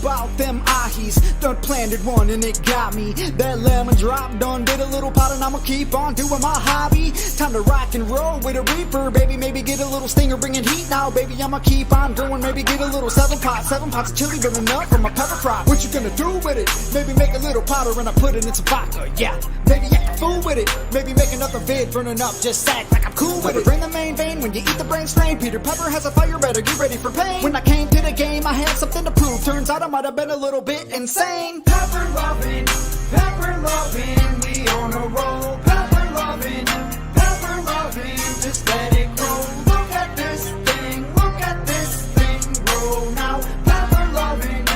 about them ahies? Done planted one and it got me. That lemon drop done did a little pot and I'ma keep on doing my hobby. Time to rock and roll with a reaper, baby. Maybe get a little stinger, bringing heat now, baby. I'ma keep on going, maybe get a little 7 pots of chili burning up from a pepper crop. What you gonna do with it? Maybe make a little powder and I put it in some vodka, yeah. Maybe act a fool with it. Maybe make another vid burning up, just act like I'm cool with it. Bring the main vein when you eat the brain strain. Peter Pepper has a fire, better get ready for pain. When I came to the game, I had something to prove. Turns out I might have been a little bit insane. Pepper loving, we on a roll. Pepper loving, just let it grow. Look at this thing grow now. Pepper loving,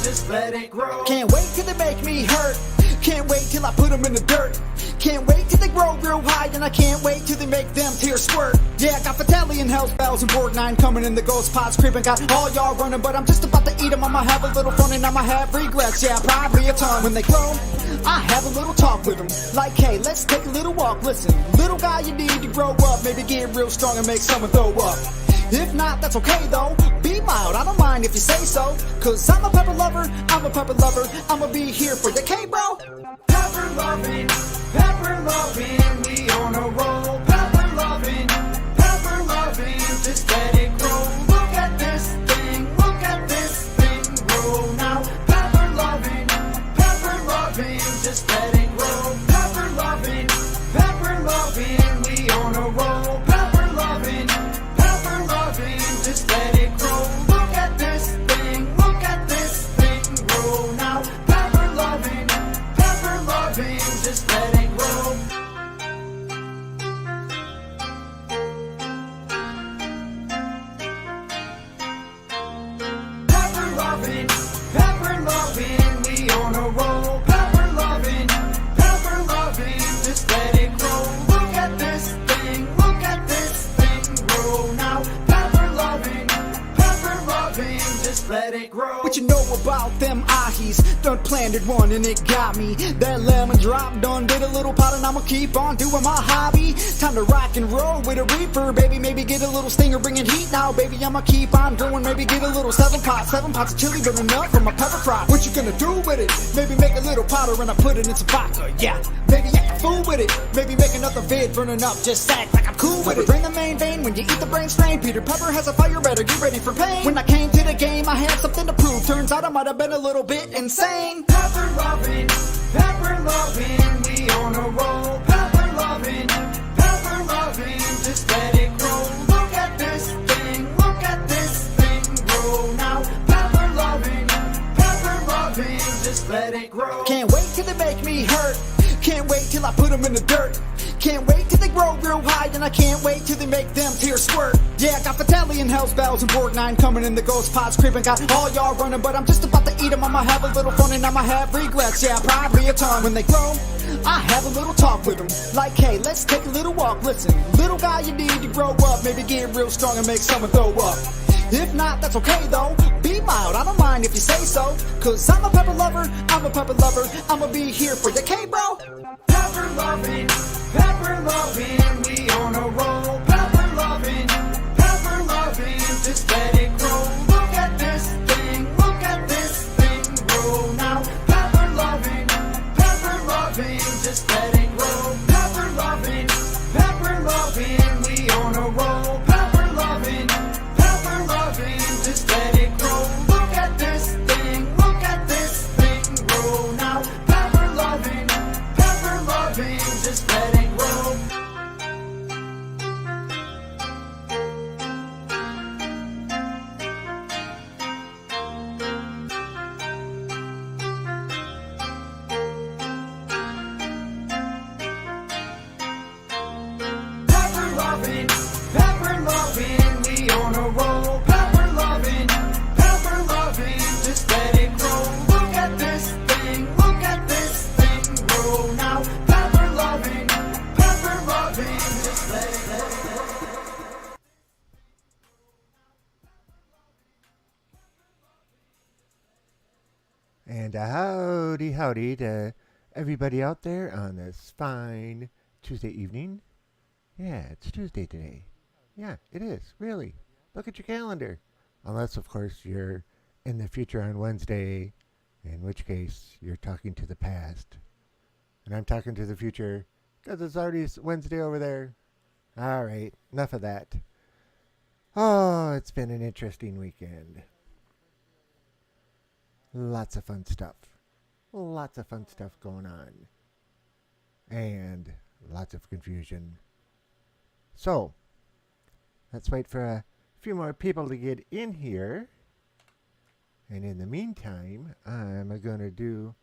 just let it grow. Can't wait till they make me hurt. Can't wait till I put them in the dirt. Can't wait till they grow real high, and I can't wait till they make them tears squirt. Yeah, I got Battalion, Hell's Bells, and Borgnine coming in the ghost pods creeping. Got all y'all running, but I'm just about to eat them. I'ma have a little fun and I'ma have regrets. Yeah, probably a ton. When they grow, I have a little talk with them. Like, hey, let's take a little walk. Listen, little guy, you need to grow up. Maybe get real strong and make someone throw up. If not, that's okay though. Be mild, I don't mind if you say so. Cause I'm a pepper lover, I'ma be here for you, K bro. Pepper loving, we on a roll. Pepper loving, just let it grow. Look at this thing grow now. Pepper loving, just let it grow. Pepper loving, we on a roll. Pepper loving, just let it grow. Look at this thing grow now. Pepper loving, just let it grow. Pepper loving, we on a roll. Pepper loving, just let it grow. Look at this thing grow now. Pepper loving, just let it grow. What you know about them ahies? Done planted one and it got me. That lemon drop done did a little pot and I'ma keep on doing my hobby. Time to rock and roll with a reaper, baby. Maybe get a little stinger, bringing heat now, baby. I'ma keep on going, maybe get a little 7 pots of chili burning up from a pepper crop. What you gonna do with it? Maybe make a little powder and I put it in some vodka, yeah. Maybe act a fool with it. Maybe make another vid burning up, just act like I'm cool with it. Bring the main vein when you eat the brain strain. Peter Pepper has a fire, better get ready for pain. When I came to the game, I had something to prove. Turns out I might have been a little bit insane. Pepper loving, we on a roll. Pepper loving, just let it grow. Look at this thing grow now. Pepper loving, just let it grow. Can't wait till they make me hurt. Can't wait till I put them in the dirt. Can't wait till they grow real high, and I can't wait till they make them tears squirt. Yeah, I got Battalion, Hell's Bells, and Borgnine coming in the ghost pods creeping. Got all y'all running, but I'm just about to eat them. I'ma have a little fun and I'ma have regrets. Yeah, probably a ton. When they grow, I have a little talk with them. Like, hey, let's take a little walk. Listen, little guy, you need to grow up. Maybe get real strong and make someone throw up. If not, that's okay though. Be mild, I don't mind if you say so. Cause I'm a pepper lover, I'ma be here for you, K bro. Pepper loving, we on a roll. Pepper loving, just let it grow. Look at this thing grow now. Pepper loving, just let it grow. Pepper loving, we on a roll. Pepper loving, just let it grow. Look at this thing grow now. Pepper loving, just let it grow. Pepper loving, we on a roll. Pepper loving, just let it grow. Look at this thing grow now. Pepper loving, just let it grow. And howdy to everybody out there on this fine Tuesday evening. Yeah, it's Tuesday today. Yeah, it is, really. Look at your calendar. Unless, of course, you're in the future on Wednesday, in which case you're talking to the past. And I'm talking to the future because it's already Wednesday over there. All right, enough of that. Oh, it's been an interesting weekend. Lots of fun stuff. Lots of fun stuff going on. And lots of confusion. So, let's wait for a few more people to get in here. And in the meantime, I'm going to do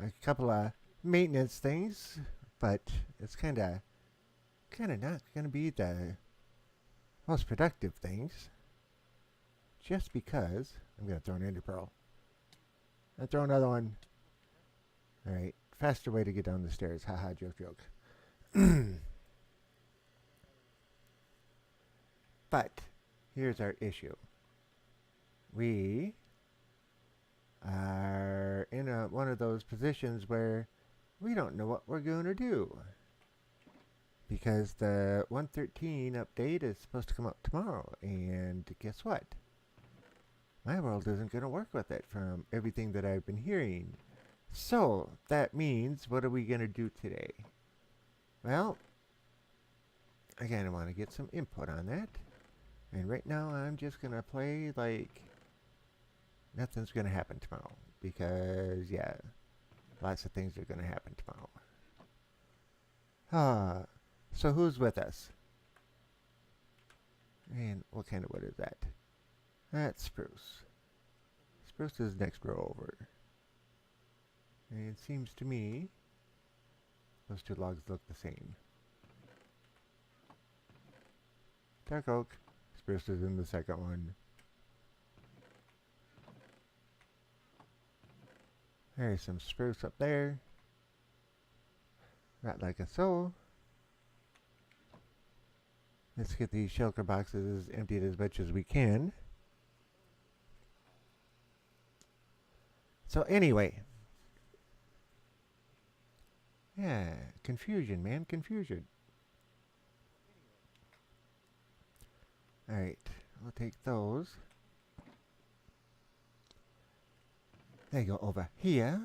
a couple of maintenance things, but it's kind of not going to be the most productive things. Just because I'm going to throw an ender pearl. I'll throw another one. All right, faster way to get down the stairs. Haha, joke. But here's our issue. We are in one of those positions where we don't know what we're going to do. Because the 113 update is supposed to come up tomorrow. And guess what? My world isn't going to work with it from everything that I've been hearing. So, that means, what are we going to do today? Well, I kind of want to get some input on that. And right now, I'm just going to play like nothing's going to happen tomorrow. Because, yeah, lots of things are going to happen tomorrow. So who's with us? And what kind of wood is that? That's spruce. Spruce is next row over. And it seems to me those two logs look the same. Dark oak. Spruce is in the second one. There's some spruce up there. Right like a so. Let's get these shulker boxes emptied as much as we can. So anyway. Yeah, confusion, man, confusion. Alright, we'll take those. They go over here.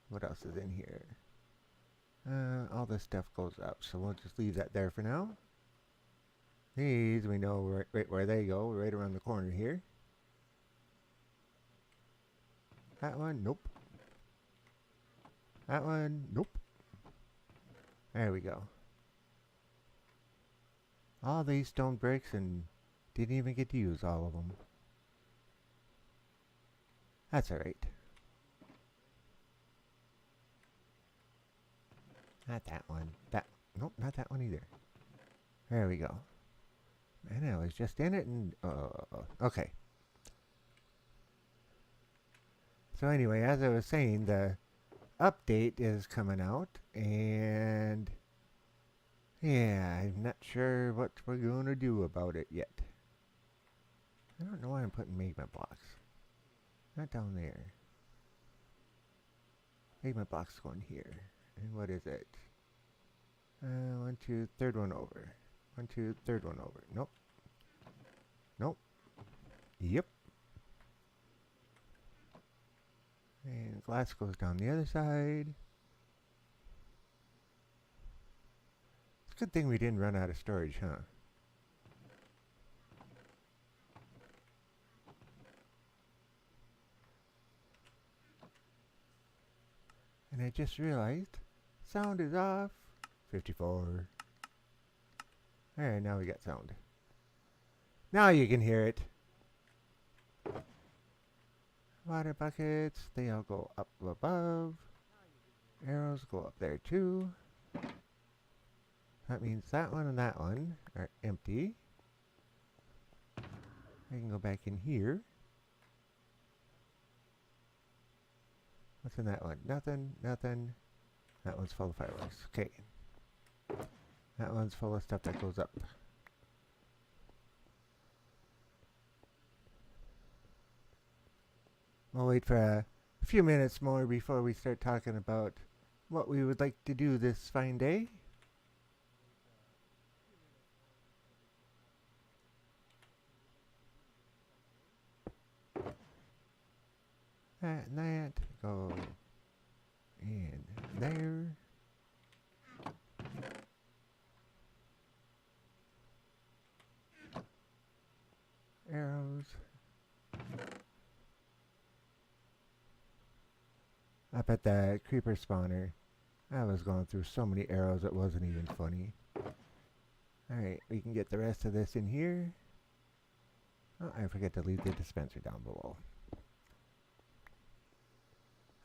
What else is in here? All this stuff goes up, so we'll just leave that there for now. These, we know right where they go, right around the corner here. That one, nope. That one, nope. There we go. All these stone bricks and didn't even get to use all of them. That's alright. Not that one. Nope, not that one either. There we go. And I was just in it and... okay. So anyway, as I was saying, the update is coming out. And... yeah, I'm not sure what we're going to do about it yet. I don't know why I'm putting magma blocks. Not down there. Magma blocks going here. And what is it? 1, 2, third one over. 1, 2, third one over. Nope. Nope. Yep. And glass goes down the other side. It's a good thing we didn't run out of storage, huh? And I just realized sound is off. 54. Alright, now we got sound. Now you can hear it. Water buckets, they all go up above. Arrows go up there too. That means that one and that one are empty. I can go back in here. What's in that one? Nothing, nothing. That one's full of fireworks. Okay. That one's full of stuff that goes up. We'll wait for a few minutes more before we start talking about what we would like to do this fine day. that and that. Go in there. Arrows. Up at that creeper spawner, I was going through so many arrows it wasn't even funny. Alright, we can get the rest of this in here. Oh, I forget to leave the dispenser down below.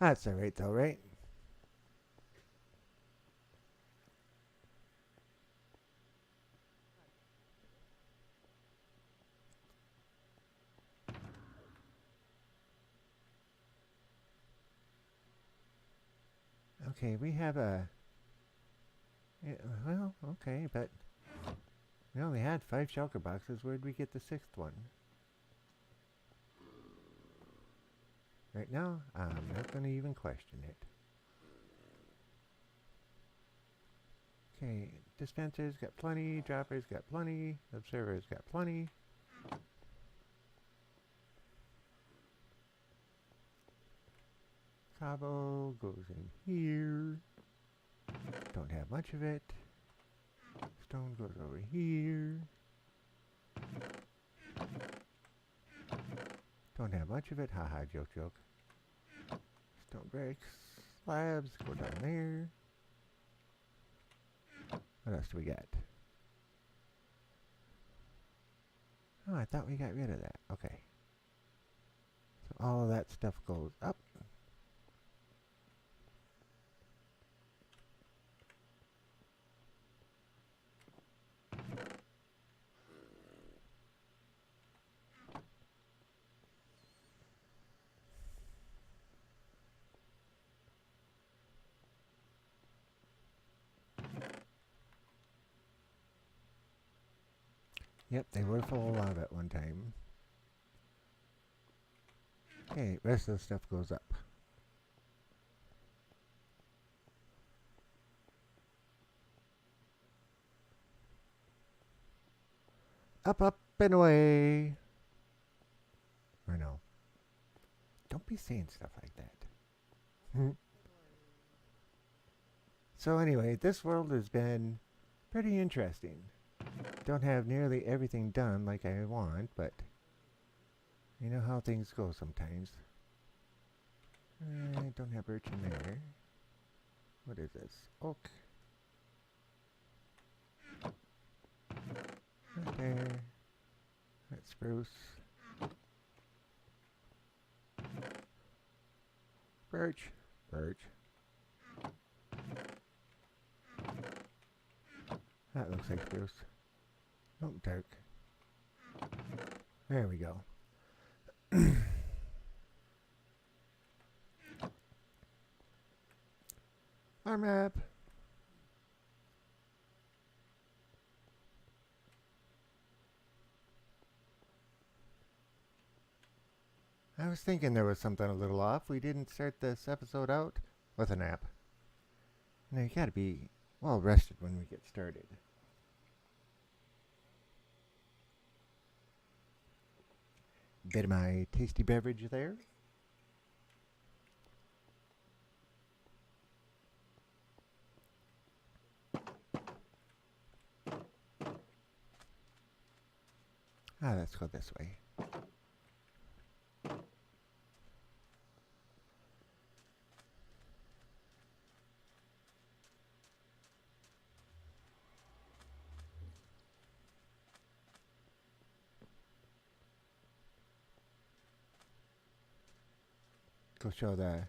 That's alright though, right? Okay, we have a... Yeah, well, okay, but... We only had 5 shulker boxes. Where'd we get the 6th one? Right now, I'm not going to even question it. Okay, dispensers got plenty, droppers got plenty, observers got plenty. Cabo goes in here. Don't have much of it. Stone goes over here. Don't have much of it. Haha, joke, joke. Stone bricks. Slabs go down there. What else do we got? Oh, I thought we got rid of that. Okay. So all of that stuff goes up. Yep, they were full of lava at one time. Okay, rest of the stuff goes up. Up, up, and away. Or no. Don't be saying stuff like that. So anyway, this world has been pretty interesting. Don't have nearly everything done like I want, but you know how things go sometimes. I don't have birch in there. What is this? Oak. Right there. That's spruce. Birch. Birch. That looks like spruce. Oh, dark. There we go. Our map. I was thinking there was something a little off. We didn't start this episode out with a nap. Now you gotta be well rested when we get started. Bit of my tasty beverage there. Ah, let's go this way. Go show the...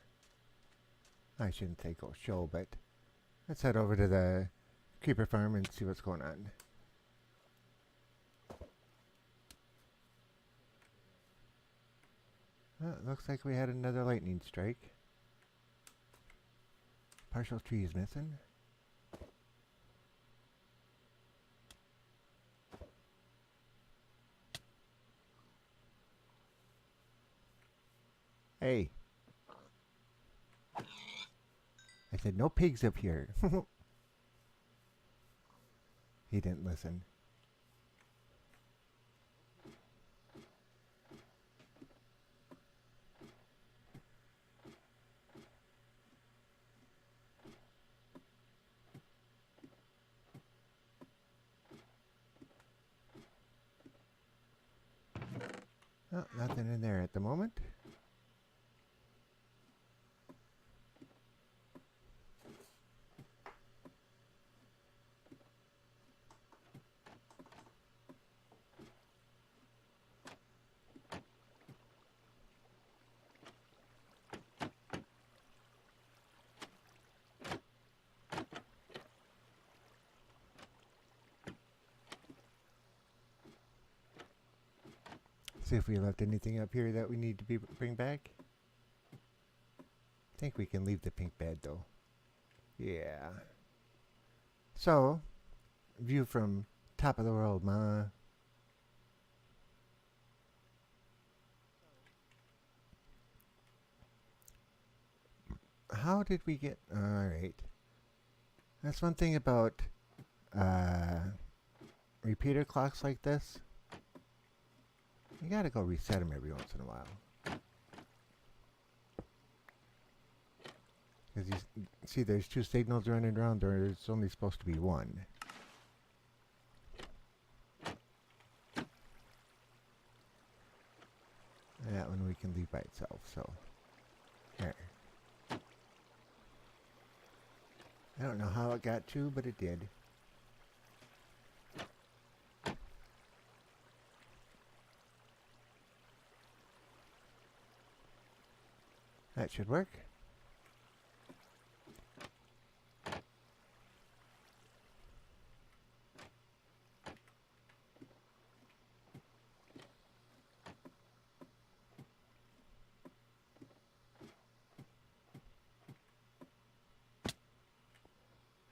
I shouldn't say go show, but let's head over to the creeper farm and see what's going on. Well, it looks like we had another lightning strike. Partial tree is missing. Hey. I said no pigs up here. He didn't listen. Oh, nothing in there at the moment. See if we left anything up here that we need to bring back. I think we can leave the pink bed though. Yeah. So, view from top of the world, ma. How did we get... Alright. That's one thing about repeater clocks like this. You gotta go reset them every once in a while. Because you see there's two signals running around, there's only supposed to be one. That one we can leave by itself, so. There. I don't know how it got to, but it did. That should work.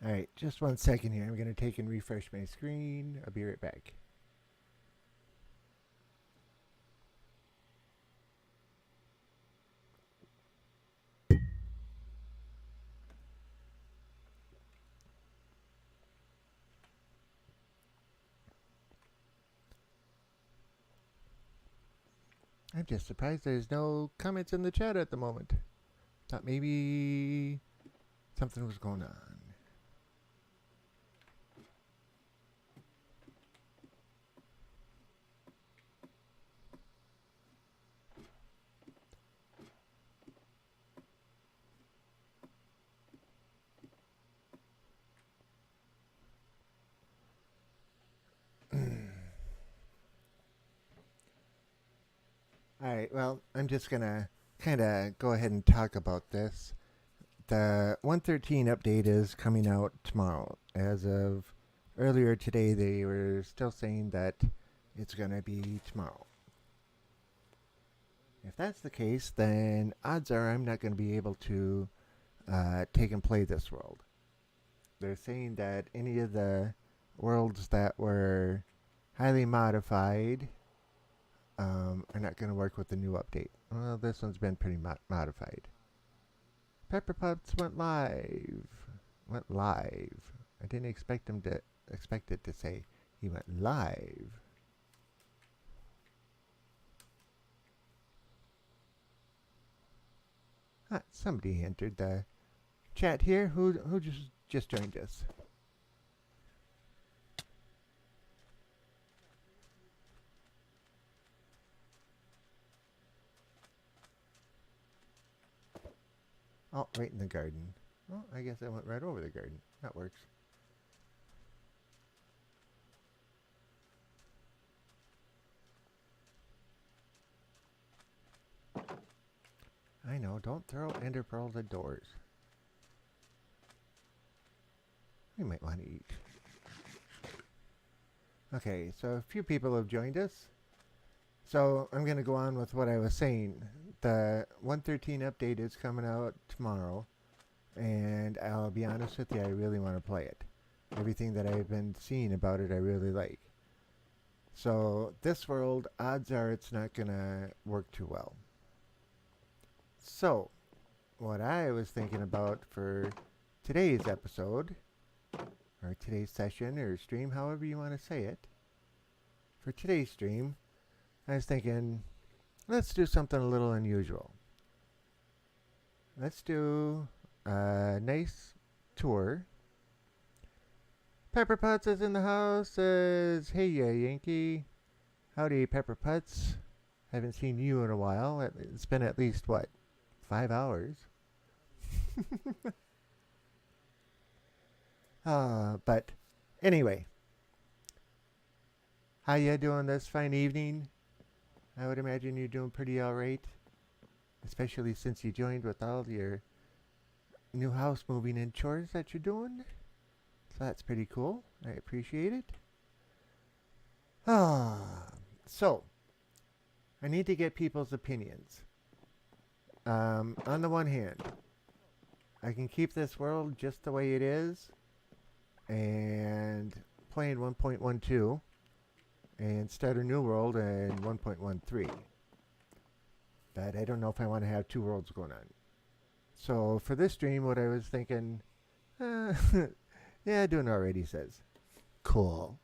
Alright, just 1 second here. I'm going to take and refresh my screen. I'll be right back. I'm just surprised there's no comments in the chat at the moment. Thought maybe something was going on. Alright, well, I'm just going to kind of go ahead and talk about this. The 113 update is coming out tomorrow. As of earlier today, they were still saying that it's going to be tomorrow. If that's the case, then odds are I'm not going to be able to take and play this world. They're saying that any of the worlds that were highly modified are not going to work with the new update. Well, this one's been pretty modified. Pepper Potts went live. Went live. I didn't expect it to say he went live. Ah, somebody entered the chat here. Who just joined us? Oh, right in the garden. Well, I guess I went right over the garden. That works. I know, don't throw ender pearls at doors. We might want to eat. Okay, so a few people have joined us. So I'm going to go on with what I was saying. The 113 update is coming out tomorrow, and I'll be honest with you, I really want to play it. Everything that I've been seeing about it, I really like. So this world, odds are it's not going to work too well. So what I was thinking about for today's episode, or today's session, or stream, however you want to say it, for today's stream, I was thinking, let's do something a little unusual. Let's do a nice tour. Pepper Potts is in the house, says, hey, yeah, Yankee. Howdy, Pepper Potts. Haven't seen you in a while. It's been at least, what, 5 hours? But anyway, how you doing this fine evening? I would imagine you're doing pretty alright, especially since you joined with all your new house moving and chores that you're doing. So that's pretty cool. I appreciate it. So I need to get people's opinions. On the one hand, I can keep this world just the way it is and play in 1.12 and start a new world in 1.13. But I don't know if I want to have two worlds going on. So for this stream, what I was thinking, yeah, doing already, says. Cool.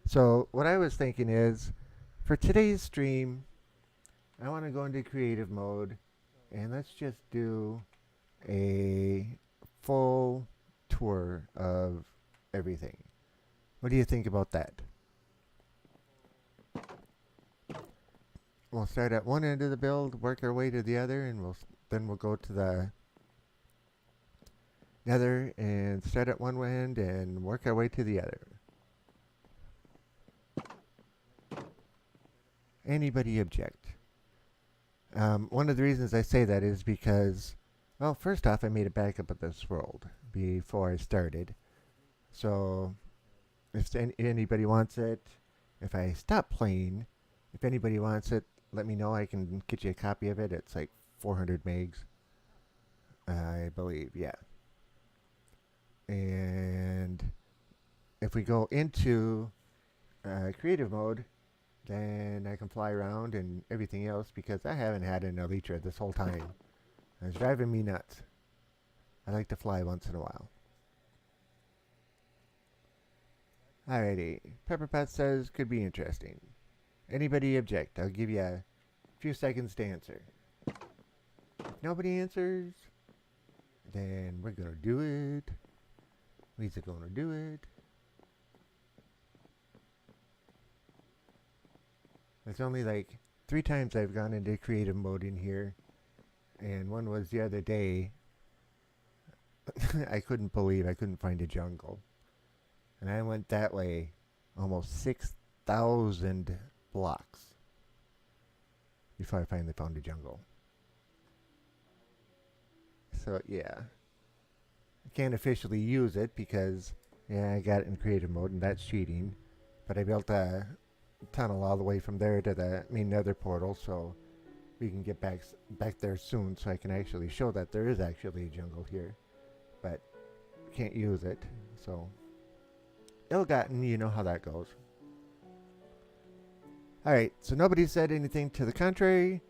So what I was thinking is, for today's stream, I want to go into creative mode, and let's just do a full tour of everything. What do you think about that? We'll start at one end of the build, work our way to the other, and then we'll go to the other and start at one end and work our way to the other. Anybody object? One of the reasons I say that is because, well, first off, I made a backup of this world before I started. So if anybody wants it, if I stop playing, if anybody wants it, let me know. I can get you a copy of it. It's like 400 megs, I believe. Yeah. And if we go into creative mode, then I can fly around and everything else, because I haven't had an elytra this whole time. It's driving me nuts. I like to fly once in a while. Alrighty. Pepper Pot says, could be interesting. Anybody object? I'll give you a few seconds to answer. If nobody answers, then we're gonna do it. We're gonna do it. There's only like 3 times I've gone into creative mode in here, and one was the other day. I couldn't believe I couldn't find a jungle, and I went that way almost 6,000 blocks before I finally found a jungle. So yeah, I can't officially use it because, yeah, I got it in creative mode and that's cheating, but I built a tunnel all the way from there to the main nether portal, so we can get back there soon, so I can actually show that there is actually a jungle here, but can't use it. So ill-gotten, you know how that goes. Alright, so nobody said anything to the contrary.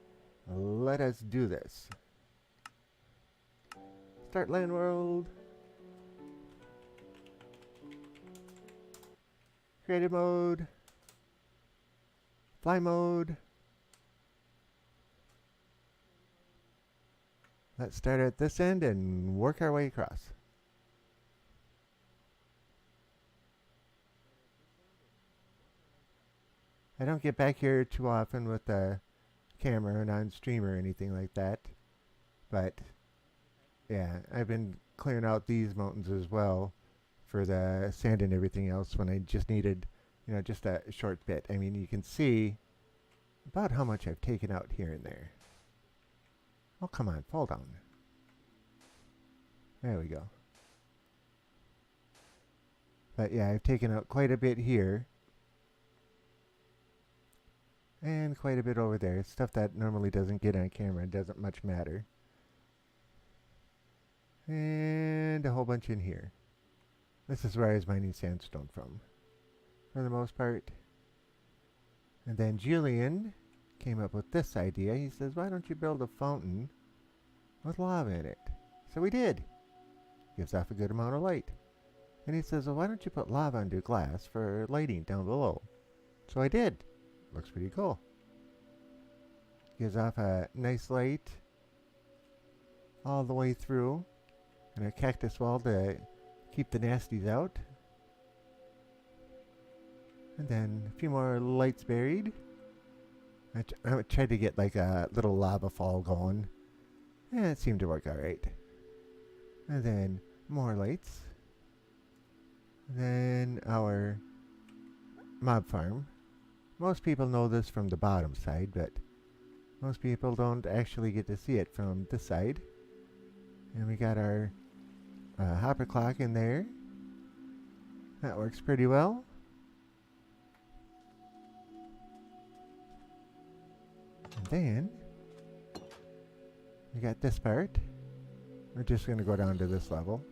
Let us do this. Start land world. Creative mode. Fly mode. Let's start at this end and work our way across. I don't get back here too often with the camera and on stream or anything like that, but yeah, I've been clearing out these mountains as well for the sand and everything else when I just needed, you know, just a short bit. I mean, you can see about how much I've taken out here and there. Oh, come on, fall down. There we go. But yeah, I've taken out quite a bit here. And quite a bit over there. Stuff that normally doesn't get on camera. It doesn't much matter. And a whole bunch in here. This is where I was mining sandstone from, for the most part. And then Julian came up with this idea. He says, why don't you build a fountain with lava in it? So we did. Gives off a good amount of light. And he says, well, why don't you put lava under glass for lighting down below? So I did. Looks pretty cool. Gives off a nice light all the way through. And a cactus wall to keep the nasties out. And then a few more lights buried. I tried to get like a little lava fall going. And it seemed to work alright. And then more lights. Then our mob farm. Most people know this from the bottom side, but most people don't actually get to see it from this side. And we got our hopper clock in there. That works pretty well. And then we got this part. We're just going to go down to this level.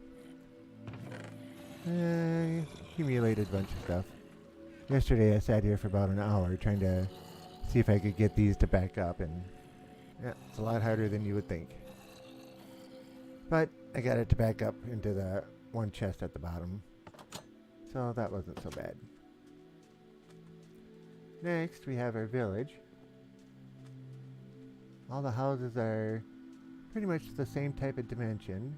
Accumulated a bunch of stuff. Yesterday I sat here for about an hour trying to see if I could get these to back up, and yeah, it's a lot harder than you would think. But I got it to back up into the one chest at the bottom, so that wasn't so bad. Next we have our village. All the houses are pretty much the same type of dimension.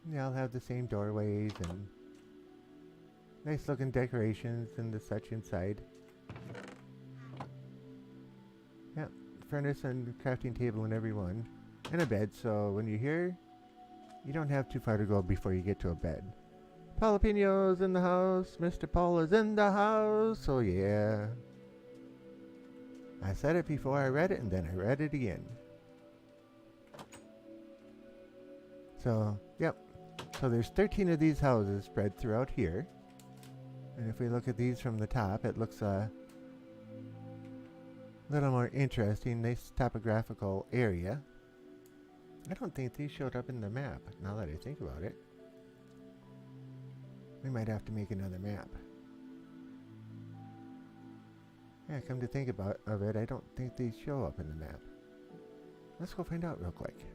They all have the same doorways and nice looking decorations and the such inside. Yep, furnace and crafting table in every one. And a bed, so when you're here, you don't have too far to go before you get to a bed. Jalapeno's in the house, Mr. Paul is in the house, oh yeah. I said it before I read it, and then I read it again. So, yep. So there's 13 of these houses spread throughout here. And if we look at these from the top, it looks a little more interesting. Nice topographical area. I don't think these showed up in the map, now that I think about it. We might have to make another map. Yeah, come to think of it, I don't think these show up in the map. Let's go find out real quick.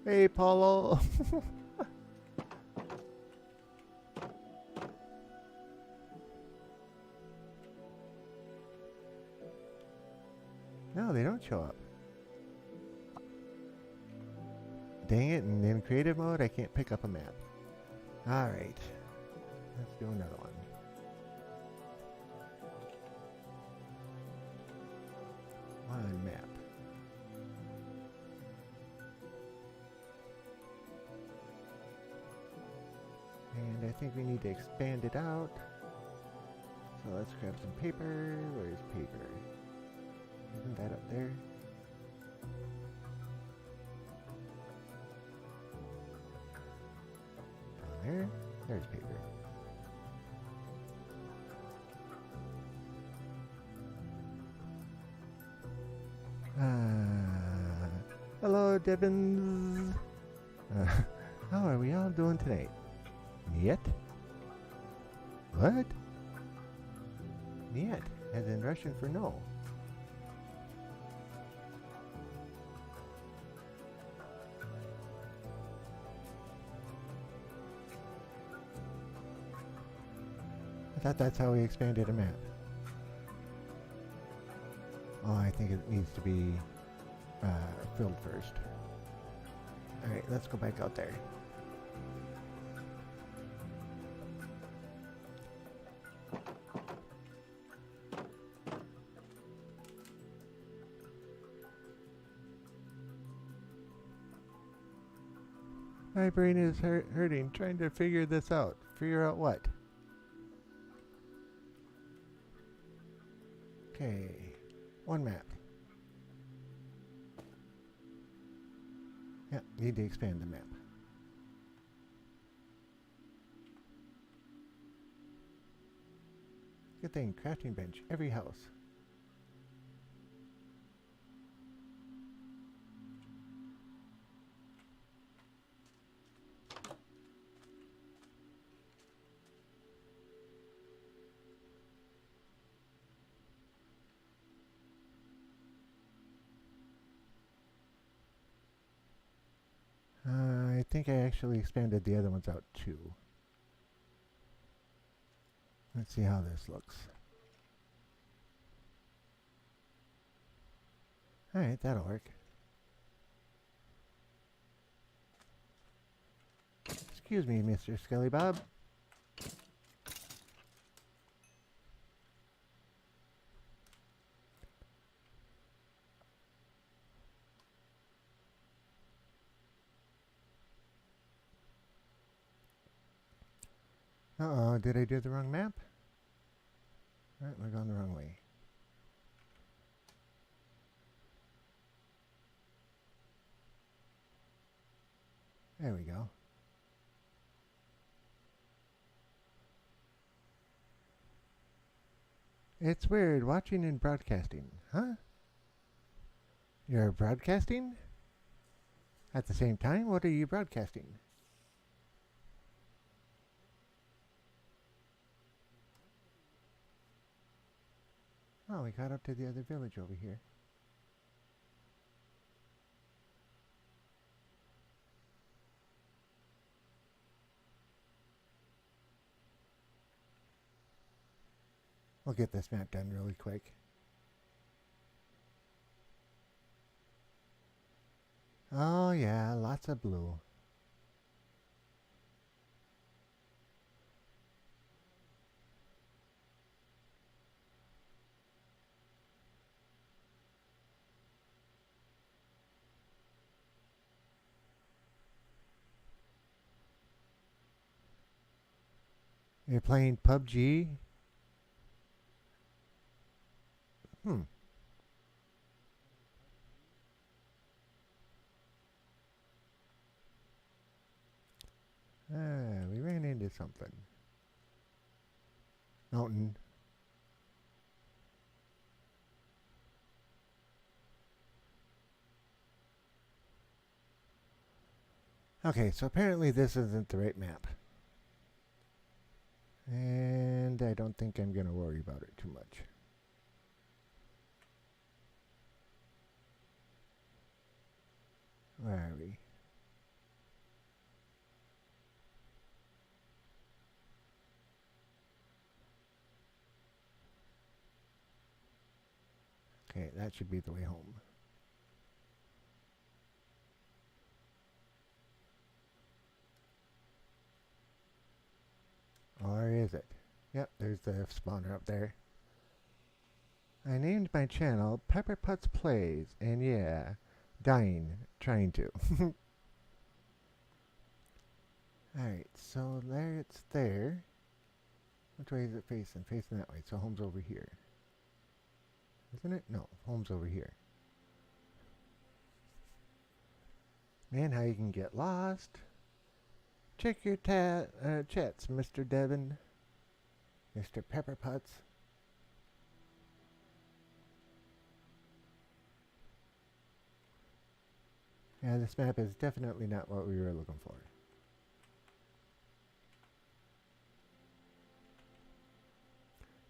Hey, Paulo. No, they don't show up. Dang it, and in creative mode, I can't pick up a map. Alright. Let's do another one. One map. And I think we need to expand it out. So let's grab some paper. Where's paper? Isn't that up there? Down there? There's paper. Hello, Devins. How are we all doing tonight? Niet? What? Niet, as in Russian for no. I thought that's how we expanded a map. Oh, I think it needs to be filled first. Alright, let's go back out there. My brain is hurting trying to figure this out. Figure out what? Okay, one map. Yeah, need to expand the map. Good thing, crafting bench, every house. I think I actually expanded the other ones out too. Let's see how this looks. Alright, that'll work. Excuse me, Mr. Skelly Bob. Uh-oh, did I do the wrong map? Alright, we're going the wrong way. There we go. It's weird watching and broadcasting. Huh? You're broadcasting? At the same time? What are you broadcasting? Oh, we got up to the other village over here. We'll get this map done really quick. Oh yeah, lots of blue. You're playing PUBG? Hmm. We ran into something. Mountain. Okay, so apparently this isn't the right map. And I don't think I'm going to worry about it too much. Where are we? Okay, that should be the way home. Or is it? Yep, there's the spawner up there. I named my channel Pepper Putz Plays, and yeah, dying, trying to. Alright, so there it's there. Which way is it facing? Facing that way, so home's over here. Isn't it? No, home's over here. Man, how you can get lost. Check your chats, Mr. Devon. Mr. Pepper Putz. Yeah, this map is definitely not what we were looking for.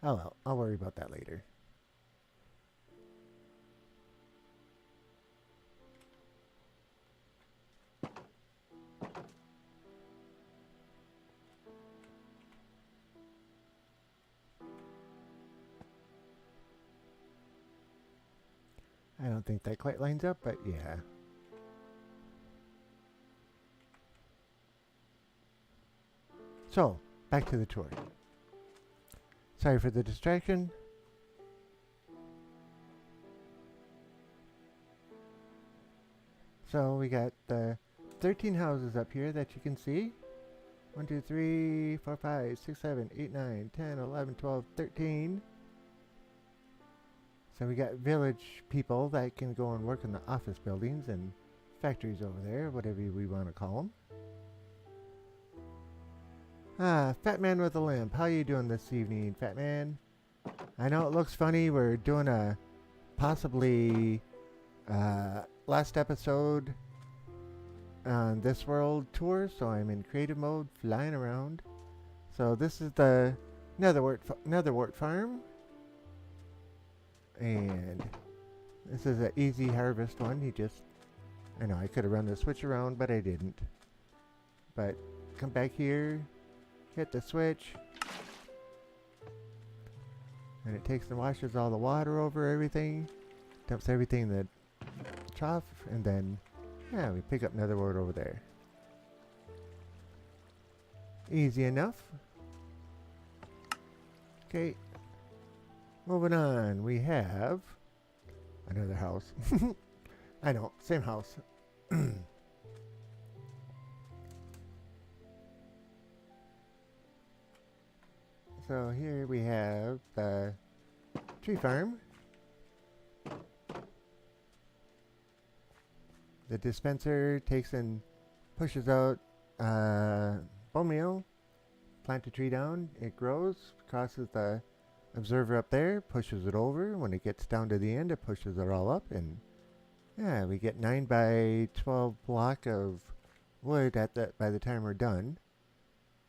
Oh well, I'll worry about that later. I don't think that quite lines up, but yeah. So, back to the tour. Sorry for the distraction. So we got 13 houses up here that you can see. 1, 2, 3, 4, 5, 6, 7, 8, 9, 10, 11, 12, 13. So we got village people that can go and work in the office buildings and factories over there, whatever we want to call them. Ah, Fat Man with a Limp. How you doing this evening, Fat Man? I know it looks funny. We're doing a possibly last episode on This World tour, so I'm in creative mode, flying around. So this is the Netherwort farm. And this is an easy harvest one. I know I could have run the switch around, but I didn't. But come back here, hit the switch, and it takes and washes all the water over everything, dumps everything in the trough, and then, yeah, we pick up Netherwort over there. Easy enough. Okay. Moving on, we have another house. I know, same house. So here we have the tree farm. The dispenser takes and pushes out bone meal. Plant a tree down, it grows, crosses the observer up there, pushes it over. When it gets down to the end, it pushes it all up, and yeah, we get 9 by 12 block of wood by the time we're done.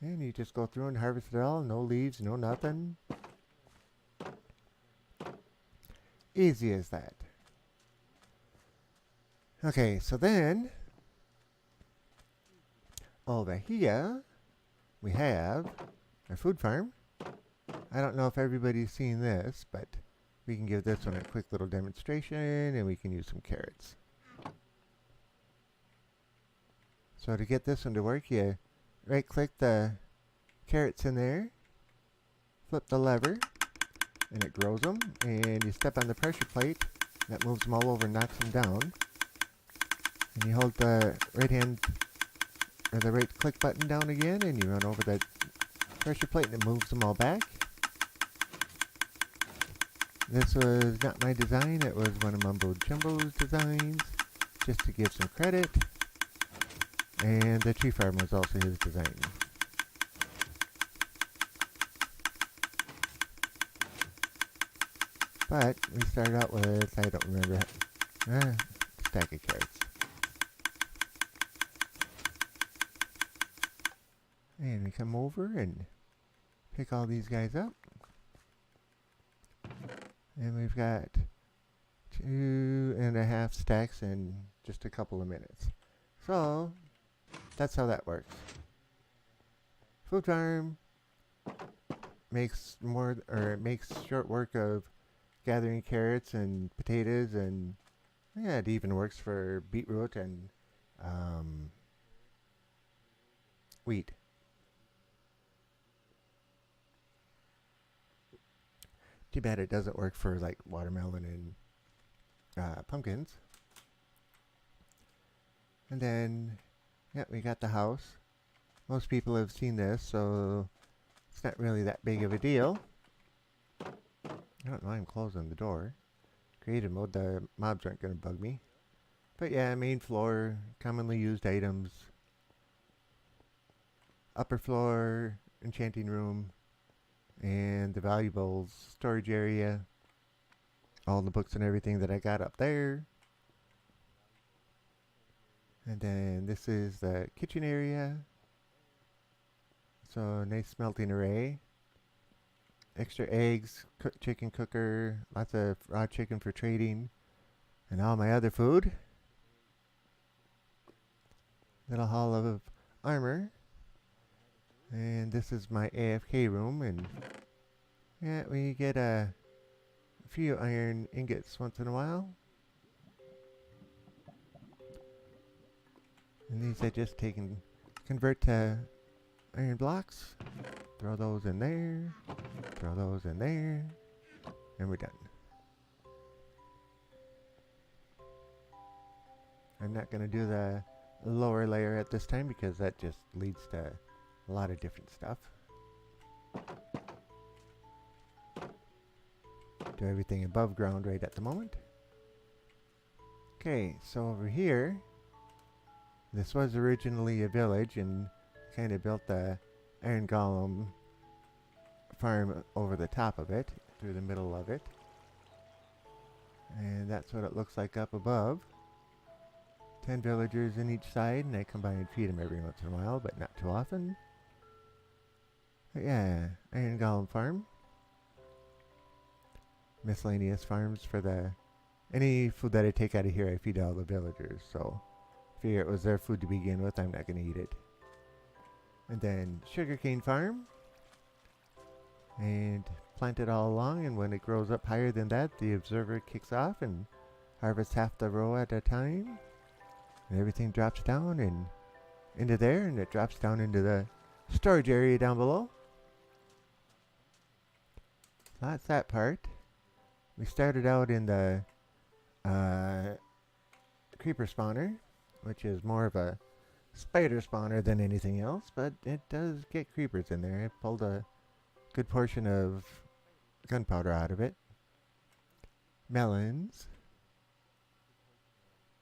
And you just go through and harvest it all, no leaves, no nothing. Easy as that. Okay, so then over here we have our food farm. I don't know if everybody's seen this, but we can give this one a quick little demonstration, and we can use some carrots. So to get this one to work, you right click the carrots in there, flip the lever, and it grows them, and you step on the pressure plate, that moves them all over and knocks them down. And you hold the right hand or the right click button down again, and you run over the pressure plate and it moves them all back. This was not my design, it was one of Mumbo Jumbo's designs, just to give some credit. And the tree farm was also his design. But we started out with, I don't remember, stack of carrots. And we come over and pick all these guys up. And we've got 2.5 stacks in just a couple of minutes. So that's how that works. Food farm makes short work of gathering carrots and potatoes, and yeah, it even works for beetroot and wheat. Too bad it doesn't work for like watermelon and pumpkins. And then, yeah, we got the house. Most people have seen this, so it's not really that big of a deal. I don't know why I'm closing the door. Creative mode, the mobs aren't going to bug me. But yeah, main floor, commonly used items. Upper floor, enchanting room. And the valuables storage area. All the books and everything that I got up there. And then this is the kitchen area. So nice smelting array. Extra eggs, chicken cooker, lots of raw chicken for trading, and all my other food. Little hall of armor. And this is my AFK room, and yeah, we get a few iron ingots once in a while. And these I just take and convert to iron blocks. Throw those in there, throw those in there, and we're done. I'm not going to do the lower layer at this time because that just leads to a lot of different stuff. Do everything above ground right at the moment. Okay, so over here, this was originally a village, and kind of built the iron golem farm over the top of it, through the middle of it. And that's what it looks like up above. 10 villagers in each side, and I come by and feed them every once in a while, but not too often. But yeah, iron golem farm. Miscellaneous farms for the any food that I take out of here, I feed all the villagers. So figure it was their food to begin with, I'm not going to eat it. And then sugarcane farm, and plant it all along, and when it grows up higher than that, the observer kicks off and harvests half the row at a time, and everything drops down and into there, and it drops down into the storage area down below. So that's that part. We started out in the creeper spawner, which is more of a spider spawner than anything else, but it does get creepers in there. I pulled a good portion of gunpowder out of it. Melons.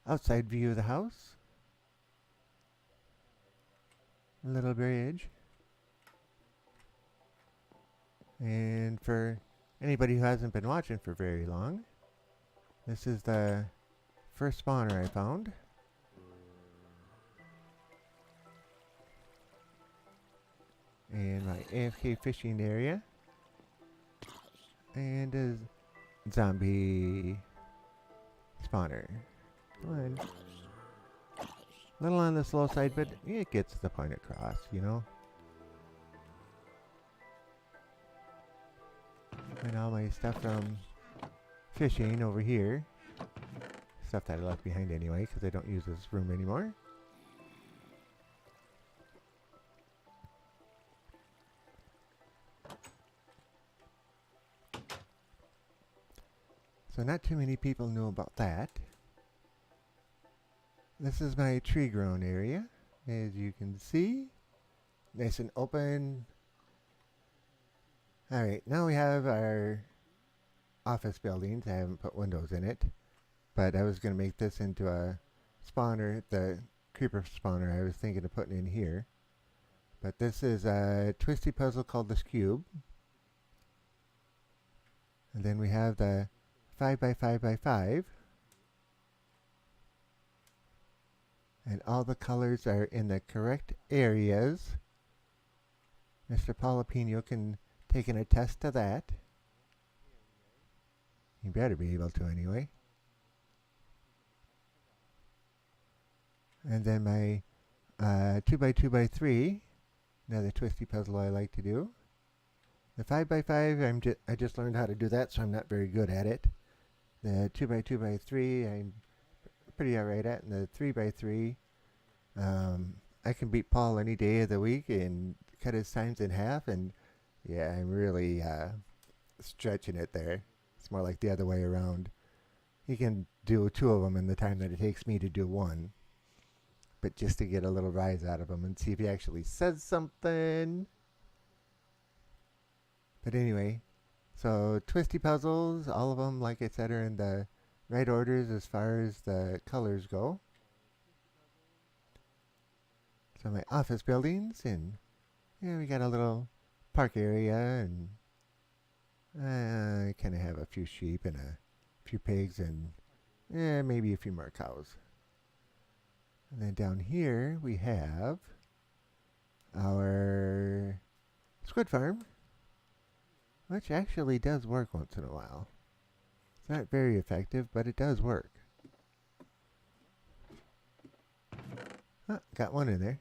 Outside view of the house. A little bridge. And for anybody who hasn't been watching for very long, this is the first spawner I found. And my AFK fishing area. And a zombie spawner. Come on. A little on the slow side, but it gets the point across, you know? And all my stuff from fishing over here. Stuff that I left behind anyway, because I don't use this room anymore. So not too many people know about that. This is my tree grown area, as you can see. Nice and open. Alright, now we have our office buildings. I haven't put windows in it, but I was going to make this into a spawner, the creeper spawner I was thinking of putting in here. But this is a twisty puzzle called this cube. And then we have the 5x5x5. And all the colors are in the correct areas. Mr. Palapino can take an attest to that. You better be able to anyway. And then my 2x2x3, another twisty puzzle I like to do. The 5x5, I just learned how to do that, so I'm not very good at it. The 2x2x3, I'm pretty alright at, and the 3x3, I can beat Paul any day of the week and cut his times in half, and yeah, I'm really stretching it there. It's more like the other way around. He can do 2 of them in the time that it takes me to do 1. But just to get a little rise out of him and see if he actually says something. But anyway, so twisty puzzles, all of them, like I said, are in the right orders as far as the colors go. So my office buildings, and yeah, we got a little park area, and I kind of have a few sheep and a few pigs and maybe a few more cows. And then down here we have our squid farm, which actually does work once in a while. It's not very effective, but it does work. Oh, got one in there.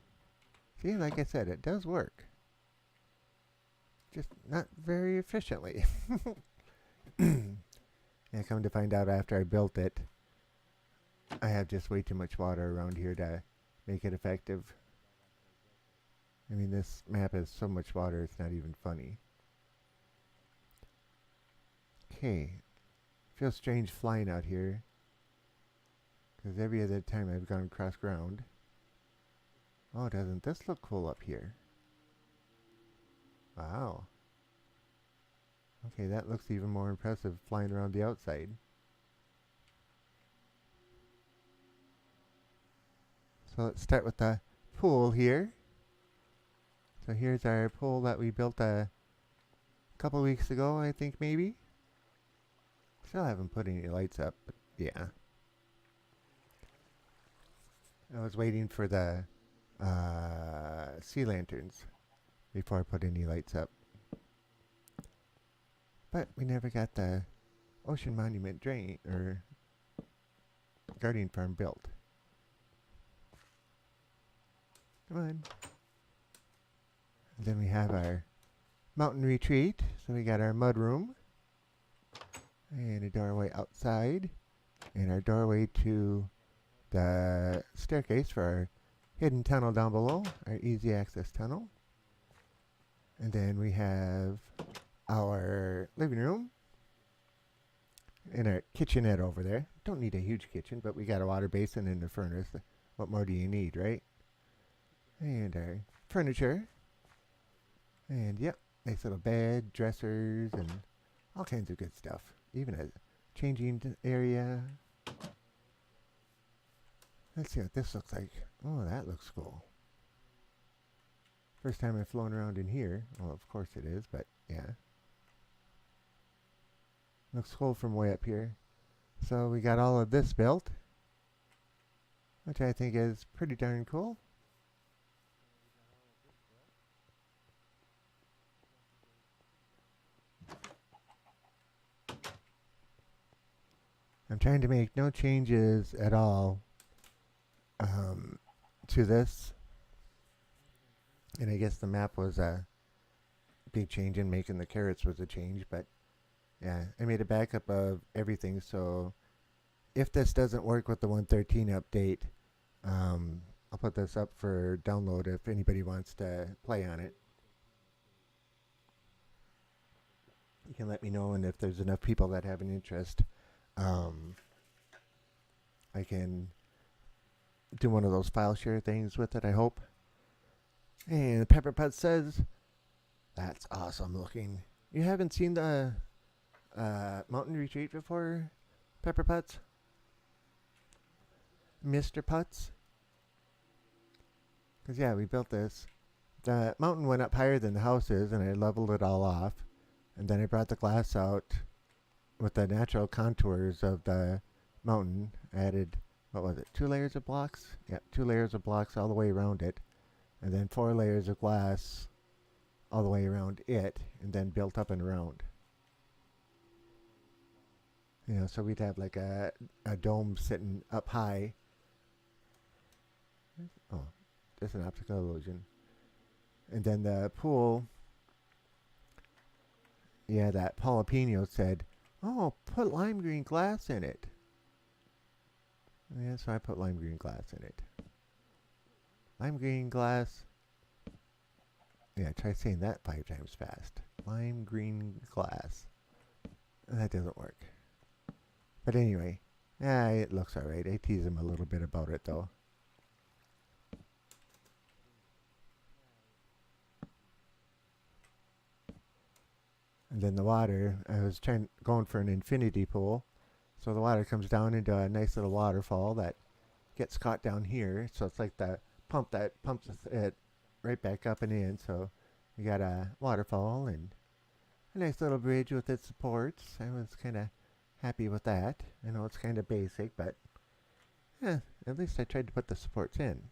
See, like I said, it does work. Just not very efficiently. And come to find out after I built it, I have just way too much water around here to make it effective. I mean, this map has so much water, it's not even funny. Okay. Feels strange flying out here, because every other time I've gone across ground. Oh, doesn't this look cool up here? Wow. Okay, that looks even more impressive flying around the outside. So let's start with the pool here. So here's our pool that we built a couple weeks ago, I think maybe. Still haven't put any lights up, but yeah. I was waiting for the sea lanterns before I put any lights up. But we never got the Ocean Monument drain or Guardian Farm built. Come on. And then we have our mountain retreat. So we got our mud room. And a doorway outside. And our doorway to the staircase for our hidden tunnel down below. Our easy access tunnel. And then we have our living room. And our kitchenette over there. Don't need a huge kitchen, but we got a water basin and a furnace. What more do you need, right? And our furniture. And yep, nice little bed, dressers, and all kinds of good stuff. Even a changing area. Let's see what this looks like. Oh, that looks cool. First time I've flown around in here. Well, of course it is, but yeah. Looks cool from way up here. So we got all of this built, which I think is pretty darn cool. I'm trying to make no changes at all to this. And I guess the map was a big change, and making the carrots was a change. But yeah, I made a backup of everything. So if this doesn't work with the 113 update, I'll put this up for download if anybody wants to play on it. You can let me know, and if there's enough people that have an interest, I can do one of those file share things with it, I hope. And Pepper Potts says, that's awesome looking. You haven't seen the mountain retreat before, Pepper Potts? Mr. Potts? Because yeah, we built this. The mountain went up higher than the house is, and I leveled it all off. And then I brought the glass out with the natural contours of the mountain. I added, what was it, 2 layers of blocks? Yeah, 2 layers of blocks all the way around it. And then 4 layers of glass all the way around it, and then built up and around. You know, so we'd have like a dome sitting up high. Oh, just an optical illusion. And then the pool, yeah, that Jalapeno said, oh, put lime green glass in it. Yeah, so I put lime green glass in it. Lime green glass. Yeah, try saying that 5 times fast. Lime green glass. That doesn't work. But anyway, yeah, it looks alright. I tease him a little bit about it though. And then the water, I was going for an infinity pool. So the water comes down into a nice little waterfall that gets caught down here. So it's like the pump that pumps it right back up and in. So we got a waterfall and a nice little bridge with its supports. I was kind of happy with that. I know it's kind of basic, but yeah, at least I tried to put the supports in.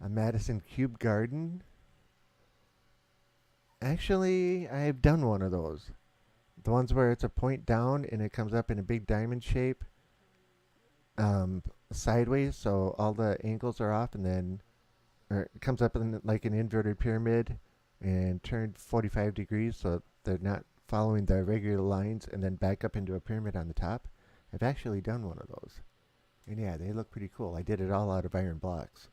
A Madison Cube Garden. Actually, I've done one of those. The ones where it's a point down and it comes up in a big diamond shape sideways, so all the angles are off, and then it comes up in like an inverted pyramid and turned 45 degrees so they're not following the regular lines, and then back up into a pyramid on the top. I've actually done one of those. And yeah, they look pretty cool. I did it all out of iron blocks.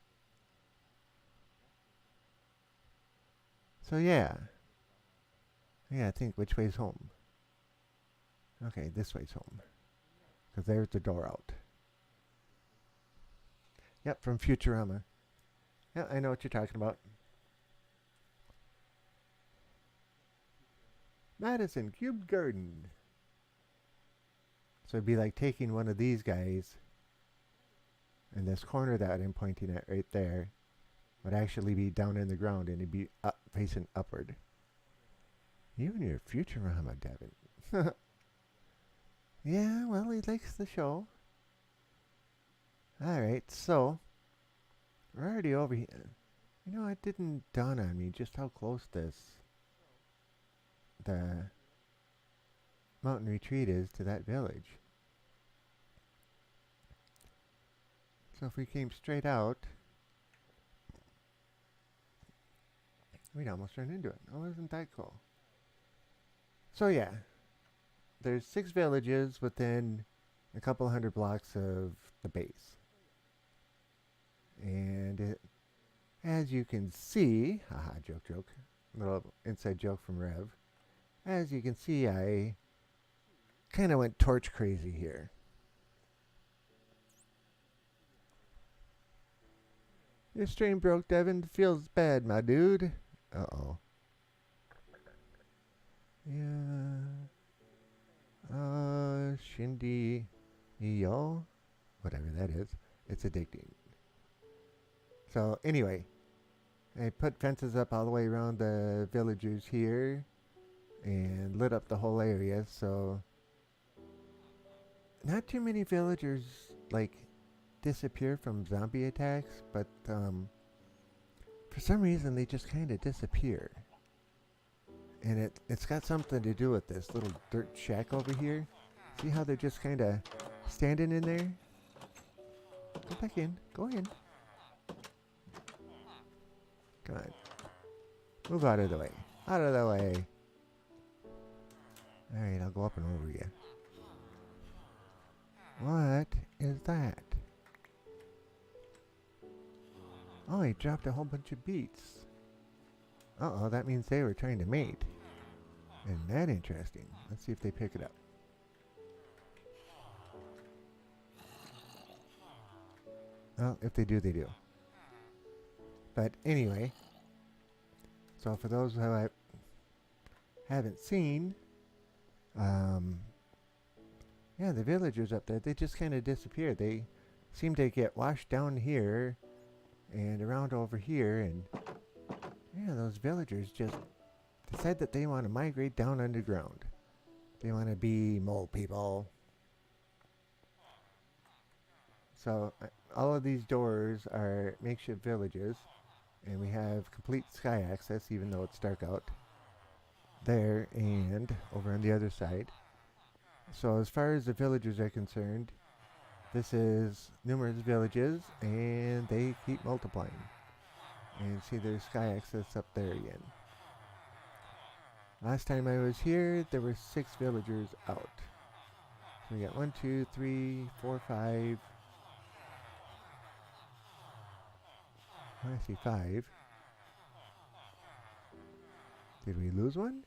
So yeah. Yeah, I think which way's home? Okay, this way's home. Because there's the door out. Yep, from Futurama. Yeah, I know what you're talking about. Madison Cube Garden. So it'd be like taking one of these guys, and this corner that I'm pointing at right there would actually be down in the ground, and it'd be up, facing upward. You and your Futurama, Devin. Yeah, well, he likes the show. Alright, so we're already over here. You know, it didn't dawn on me just how close the mountain retreat is to that village. So if we came straight out, we'd almost run into it. Oh, isn't that cool? So yeah, there's 6 villages within a couple hundred blocks of the base. And it, as you can see, haha, joke, little inside joke from Rev. As you can see, I kind of went torch crazy here. Your stream broke, Devin. Feels bad, my dude. Uh-oh. Yeah. Shindy yo. Whatever that is. It's addicting. So, anyway. I put fences up all the way around the villagers here. And lit up the whole area, so... Not too many villagers, like, disappear from zombie attacks, but, for some reason they just kind of disappear. And it's got something to do with this little dirt shack over here. See how they're just kind of standing in there? Go back in. Go in. Come on. Move out of the way. Out of the way. Alright, I'll go up and over you. What is that? Oh, he dropped a whole bunch of beets. Uh-oh, that means they were trying to mate. Isn't that interesting? Let's see if they pick it up. Well, if they do, they do. But anyway, so for those who haven't seen, yeah, the villagers up there, they just kind of disappear. They seem to get washed down here and around over here, and yeah, those villagers just decide that they want to migrate down underground. They want to be mole people. So all of these doors are makeshift villages, and we have complete sky access even though it's dark out there and over on the other side. So as far as the villagers are concerned, this is numerous villages and they keep multiplying. And see, there's sky access up there again. Last time I was here, there were 6 villagers out. So we got 1, 2, 3, 4, 5. I see 5. Did we lose one?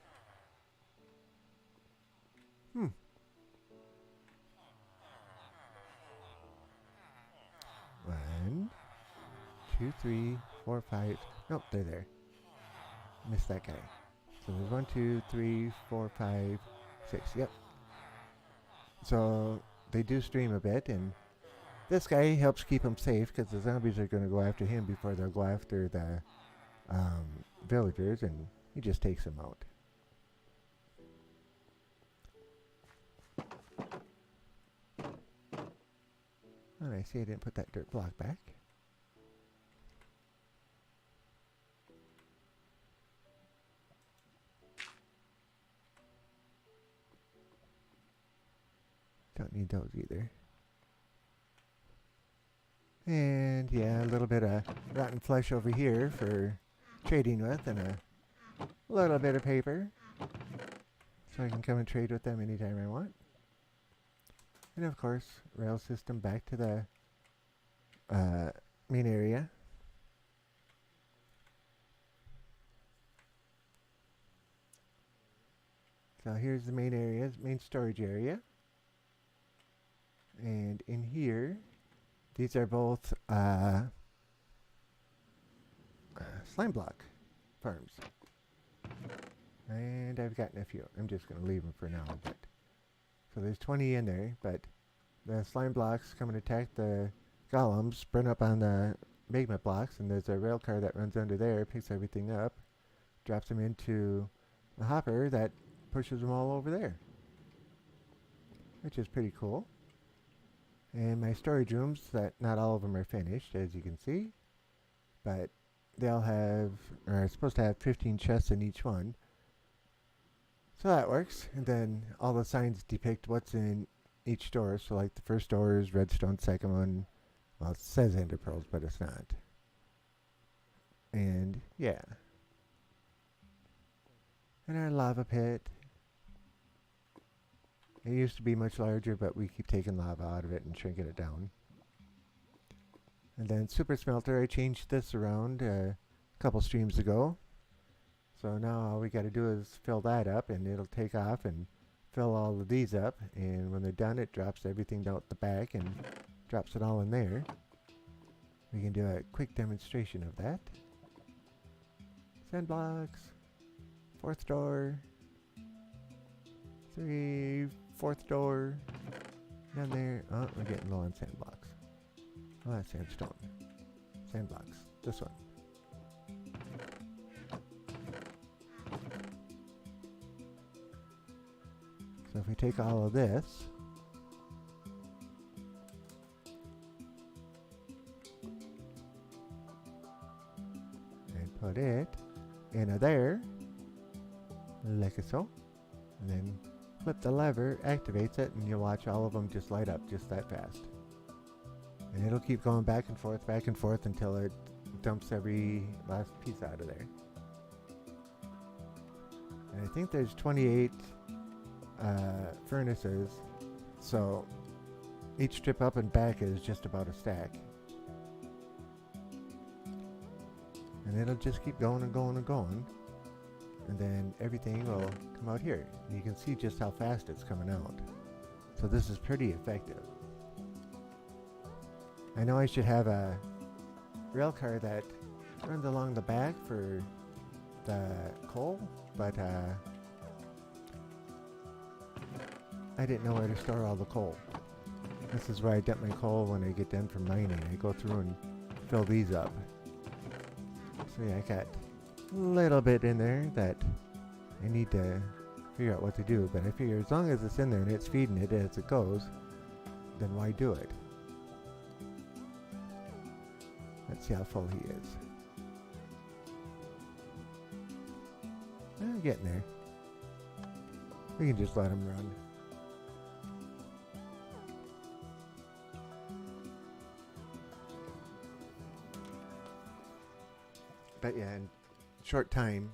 1, 2, 3, 4, 5. Nope, they're there. Missed that guy. So there's 1, 2, 3, 4, 5, 6. Yep. So they do stream a bit, and this guy helps keep them safe because the zombies are going to go after him before they'll go after the villagers, and he just takes them out. And I see I didn't put that dirt block back. Don't need those either. And yeah, a little bit of rotten flesh over here for trading with, and a little bit of paper. So I can come and trade with them anytime I want. And of course, rail system back to the main area. So here's the main area, main storage area. And in here, these are both slime block farms. And I've gotten a few. I'm just going to leave them for now. But so there's 20 in there, but the slime blocks come and attack the golems, burn up on the magma blocks, and there's a rail car that runs under there, picks everything up, drops them into a hopper that pushes them all over there, which is pretty cool. And my storage rooms, that not all of them are finished, as you can see, but they'll have, or are supposed to have 15 chests in each one. So that works. And then all the signs depict what's in each door. So like the first door is redstone, second one, well, it says ender pearls, but it's not. And yeah. And our lava pit. It used to be much larger, but we keep taking lava out of it and shrinking it down. And then super smelter, I changed this around a couple streams ago. So now all we got to do is fill that up, and it'll take off and fill all of these up. And when they're done, it drops everything out the back and drops it all in there. we can do a quick demonstration of that. Sand blocks. Fourth door. 3, fourth door. Down there. Oh, we're getting low on sand blocks. Oh, that's sandstone. Sand blocks. This one. So if we take all of this, and put it in there, like so, and then flip the lever, activates it, and you'll watch all of them just light up just that fast. And it'll keep going back and forth until it dumps every last piece out of there. And I think there's 28 furnaces, so each trip up and back is just about a stack. And it'll just keep going and going and going. And then everything will come out here. You can see just how fast it's coming out. So this is pretty effective. I know I should have a rail car that runs along the back for the coal, but I didn't know where to store all the coal. This is where I dump my coal when I get done from mining. I go through and fill these up. So yeah, I got a little bit in there that I need to figure out what to do, but I figure as long as it's in there and it's feeding it as it goes, then why do it? Let's see how full he is. Getting there. We can just let him run. But yeah, in short time,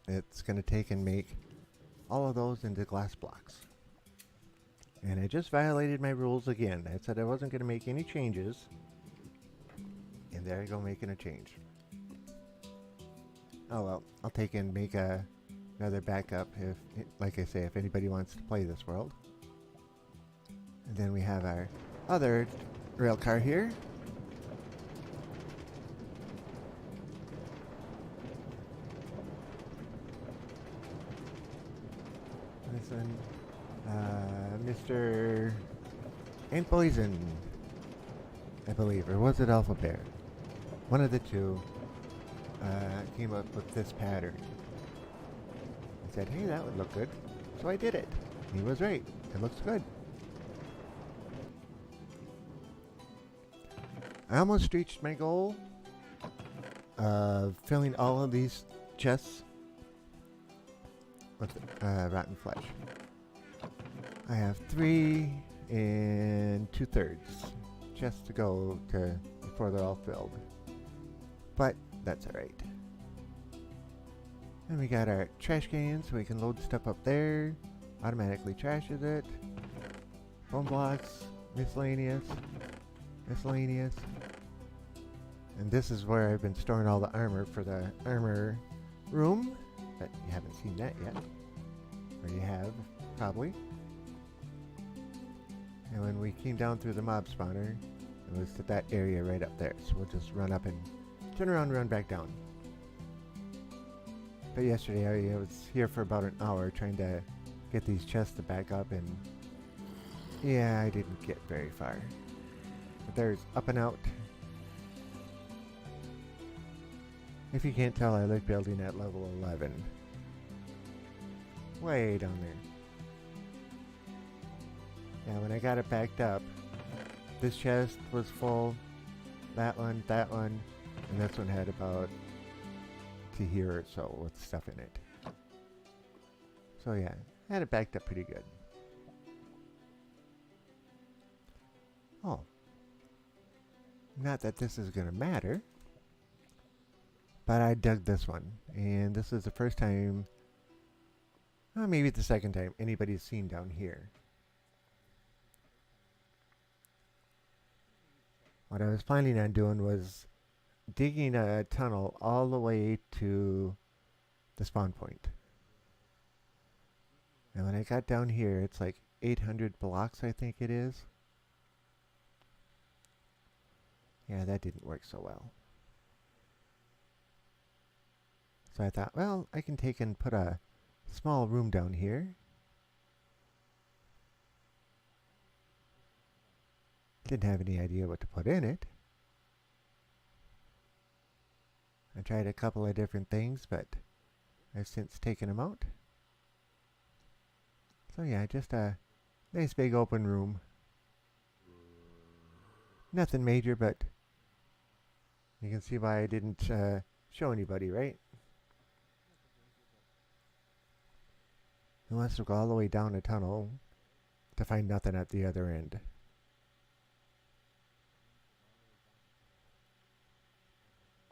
it's going to take and make all of those into glass blocks. And I just violated my rules again. I said I wasn't going to make any changes. And there I go, making a change. Oh well, I'll take and make another backup if, like I say, if anybody wants to play this world. And then we have our other rail car here. This one, Mr. Ain't Poison, I believe, or was it Alpha Bear? One of the two came up with this pattern. I said, hey, that would look good. So I did it. He was right. It looks good. I almost reached my goal of filling all of these chests with rotten flesh. I have 3 2/3 chests to go before they're all filled. But that's alright. Then we got our trash cans, so we can load stuff up there. Automatically trashes it. Bone blocks, miscellaneous. And this is where I've been storing all the armor for the armor room. But you haven't seen that yet. Or you have, probably. And when we came down through the mob spawner, it was to that area right up there. So we'll just run up and turn around and run back down. But yesterday I was here for about an hour trying to get these chests to back up, and yeah, I didn't get very far. But there's up and out. If you can't tell, I like building at level 11. Way down there. Yeah, when I got it backed up, this chest was full, that one, and this one had about to here or so with stuff in it. So yeah, I had it backed up pretty good. Oh. Not that this is gonna matter, but I dug this one, and this is the first time, well, maybe the second time anybody's seen down here. What I was planning on doing was digging a tunnel all the way to the spawn point. And when I got down here, it's like 800 blocks, I think it is. Yeah, that didn't work so well. So I thought, well, I can take and put a small room down here. Didn't have any idea what to put in it. I tried a couple of different things, but I've since taken them out. So yeah, just a nice big open room. Nothing major, but you can see why I didn't show anybody, right? Who wants to go all the way down a tunnel to find nothing at the other end?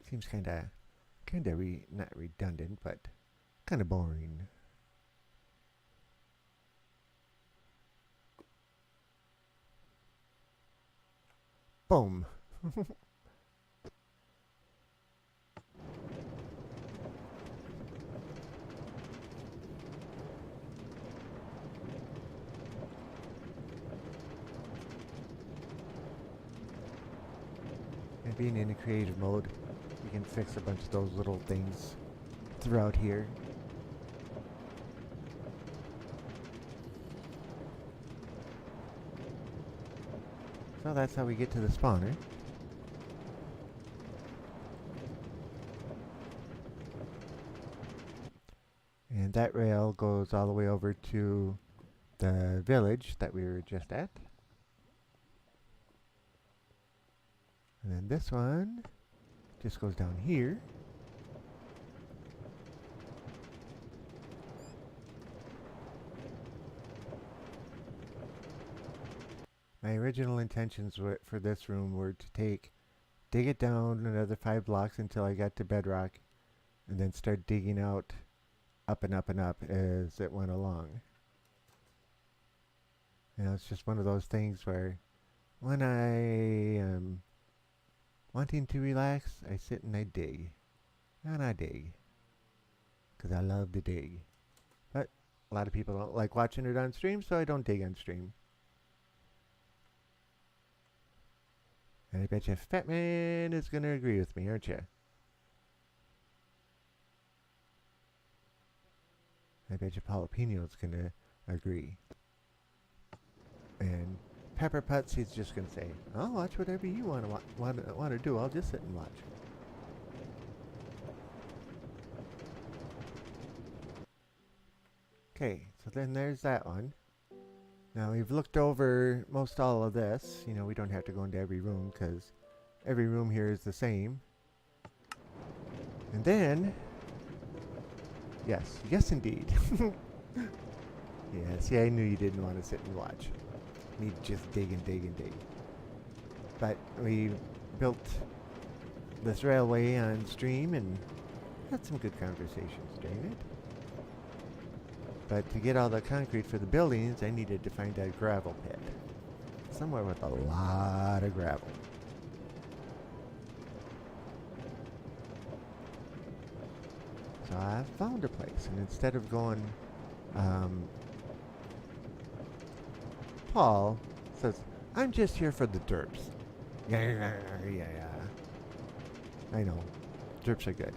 Seems kinda not redundant, but kinda boring. Boom. And being in a creative mode, you can fix a bunch of those little things throughout here. So that's how we get to the spawner. And that rail goes all the way over to the village that we were just at. And then this one just goes down here. My original intentions for this room were to dig it down another 5 blocks until I got to bedrock, and then start digging out up and up and up as it went along. You know, it's just one of those things where when I am wanting to relax, I sit and I dig. And I dig. Because I love to dig. But a lot of people don't like watching it on stream, so I don't dig on stream. And I bet you Fat Man is going to agree with me, aren't you? I bet you Jalapeno is going to agree. And Pepper Putz, he's just going to say, I'll watch whatever you want to do. I'll just sit and watch. Okay, so then there's that one. Now we've looked over most all of this. You know, we don't have to go into every room because every room here is the same. And then, yes indeed. Yeah, see, I knew you didn't want to sit and watch. Me just dig and dig and dig. But we built this railway on stream and had some good conversations during it. But to get all the concrete for the buildings, I needed to find a gravel pit. Somewhere with a lot of gravel. So I found a place, and instead of going, Paul says, I'm just here for the derps. Yeah. I know. Derps are good.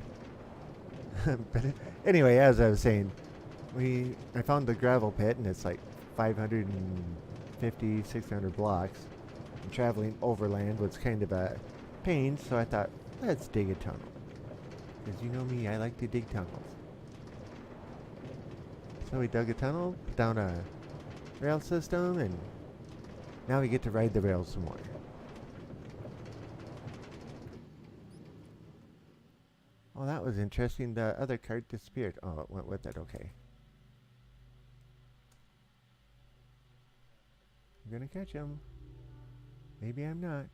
But anyway, as I was saying, I found the gravel pit, and it's like 550, 600 blocks. And traveling overland was kind of a pain, so I thought, let's dig a tunnel. Because you know me, I like to dig tunnels. So we dug a tunnel, put down a rail system, and now we get to ride the rails some more. Oh, that was interesting. The other cart disappeared. Oh, it went with it. Okay. I'm gonna catch him. Maybe I'm not.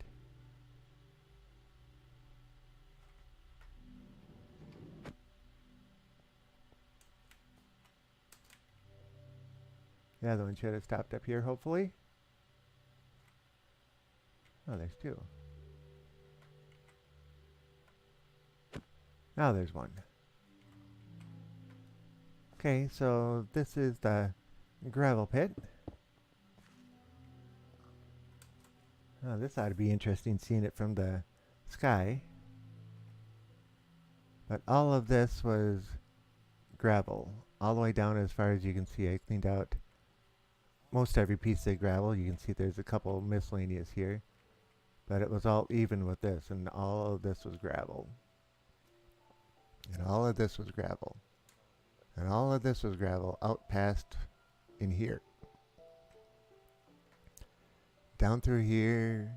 The other one should have stopped up here, hopefully. Oh, there's two. Now there's one. Okay, so this is the gravel pit. Oh, this ought to be interesting, seeing it from the sky. But all of this was gravel. All the way down as far as you can see. I cleaned out most every piece of gravel. You can see there's a couple miscellaneous here. But it was all even with this. And all of this was gravel. And all of this was gravel. And all of this was gravel out past in here. Down through here.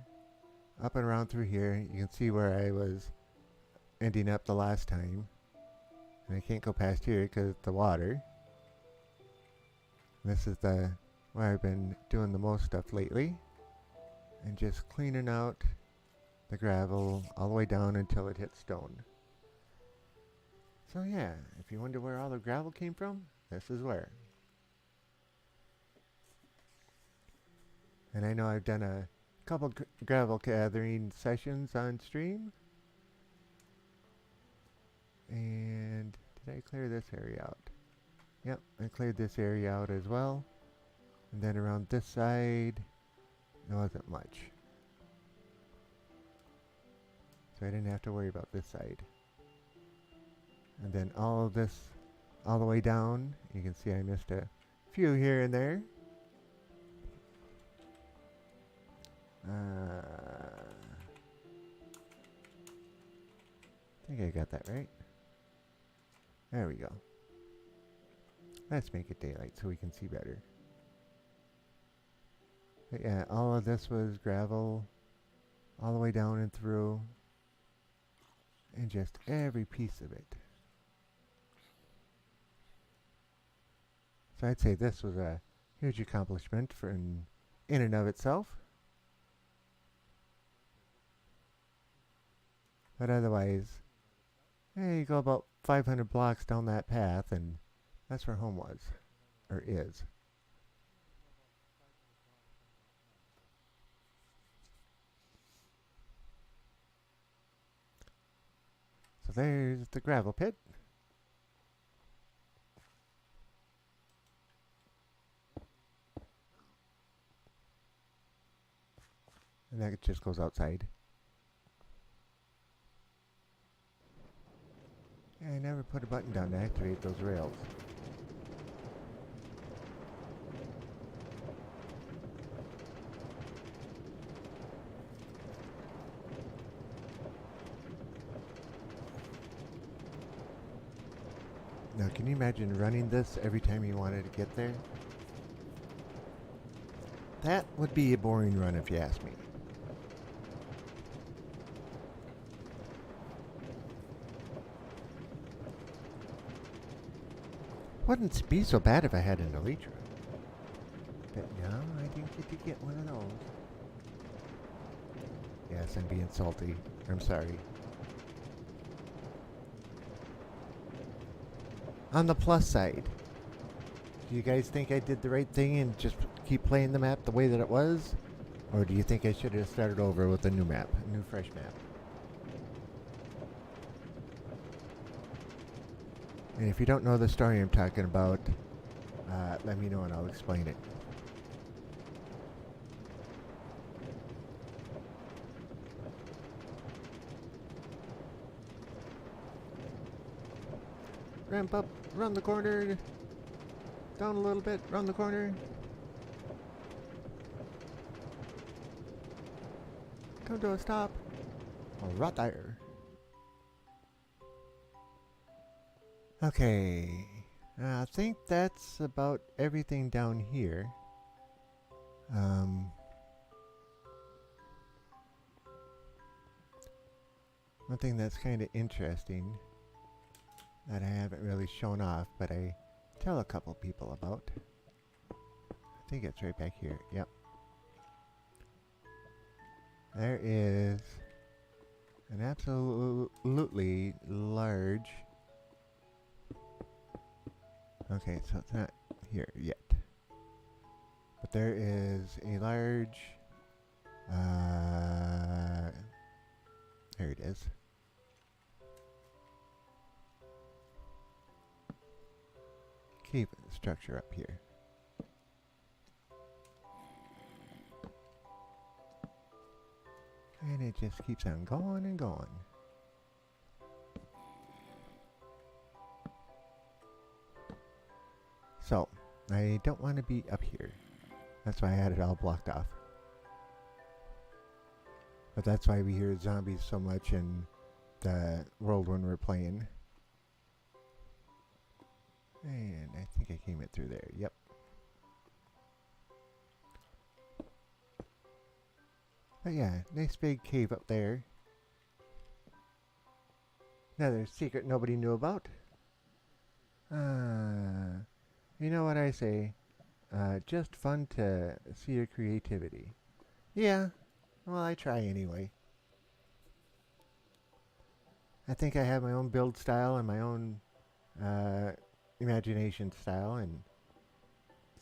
Up and around through here. You can see where I was ending up the last time. And I can't go past here because it's the water. This is the where I've been doing the most stuff lately. And just cleaning out the gravel all the way down until it hits stone. So yeah, if you wonder where all the gravel came from, this is where. And I know I've done a couple gravel gathering sessions on stream. And did I clear this area out? Yep, I cleared this area out as well. And then around this side, there wasn't much. So I didn't have to worry about this side. And then all of this, all the way down, you can see I missed a few here and there. I think I got that right. There we go. Let's make it daylight so we can see better. But yeah, all of this was gravel all the way down and through. And just every piece of it. So I'd say this was a huge accomplishment for in and of itself. But otherwise, hey, you go about 500 blocks down that path and that's where home was, or is. So there's the gravel pit. And that just goes outside. Yeah, I never put a button down to activate those rails. Now, can you imagine running this every time you wanted to get there? That would be a boring run if you ask me. Wouldn't be so bad if I had an Elytra. But no, I didn't get to get one of those. Yes, I'm being salty. I'm sorry. On the plus side, do you guys think I did the right thing and just keep playing the map the way that it was? Or do you think I should have started over with a new map, a new fresh map? And if you don't know the story I'm talking about, let me know and I'll explain it. Ramp up, run the corner, down a little bit, run the corner. Come to a stop. Right there. Okay, I think that's about everything down here. One thing that's kind of interesting that I haven't really shown off, but I tell a couple people about. I think it's right back here. Yep. There is an absolutely large... Okay, so it's not here yet. But there is a large... there it is. Cave structure up here. And it just keeps on going and going. So, I don't want to be up here. That's why I had it all blocked off. But that's why we hear zombies so much in the world when we're playing. And I think I came it through there. Yep. But yeah, nice big cave up there. Another secret nobody knew about. You know what I say? Just fun to see your creativity. Yeah, well, I try anyway. I think I have my own build style and my own imagination style, and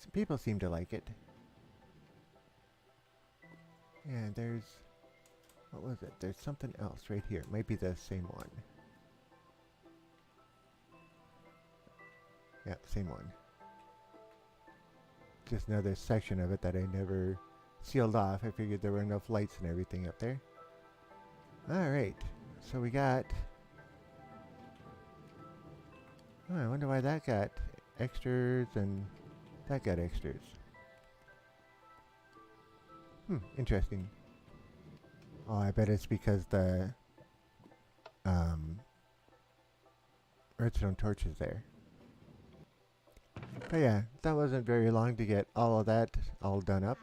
some people seem to like it. Yeah, there's... what was it? There's something else right here. It might be the same one. Yeah, same one. Just another section of it that I never sealed off. I figured there were enough lights and everything up there. Alright, so we got... oh, I wonder why that got extras and that got extras. Interesting. Oh, I bet it's because the redstone torch is there. But yeah, that wasn't very long to get all of that all done up.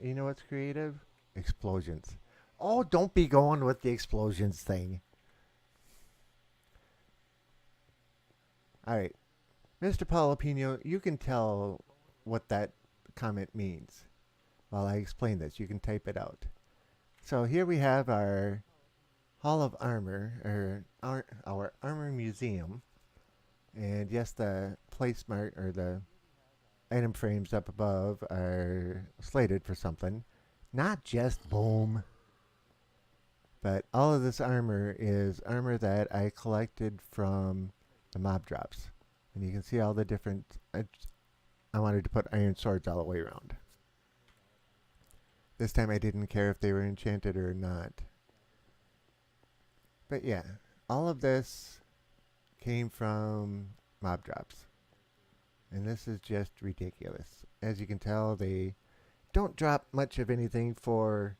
You know what's creative? Explosions. Oh, don't be going with the explosions thing. Alright. Mr. Palapino, you can tell what that comment means while I explain this. You can type it out. So here we have our Hall of Armor, or our Armor Museum. And yes, the placemark, or the item frames up above are slated for something. Not just boom. But all of this armor is armor that I collected from the mob drops. And you can see all the different... I wanted to put iron swords all the way around. This time I didn't care if they were enchanted or not. But yeah, all of this came from mob drops. And this is just ridiculous. As you can tell, they don't drop much of anything for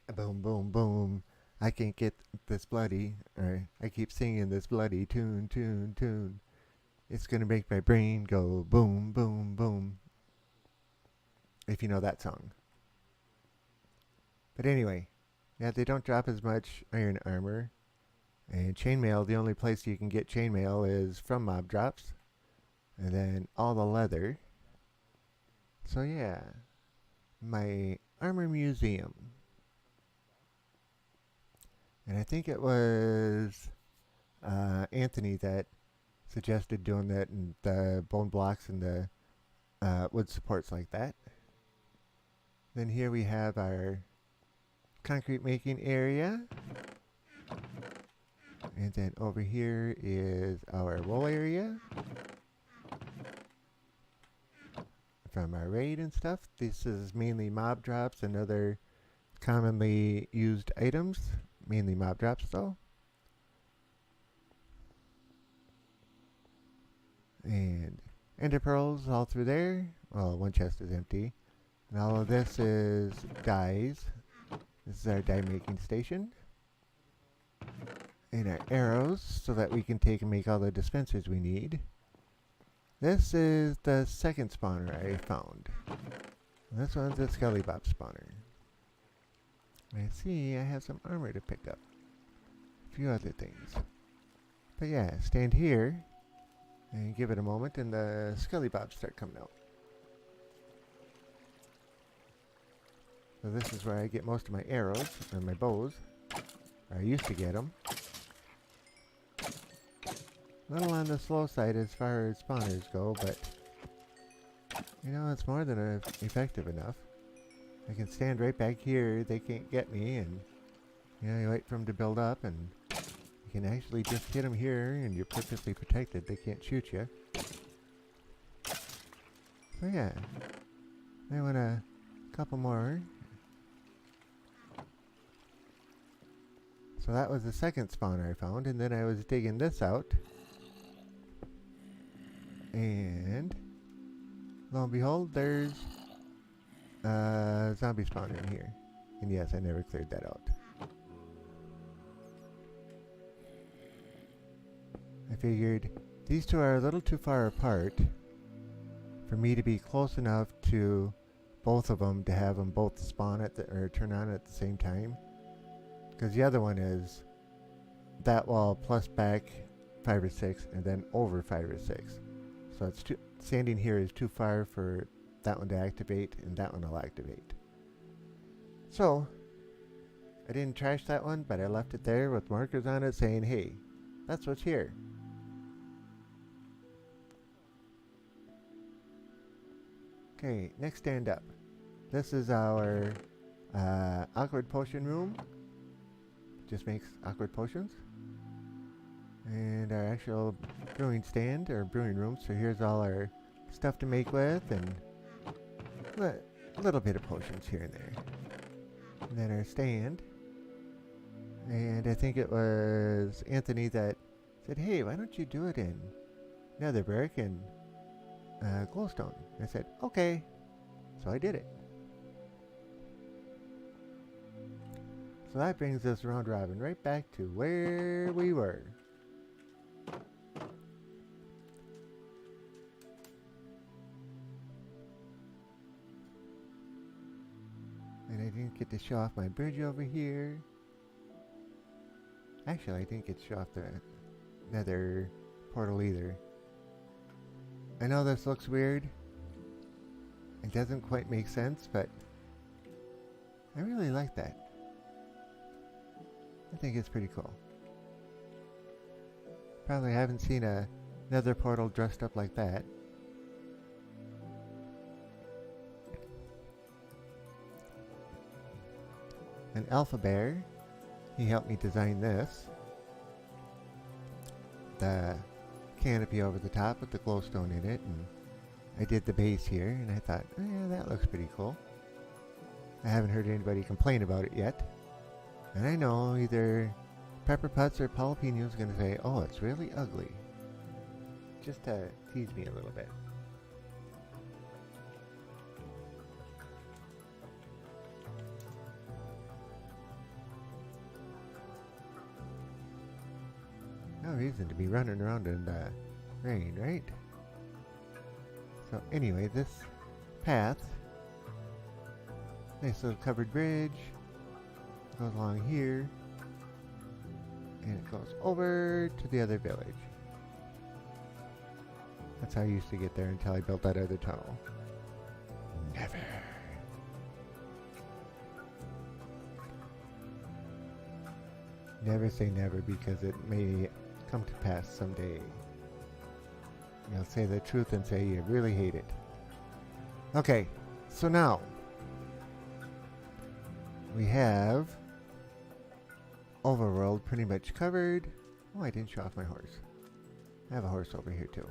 a boom, boom, boom. I can't get this bloody, or I keep singing this bloody tune, tune, tune. It's gonna make my brain go boom, boom, boom. If you know that song. But anyway, yeah, they don't drop as much iron armor. And chainmail, the only place you can get chainmail is from mob drops. And then all the leather. So yeah, my armor museum. And I think it was Anthony that suggested doing that, and the bone blocks and the wood supports like that. Then here we have our concrete making area. And then over here is our wool area from our raid and stuff. This is mainly mob drops and other commonly used items. Mainly mob drops though. And ender pearls all through there. Well, one chest is empty. And all of this is dyes. This is our dye making station. And our arrows, so that we can take and make all the dispensers we need. This is the second spawner I found. This one's a Skelly Bop spawner. I see I have some armor to pick up. A few other things. But yeah, stand here and give it a moment and the Skelly Bobs start coming out. So this is where I get most of my arrows, or my bows. Or I used to get them. A little on the slow side as far as spawners go, but you know, it's more than effective enough. I can stand right back here, they can't get me, and you know, you wait for them to build up, and you can actually just hit them here, and you're perfectly protected. They can't shoot you. So yeah, I want a couple more. So that was the second spawner I found, and then I was digging this out. And lo and behold, there's a zombie spawner in here. And yes, I never cleared that out. I figured these two are a little too far apart for me to be close enough to both of them to have them both spawn at or turn on at the same time. Because the other one is that wall plus back 5 or 6 and then over 5 or 6. So it's standing here is too far for that one to activate, and that one will activate. So I didn't trash that one, but I left it there with markers on it saying, hey, that's what's here. Okay, next stand up. This is our awkward potion room. Just makes awkward potions. And our actual brewing stand, or brewing room. So here's all our stuff to make with, and a little bit of potions here and there. And then our stand. And I think it was Anthony that said, hey, why don't you do it in nether brick and glowstone? I said, okay. So I did it. So that brings us round robin right back to where we were. And I didn't get to show off my bridge over here. Actually, I didn't get to show off the nether portal either. I know this looks weird. It doesn't quite make sense, but I really like that. I think it's pretty cool. Probably haven't seen a nether portal dressed up like that. An alpha bear, he helped me design this. The canopy over the top with the glowstone in it, and I did the base here, and I thought, oh, yeah, that looks pretty cool. I haven't heard anybody complain about it yet. And I know either Pepper Putz or Jalapeno is going to say, oh, it's really ugly. Just to tease me a little bit. No reason to be running around in the rain, right? So anyway, this path, nice little covered bridge, goes along here, and it goes over to the other village. That's how I used to get there until I built that other tunnel. Never. Never say never, because it may come to pass someday. You'll say the truth and say you really hate it. Okay, so now we have overworld pretty much covered. Oh, I didn't show off my horse. I have a horse over here too.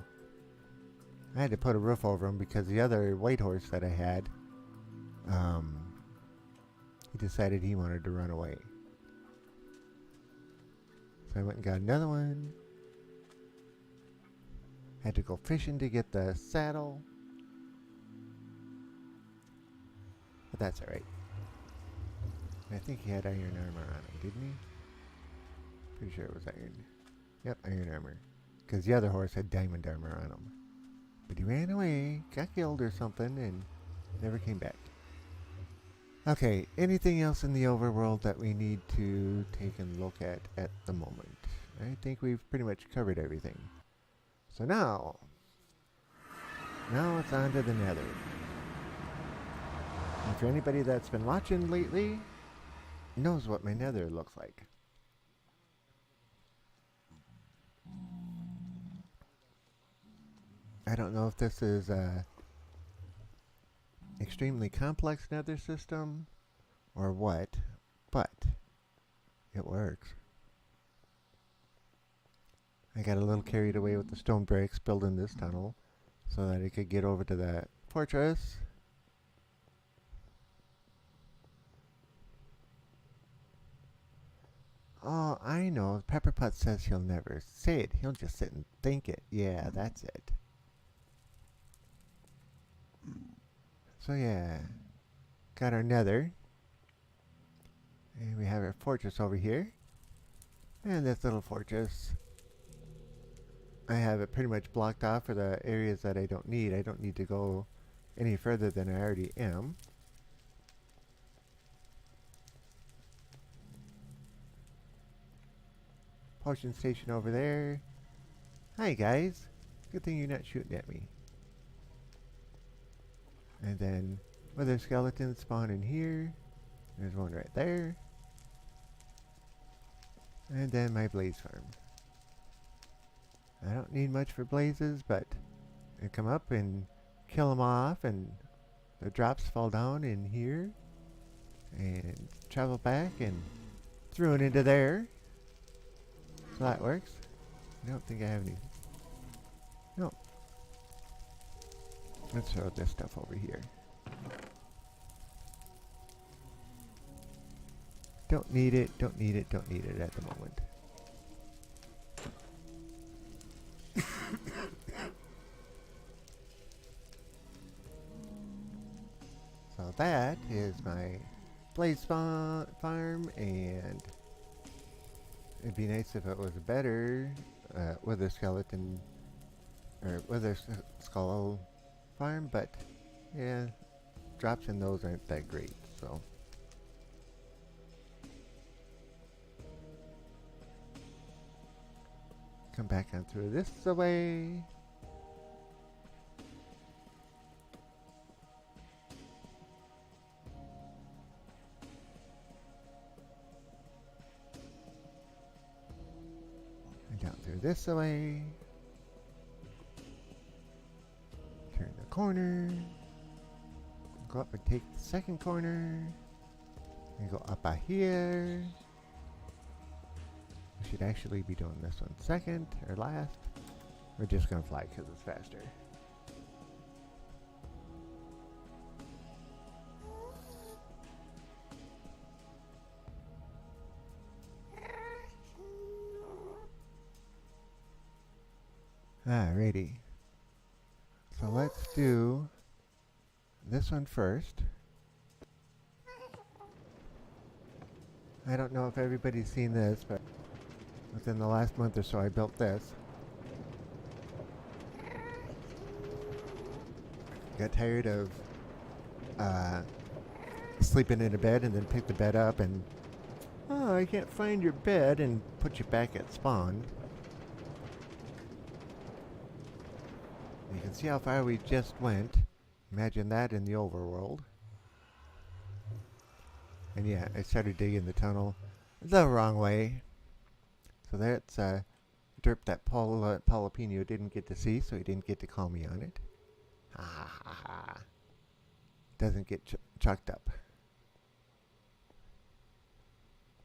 I had to put a roof over him because the other white horse that I had, he decided he wanted to run away. So I went and got another one. Had to go fishing to get the saddle. But that's alright. I think he had iron armor on him, didn't he? Pretty sure it was iron. Yep, iron armor. Because the other horse had diamond armor on him. But he ran away, got killed or something, and never came back. Okay, anything else in the overworld that we need to take a look at the moment? I think we've pretty much covered everything. So now it's on to the nether. And for anybody that's been watching lately, knows what my nether looks like. I don't know if this is a extremely complex nether system or what, but it works. I got a little carried away with the stone bricks building this tunnel so that I could get over to the fortress. Oh, I know. Pepperpot says he'll never say it. He'll just sit and think it. Yeah, that's it. So yeah, got our nether. And we have our fortress over here. And this little fortress, I have it pretty much blocked off for the areas that I don't need. I don't need to go any further than I already am. Potion station over there. Hi guys. Good thing you're not shooting at me. And then whether skeletons spawn in here. There's one right there. And then my blaze farm. I don't need much for blazes, but I come up and kill them off, and the drops fall down in here and travel back and throw it into there. So that works. I don't think I have any. No. Let's throw this stuff over here. Don't need it, don't need it, don't need it at the moment. So that is my blaze farm, and it'd be nice if it was a better wither skeleton or wither skull farm, but yeah, drops in those aren't that great, so. Come back on through this way. And down through this way. Turn the corner. Go up and take the second corner. And go up here. We should actually be doing this one second or last. We're just gonna fly because it's faster. Alrighty. So let's do this one first. I don't know if everybody's seen this, but within the last month or so I built this. Got tired of sleeping in a bed and then pick the bed up and, oh, I can't find your bed, and put you back at spawn. You can see how far we just went. Imagine that in the overworld. And yeah, I started digging the tunnel the wrong way. So that's derp that Paul Palapino didn't get to see, so he didn't get to call me on it. Ha ha ha ha. Doesn't get chucked up.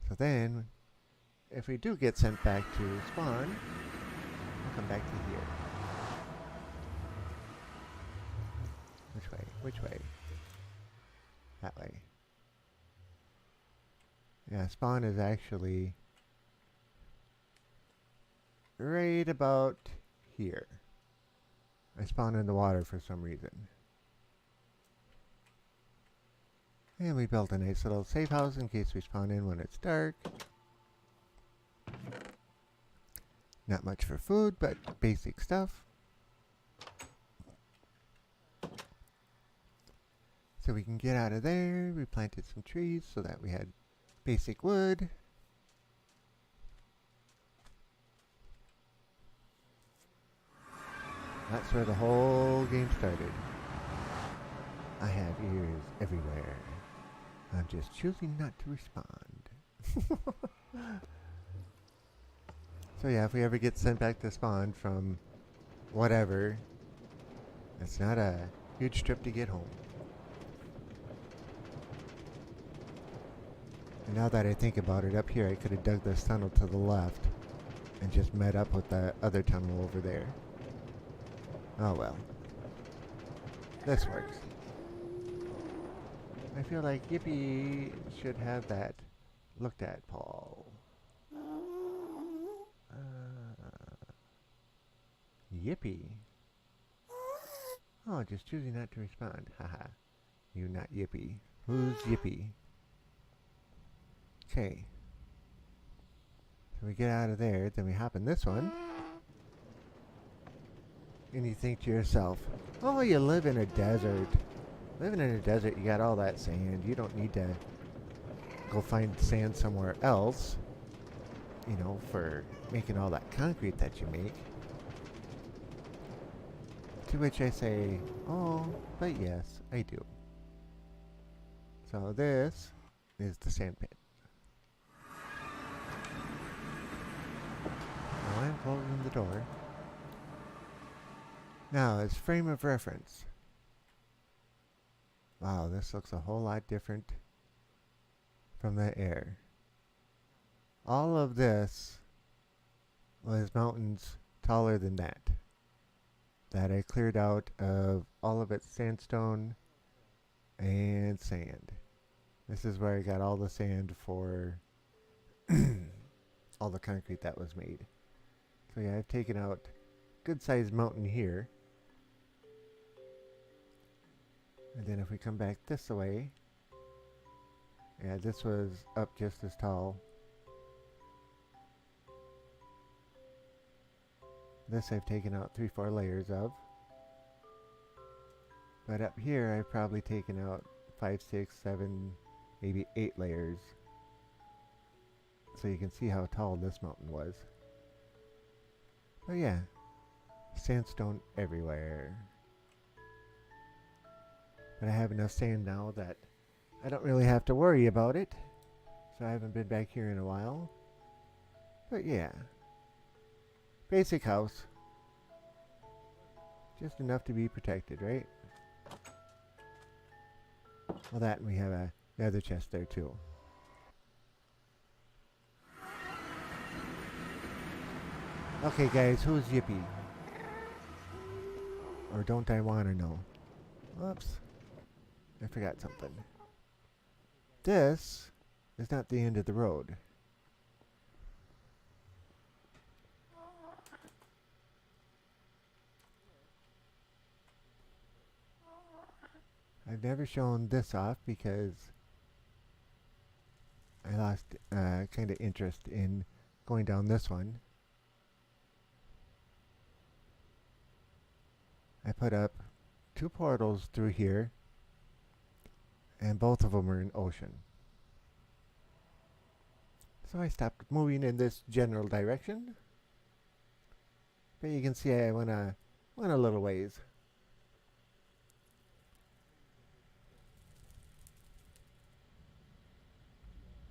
So then, if we do get sent back to spawn, we'll come back to here. Which way? Which way? That way. Yeah, spawn is actually right about here. I spawn in the water for some reason. And we built a nice little safe house in case we spawn in when it's dark. Not much for food, but basic stuff. So we can get out of there. We planted some trees so that we had basic wood. That's where the whole game started. I have ears everywhere. I'm just choosing not to respond. So yeah, if we ever get sent back to spawn from whatever, it's not a huge trip to get home. And now that I think about it, up here I could have dug this tunnel to the left and just met up with the other tunnel over there. Oh well. This works. I feel like Yippee should have that looked at, Paul. Yippee. Oh, just choosing not to respond. Haha. You not Yippee. Who's Yippee? Okay. So we get out of there, then we hop in this one. And you think to yourself, oh, you live in a desert. Living in a desert, you got all that sand. You don't need to go find sand somewhere else, you know, for making all that concrete that you make. To which I say, oh, but yes, I do. So this is the sand pit. Now I'm closing the door. Now, as frame of reference. Wow, this looks a whole lot different from the air. All of this was mountains taller than that I cleared out of all of its sandstone and sand. This is where I got all the sand for all the concrete that was made. So yeah, I've taken out a good sized mountain here. And then if we come back this way, yeah, this was up just as tall. This I've taken out 3-4 layers of. But up here I've probably taken out 5, 6, 7, maybe 8 layers. So you can see how tall this mountain was. Oh yeah, sandstone everywhere. But I have enough sand now that I don't really have to worry about it. So I haven't been back here in a while. But yeah. Basic house. Just enough to be protected, right? Well, that, and we have a nether chest there too. Okay guys, who's Yippee? Or don't I want to know? Whoops. I forgot something. This is not the end of the road. I've never shown this off because I lost kind of interest in going down this one. I put up 2 portals through here, and both of them are in ocean. So I stopped moving in this general direction. But you can see I went a little ways.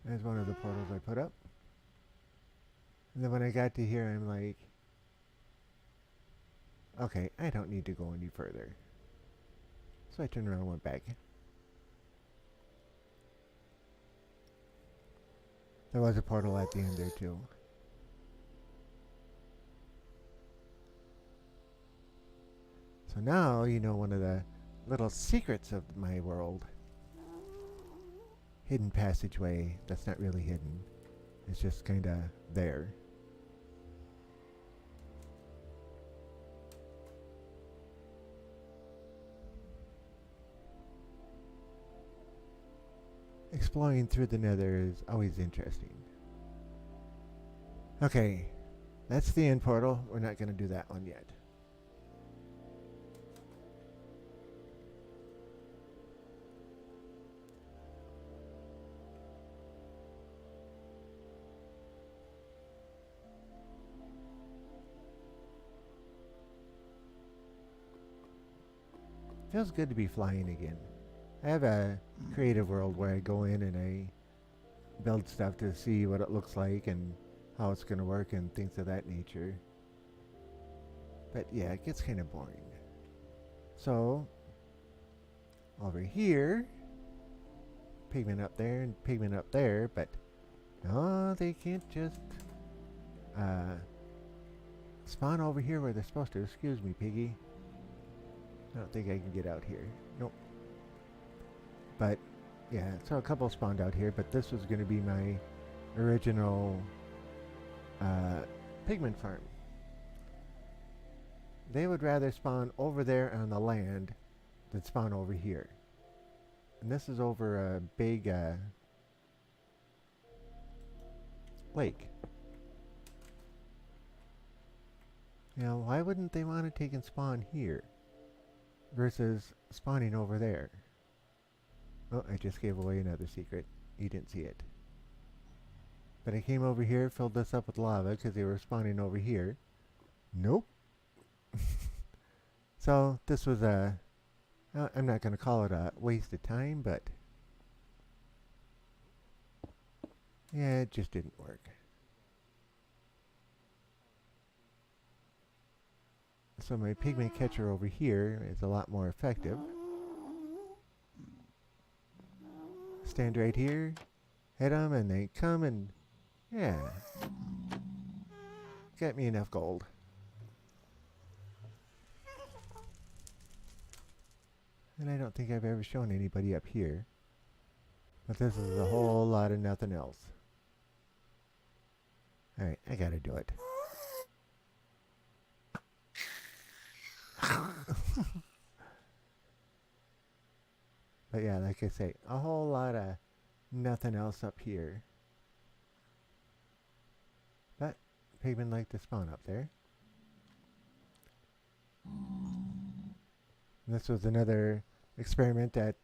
There's one of the portals I put up. And then when I got to here, I'm like, okay, I don't need to go any further. So I turned around and went back. There was a portal at the end there too. So now you know one of the little secrets of my world. Hidden passageway that's not really hidden. It's just kind of there. Exploring through the nether is always interesting. Okay, that's the end portal. We're not going to do that one yet. Feels good to be flying again. I have a creative world where I go in and I build stuff to see what it looks like and how it's going to work and things of that nature. But yeah, it gets kind of boring. So, over here, pigment up there and pigment up there, but no, they can't just spawn over here where they're supposed to. Excuse me, piggy. I don't think I can get out here. Nope. But, yeah, so a couple spawned out here, but this was going to be my original pigment farm. they would rather spawn over there on the land than spawn over here. And this is over a big lake. You know, why wouldn't they want to take and spawn here versus spawning over there? Oh, I just gave away another secret. You didn't see it. But I came over here, filled this up with lava because they were spawning over here. Nope. So this was a... I'm not going to call it a waste of time, but... yeah, it just didn't work. So my pigment catcher over here is a lot more effective. Stand right here, hit them, and they come and... yeah. Get me enough gold. And I don't think I've ever shown anybody up here. But this is a whole lot of nothing else. Alright, I gotta do it. But yeah, like I say, a whole lot of nothing else up here. But pigmen like to spawn up there. This was another experiment at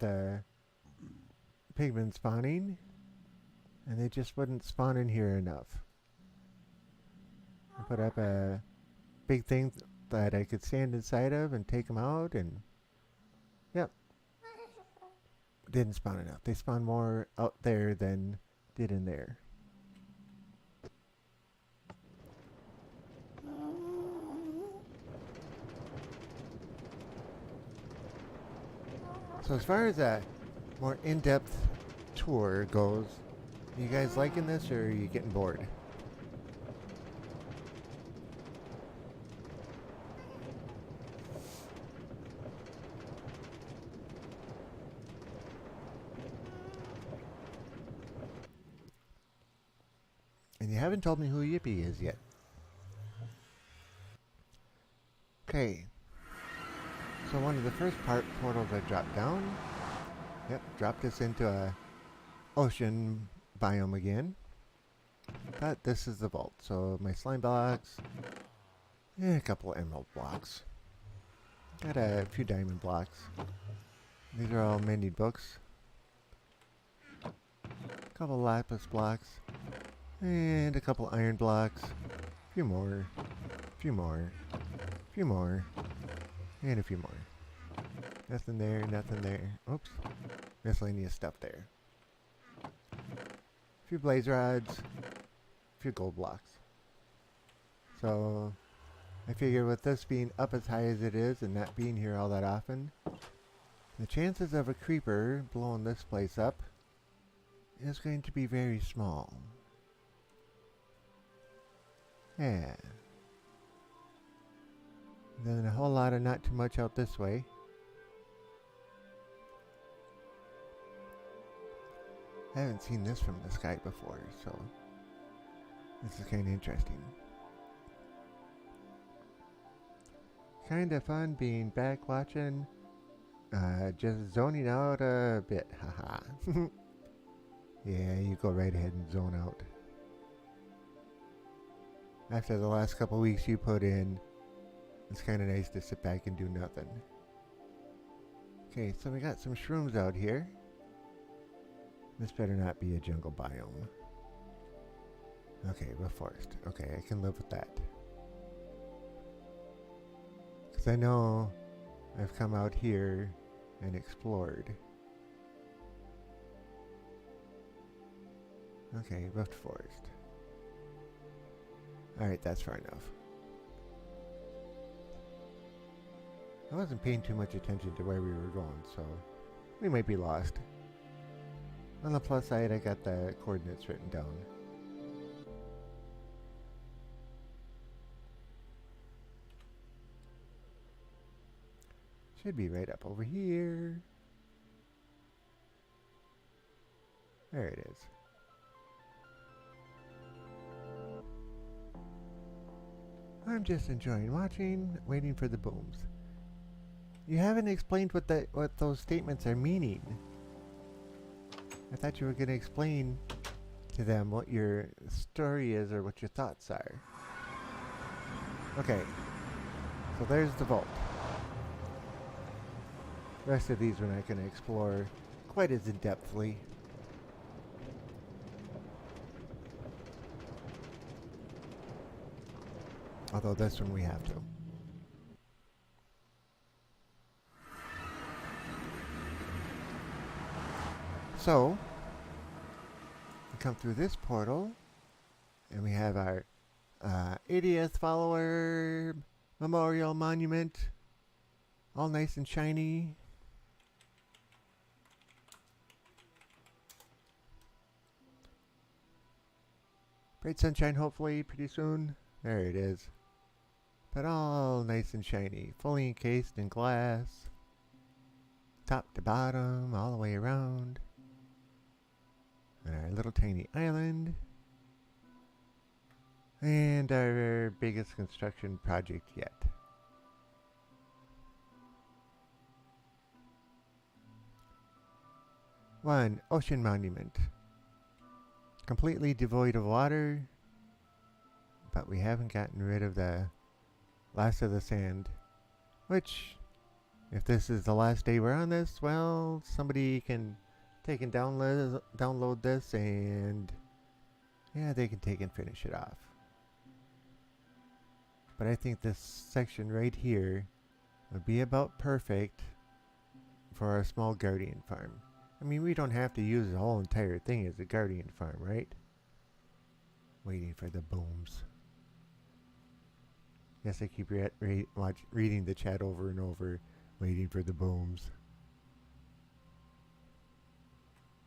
pigmen spawning, and they just wouldn't spawn in here enough. I put up a big thing that I could stand inside of and take them out, and yep, didn't spawn enough. They spawned more out there than did in there. So as far as a more in-depth tour goes, are you guys liking this or are you getting bored? And you haven't told me who Yippee is yet. Okay. So one of the first portals I dropped down. Yep, dropped us into a ocean biome again. But this is the vault. So my slime blocks. And a couple of emerald blocks. Got a few diamond blocks. These are all mending books. A couple lapis blocks. And a couple iron blocks. A few more. A few more. A few more. And a few more. Nothing there, nothing there. Oops. Miscellaneous stuff there. A few blaze rods. A few gold blocks. So, I figure with this being up as high as it is and not being here all that often, the chances of a creeper blowing this place up is going to be very small. Yeah. Then a whole lot of not too much out this way. I haven't seen this from the sky before, so this is kind of interesting. Kind of fun being back watching, just zoning out a bit, haha. Yeah, you go right ahead and zone out. After the last couple weeks you put in, it's kind of nice to sit back and do nothing. Okay, so we got some shrooms out here. This better not be a jungle biome. Okay, a forest. Okay, I can live with that. Because I know I've come out here and explored. Okay, rough forest. Alright, that's far enough. I wasn't paying too much attention to where we were going, so we might be lost. On the plus side, I got the coordinates written down. Should be right up over here. There it is. I'm just enjoying watching, waiting for the booms. You haven't explained what those statements are meaning. I thought you were going to explain to them what your story is or what your thoughts are. Okay, so there's the vault. The rest of these we're not going to explore quite as in-depthly. Although this one we have to. So, we come through this portal, and we have our 80th follower memorial monument, all nice and shiny. Bright sunshine, hopefully, pretty soon. There it is. But all nice and shiny, fully encased in glass, top to bottom, all the way around. And our little tiny island. And our biggest construction project yet. One ocean monument. Completely devoid of water, but we haven't gotten rid of the last of the sand. Which, if this is the last day we're on this, well, somebody can take and download this, and yeah, they can take and finish it off. But I think this section right here would be about perfect for our small guardian farm. I mean, we don't have to use the whole entire thing as a guardian farm, right? Waiting for the booms. Yes, I keep reading the chat over and over, waiting for the booms.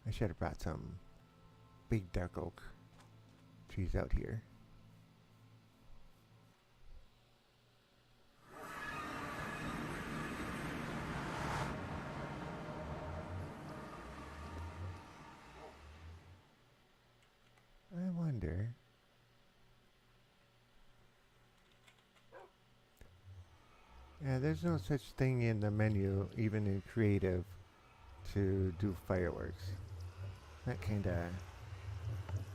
I should have brought some big dark oak trees out here. I wonder. Yeah, there's no such thing in the menu, even in creative, to do fireworks. That kinda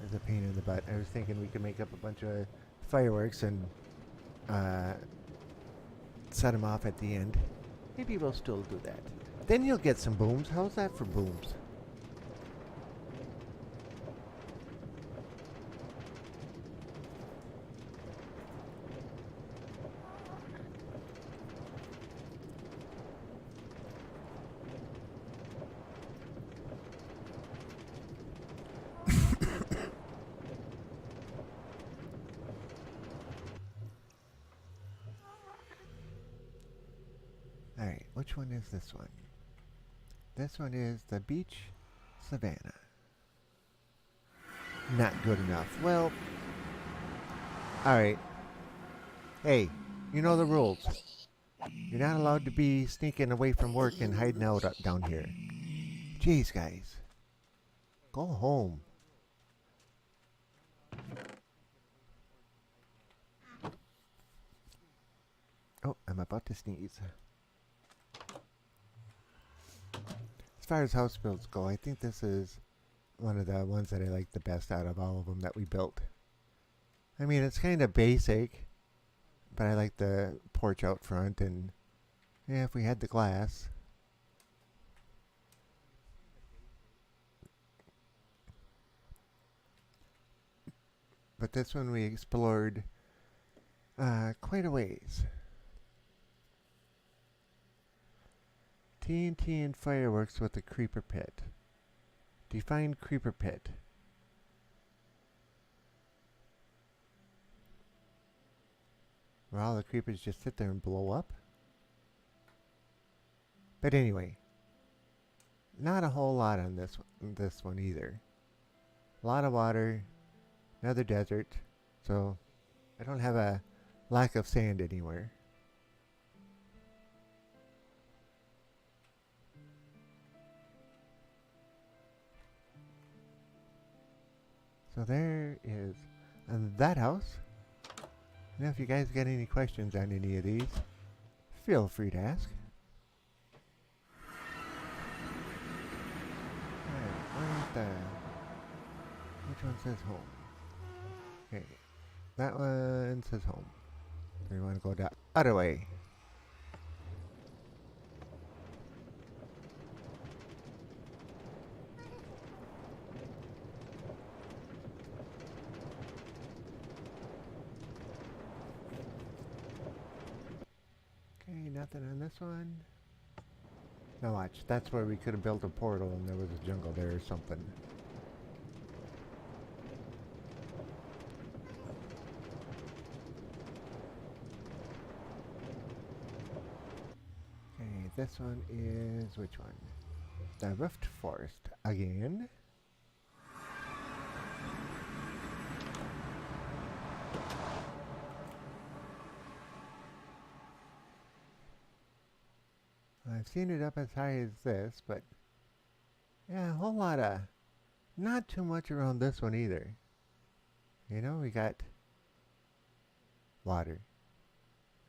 is a pain in the butt. I was thinking we could make up a bunch of fireworks and set them off at the end. Maybe we'll still do that. Then you'll get some booms. How's that for booms? Alright, which one is this one? This one is the beach savannah. Not good enough. Well, alright. Hey, you know the rules. You're not allowed to be sneaking away from work and hiding out down here. Jeez, guys. Go home. Oh, I'm about to sneeze. As far as house builds go, I think this is one of the ones that I like the best out of all of them that we built. I mean, it's kind of basic, but I like the porch out front, and yeah, if we had the glass. But this one we explored quite a ways. TNT and fireworks with a creeper pit. Define creeper pit. Where all the creepers just sit there and blow up. But anyway, not a whole lot on this one either. A lot of water, another desert, so I don't have a lack of sand anywhere. So there is that house. Now, if you guys got any questions on any of these, feel free to ask. Which one says home? Okay, that one says home. We want to go the other way. Okay, nothing on this one. Now watch, that's where we could have built a portal and there was a jungle there or something. Okay, this one is which one? The Rift Forest again. I've seen it up as high as this, but yeah, a whole lot of, not too much around this one either. You know, we got water.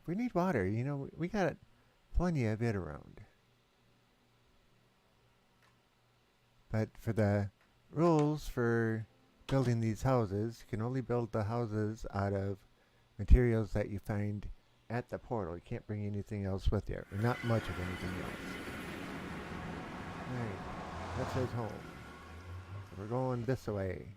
If we need water, you know, we got plenty of it around. But for the rules for building these houses, you can only build the houses out of materials that you find at the portal. You can't bring anything else with you, or not much of anything else. Right, that says home. So we're going this way.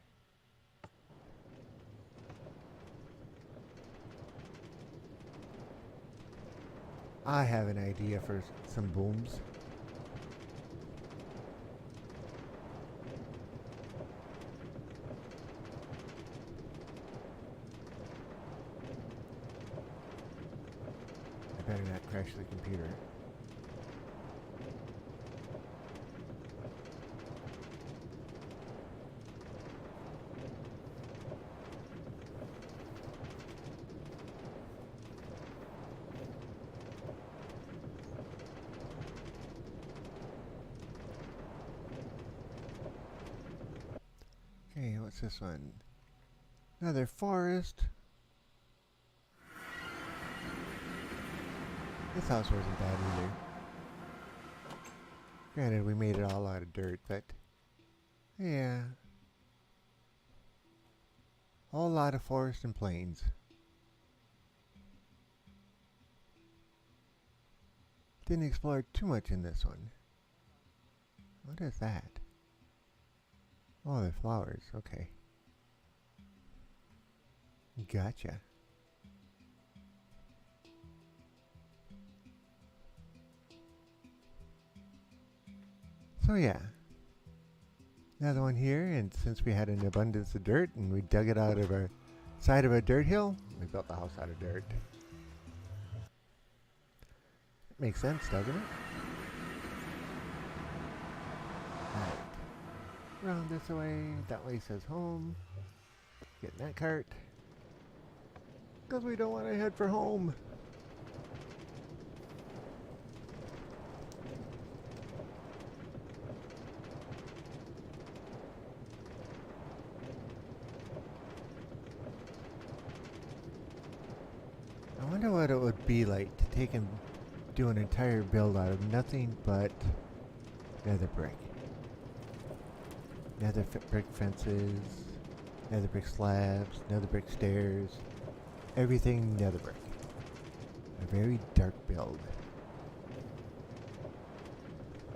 I have an idea for some booms. I better not crash the computer. Okay, what's this one? Another forest. This house wasn't bad either. Granted, we made it all out of dirt, but yeah. A whole lot of forest and plains. Didn't explore too much in this one. What is that? Oh, they're flowers. Okay. Gotcha. So yeah. Another one here, and since we had an abundance of dirt and we dug it out of our side of a dirt hill, we built the house out of dirt. Makes sense, doesn't it? Alright. Round this way. That way says home. Get in that cart. Because we don't want to head for home. I wonder what it would be like to take and do an entire build out of nothing but nether brick. Nether brick fences, nether brick slabs, nether brick stairs, everything nether brick. A very dark build.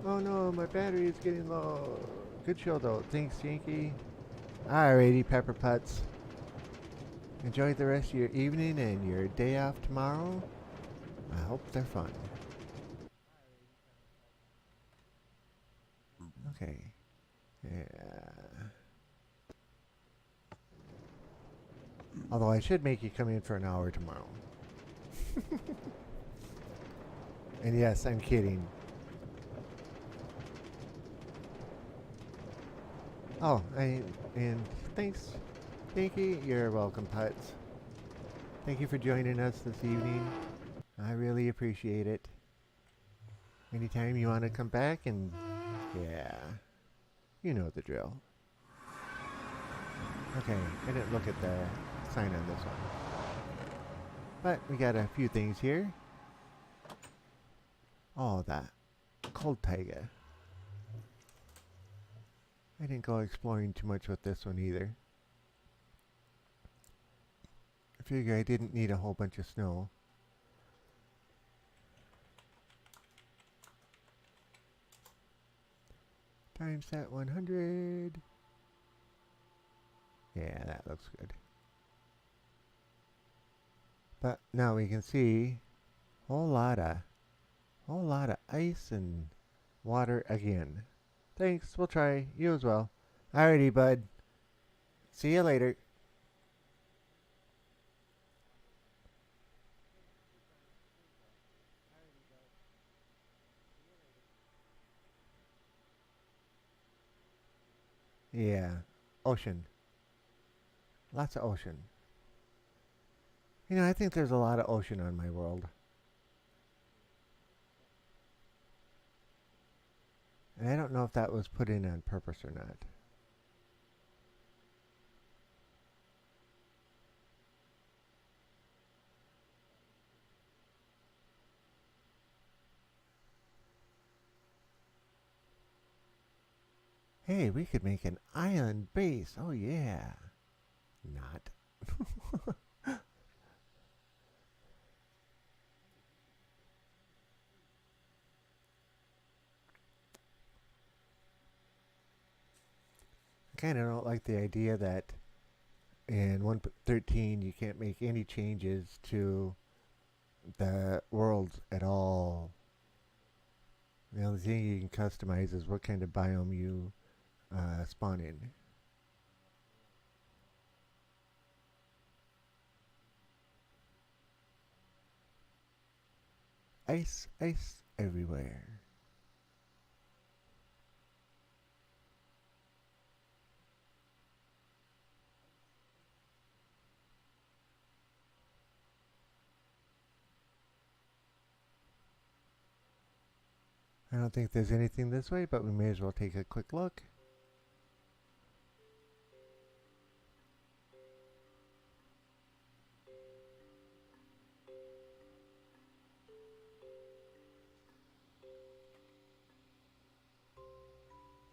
Oh no, my battery is getting low. Good show though. Thanks, Yankee. Alrighty, Pepper Putts. Enjoy the rest of your evening and your day off tomorrow. I hope they're fun. Okay. Yeah. Although I should make you come in for an hour tomorrow. And yes, I'm kidding. Oh, and thanks, Yankee. You're welcome, Putz. Thank you for joining us this evening. I really appreciate it. Anytime you want to come back and, yeah, you know the drill. Okay, I didn't look at the sign on this one. But we got a few things here. Oh, that cold taiga. I didn't go exploring too much with this one either. I figure I didn't need a whole bunch of snow. Times that 100. Yeah, that looks good. But now we can see whole lot of ice and water again. Thanks, we'll try. You as well. Alrighty, bud. See you later. Yeah, ocean. Lots of ocean. You know, I think there's a lot of ocean on my world. And I don't know if that was put in on purpose or not. Hey, we could make an island base. Oh, yeah. Not. I kind of don't like the idea that in 1.13 you can't make any changes to the worlds at all. The only thing you can customize is what kind of biome you spawn in. Ice, ice everywhere. I don't think there's anything this way, but we may as well take a quick look.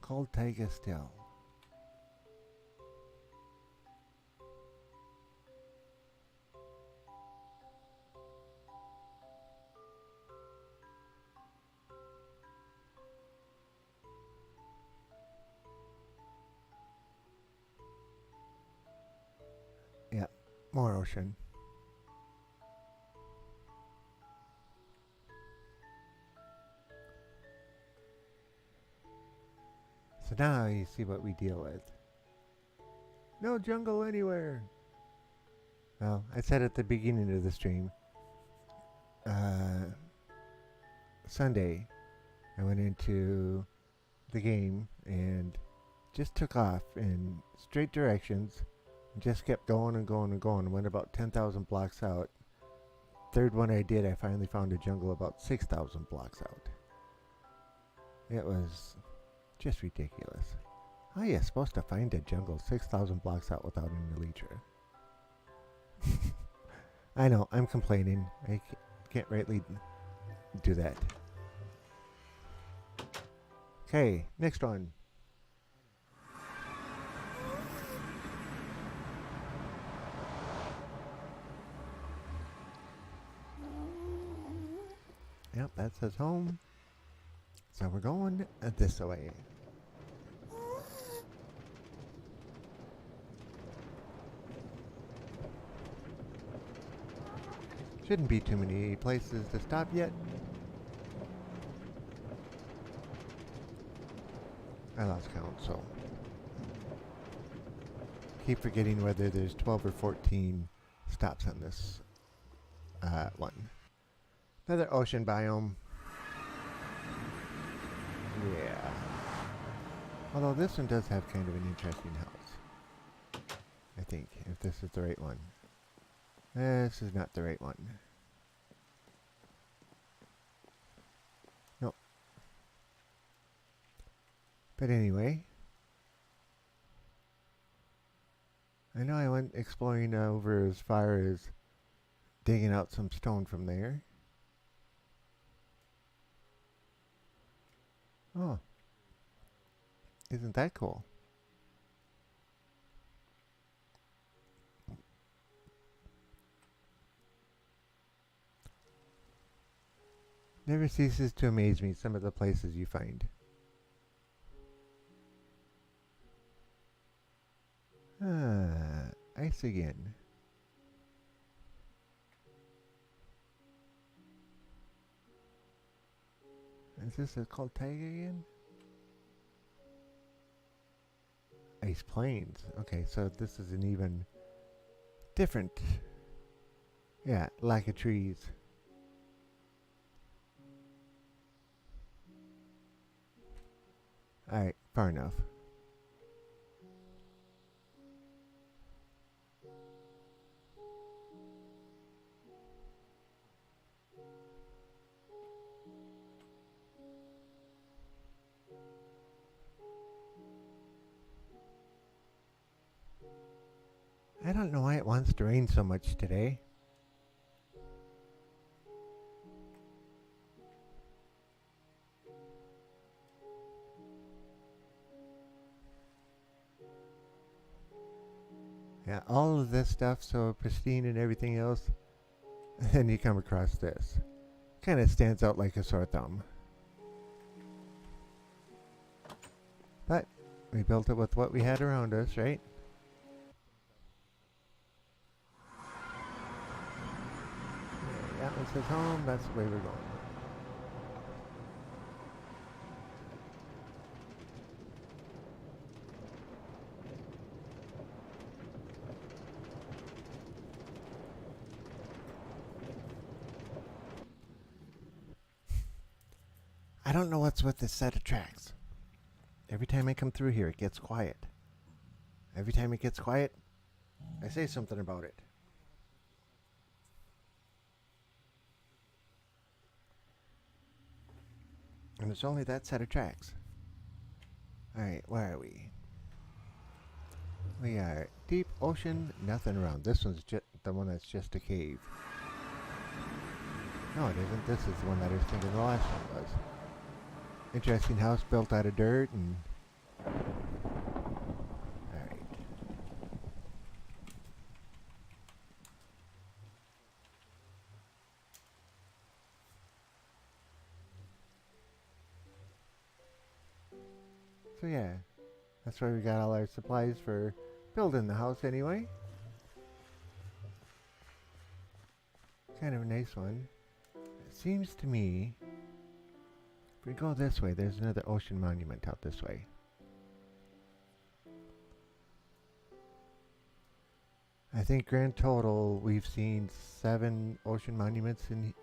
Cold taiga still. Yep, more ocean. So now you see what we deal with. No jungle anywhere. Well, I said at the beginning of the stream, Sunday, I went into the game and just took off in straight directions and just kept going and going and going. Went about 10,000 blocks out. Third one I did, I finally found a jungle about 6,000 blocks out. It was just ridiculous. How are you supposed to find a jungle 6,000 blocks out without an elytra? I know, I'm complaining. I can't rightly do that. Okay, next one. Yep, that says home. So we're going this way. Shouldn't be too many places to stop yet. I lost count, so keep forgetting whether there's 12 or 14 stops on this one. Another ocean biome. Yeah. Although this one does have kind of an interesting house. I think, if this is the right one. This is not the right one. Nope. But anyway, I know I went exploring over as far as digging out some stone from there. Oh, isn't that cool? Never ceases to amaze me some of the places you find. Ice again. Is this called taiga again? Ice plains. Okay, so this is an even different. Yeah, lack of trees. Alright, far enough. I don't know why it wants to rain so much today. Yeah, all of this stuff so pristine and everything else. And then you come across this. Kind of stands out like a sore thumb. But we built it with what we had around us, right? Yeah, that one says home. That's the way we're going. I don't know what's with this set of tracks. Every time I come through here, it gets quiet. Every time it gets quiet, I say something about it. And it's only that set of tracks. Alright, where are we? We are deep ocean, nothing around. This one's just the one that's just a cave. No, it isn't. This is the one that I was thinking the last one was. Interesting house built out of dirt and... Alright. So yeah, that's where we got all our supplies for building the house anyway. Kind of a nice one. It seems to me, if we go this way, there's another ocean monument out this way. I think grand total we've seen 7 ocean monuments in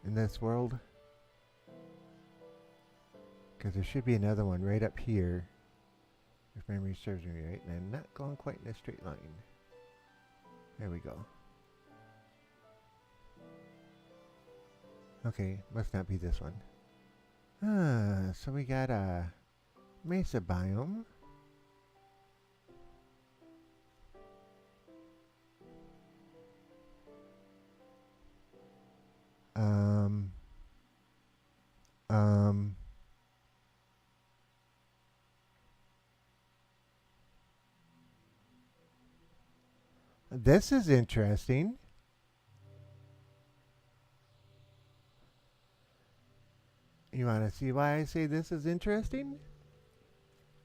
this world. Because there should be another one right up here, if memory serves me right, and I'm not going quite in a straight line. There we go. Okay, must not be this one. So we got a mesa biome. This is interesting. You want to see why I say this is interesting?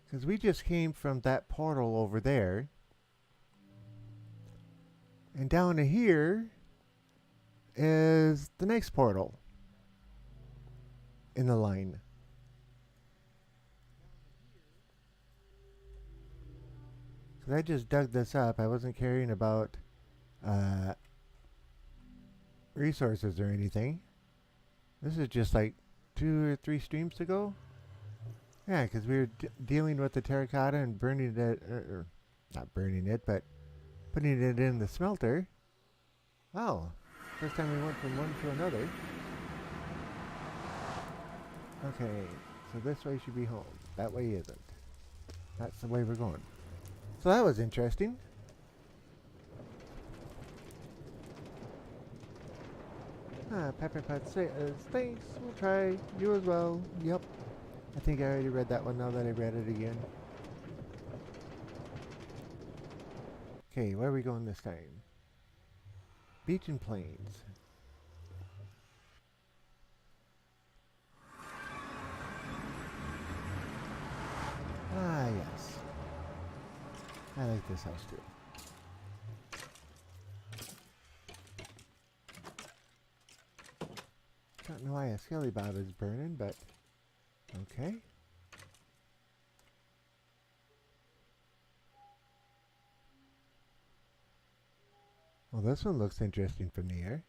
Because we just came from that portal over there. And down to here is the next portal in the line. Because I just dug this up. I wasn't caring about resources or anything. This is just like 2 or 3 streams ago. Yeah, because we were dealing with the terracotta and burning it, or not burning it, but putting it in the smelter. Oh, first time we went from one to another. Okay, so this way should be home. That way isn't. That's the way we're going. So that was interesting. Pepper Pot says, thanks, we'll try. You as well. Yep. I think I already read that one now that I read it again. Okay, where are we going this time? Beach and Plains. Ah, yes. I like this house too. Don't know why a skelly bob is burning, but okay. Well, this one looks interesting from the air.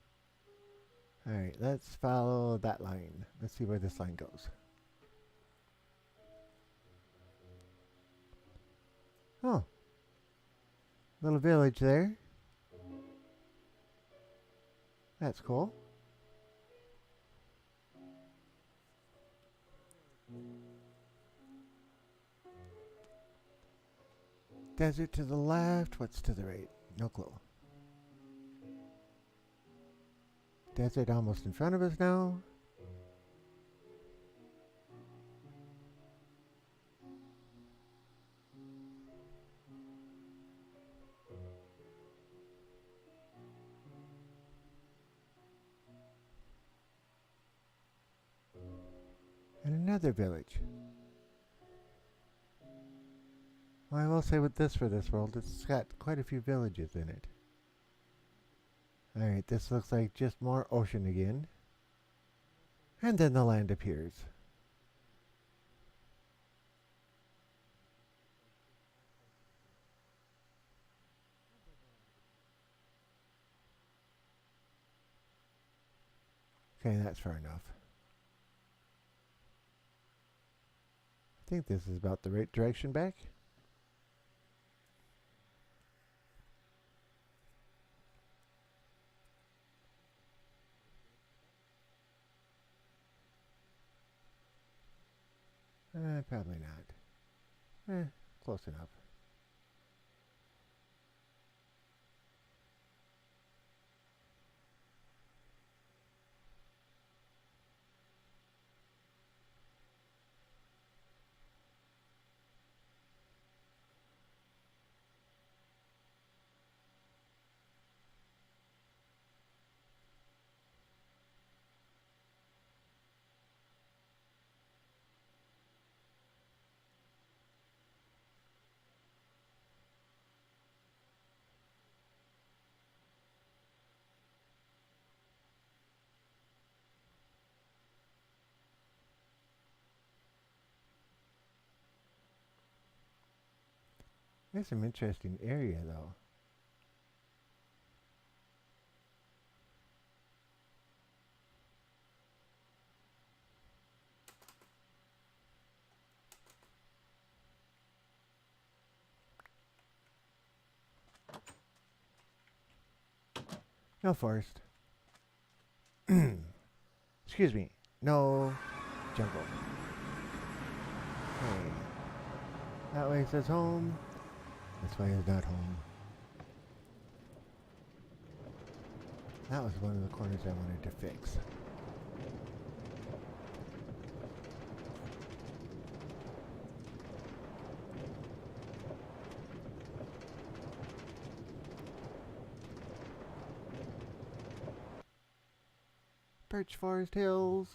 Alright, let's follow that line. Let's see where this line goes. Oh. Little village there. That's cool. Desert to the left. What's to the right? No clue. Desert almost in front of us now. And another village. Well, I will say with this for this world, it's got quite a few villages in it. Alright, this looks like just more ocean again. And then the land appears. Okay, that's far enough. I think this is about the right direction back. Probably not. Close enough. There's some interesting area though. No forest. Excuse me. No jungle. Okay. That way says home. This way is not home. That was one of the corners I wanted to fix. Birch Forest Hills.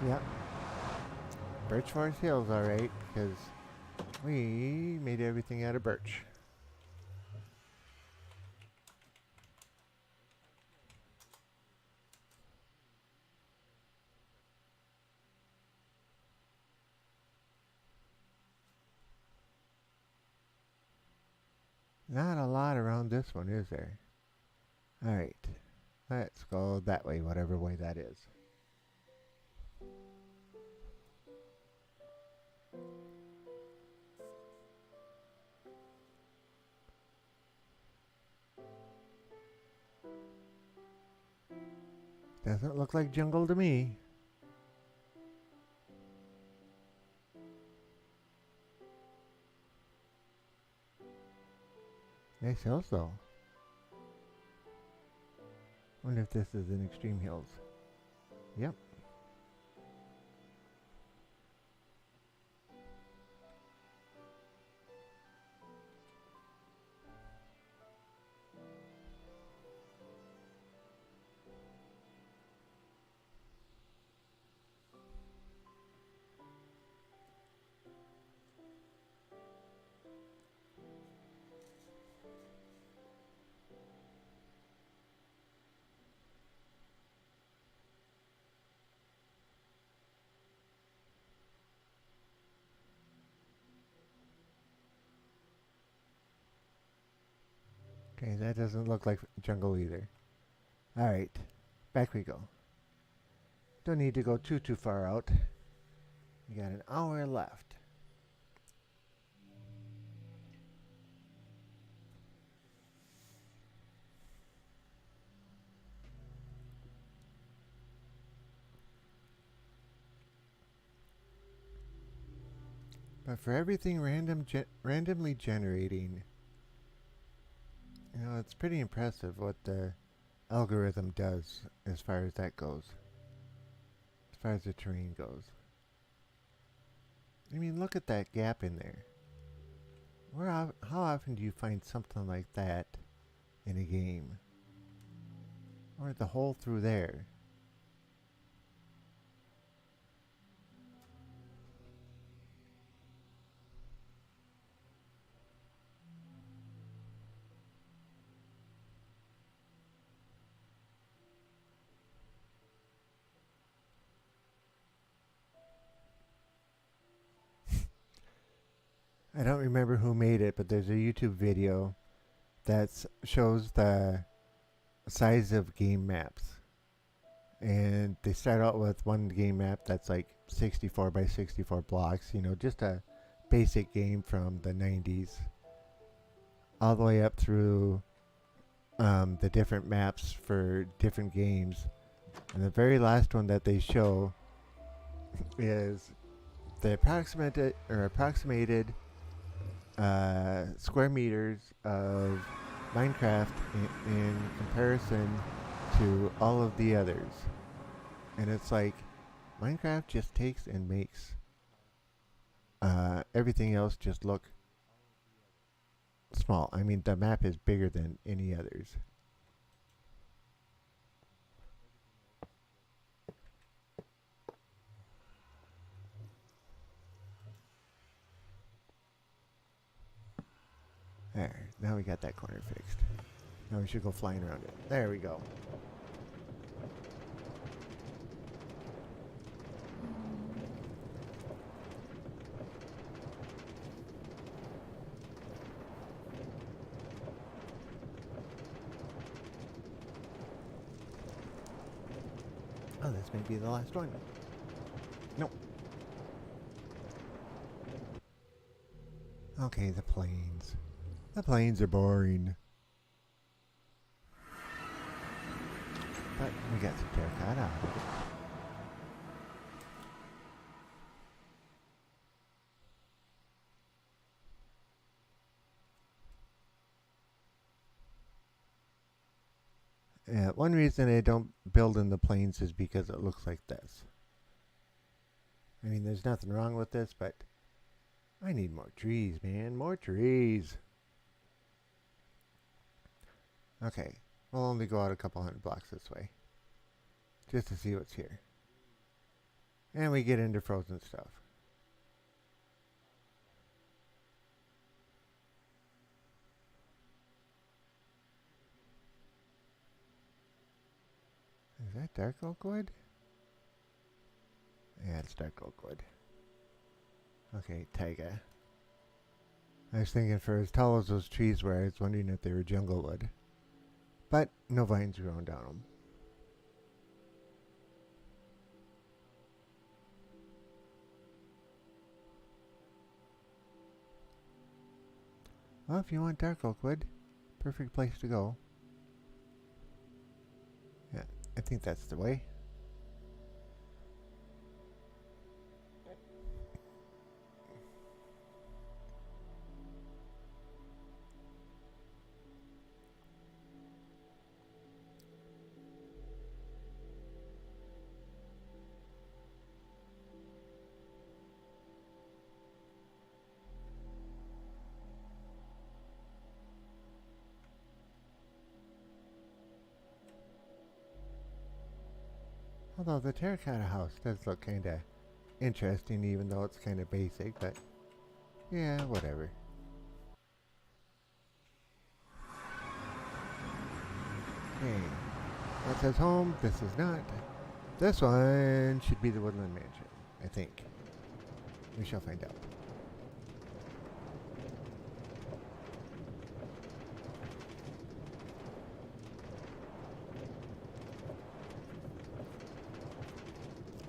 Yep. Birch Forest Hills, alright, because we made everything out of birch. Not a lot around this one, is there? Alright. Let's go that way, whatever way that is. Doesn't look like jungle to me. Nice hills though. Wonder if this is in Extreme Hills. Yep. Okay, that doesn't look like jungle either. Alright, back we go. Don't need to go too far out. We got an hour left. But for everything randomly generating, you know, it's pretty impressive what the algorithm does as far as that goes. As far as the terrain goes. I mean, look at that gap in there. How often do you find something like that in a game? Or the hole through there? I don't remember who made it, but there's a YouTube video that shows the size of game maps. And they start out with one game map that's like 64 by 64 blocks, you know, just a basic game from the 90s. All the way up through the different maps for different games. And the very last one that they show is the approximated square meters of Minecraft in comparison to all of the others. And it's like Minecraft just takes and makes everything else just look small. I mean, the map is bigger than any others. There, now we got that corner fixed. Now we should go flying around it. There we go. Oh, this may be the last one. Nope. Okay, the plains. The plains are boring. But we got some terracotta out of it. Yeah, one reason I don't build in the plains is because it looks like this. I mean, there's nothing wrong with this, but I need more trees, man. More trees. Okay, we'll only go out a couple hundred blocks this way. Just to see what's here. And we get into frozen stuff. Is that dark oak wood? Yeah, it's dark oak wood. Okay, taiga. I was thinking for as tall as those trees were, I was wondering if they were jungle wood. But no vines growing down them. Well, if you want dark oak wood, perfect place to go. Yeah, I think that's the way. Although the terracotta house does look kind of interesting, even though it's kind of basic, but yeah, whatever. Okay, that says home. This is not. This one should be the Woodland Mansion, I think. We shall find out.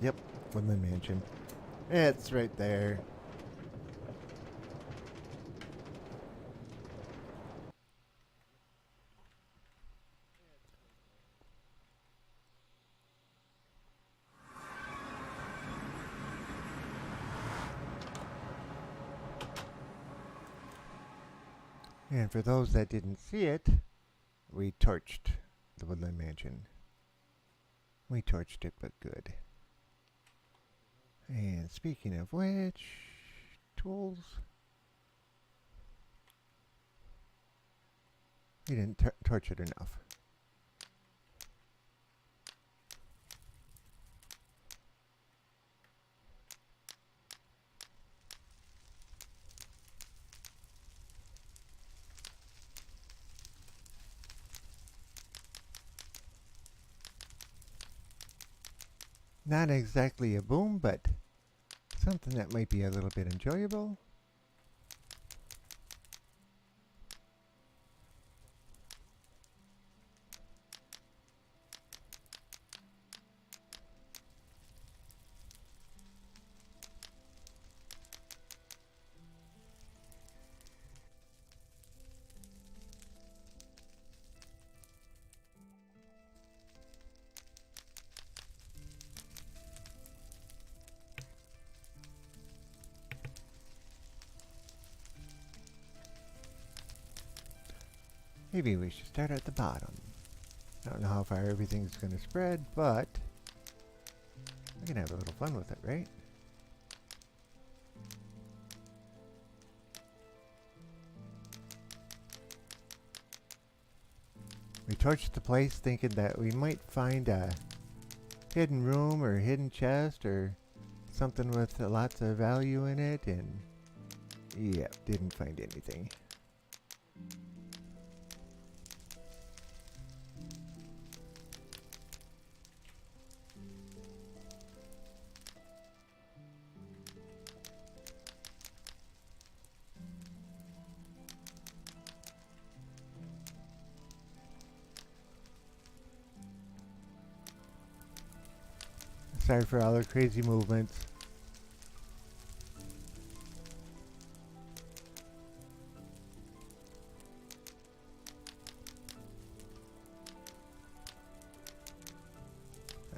Yep, Woodland Mansion. It's right there. And for those that didn't see it, we torched the Woodland Mansion. We torched it, but good. And speaking of which, tools. We didn't torch it enough. Not exactly a boom, but something that might be a little bit enjoyable. Maybe we should start at the bottom. I don't know how far everything's going to spread, but we can have a little fun with it, right? We torched the place thinking that we might find a hidden room or hidden chest or something with lots of value in it, and yeah, didn't find anything. Sorry for all the crazy movements.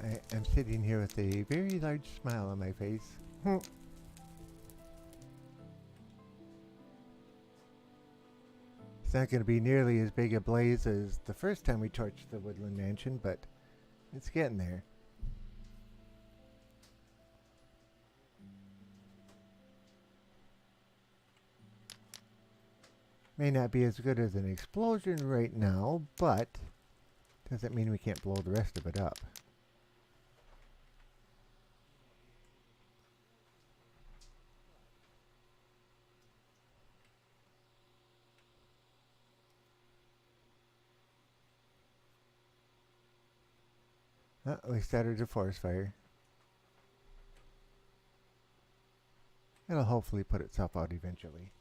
I am sitting here with a very large smile on my face. It's not going to be nearly as big a blaze as the first time we torched the Woodland Mansion, but it's getting there. May not be as good as an explosion right now, but doesn't mean we can't blow the rest of it up. We started a forest fire. It'll hopefully put itself out eventually.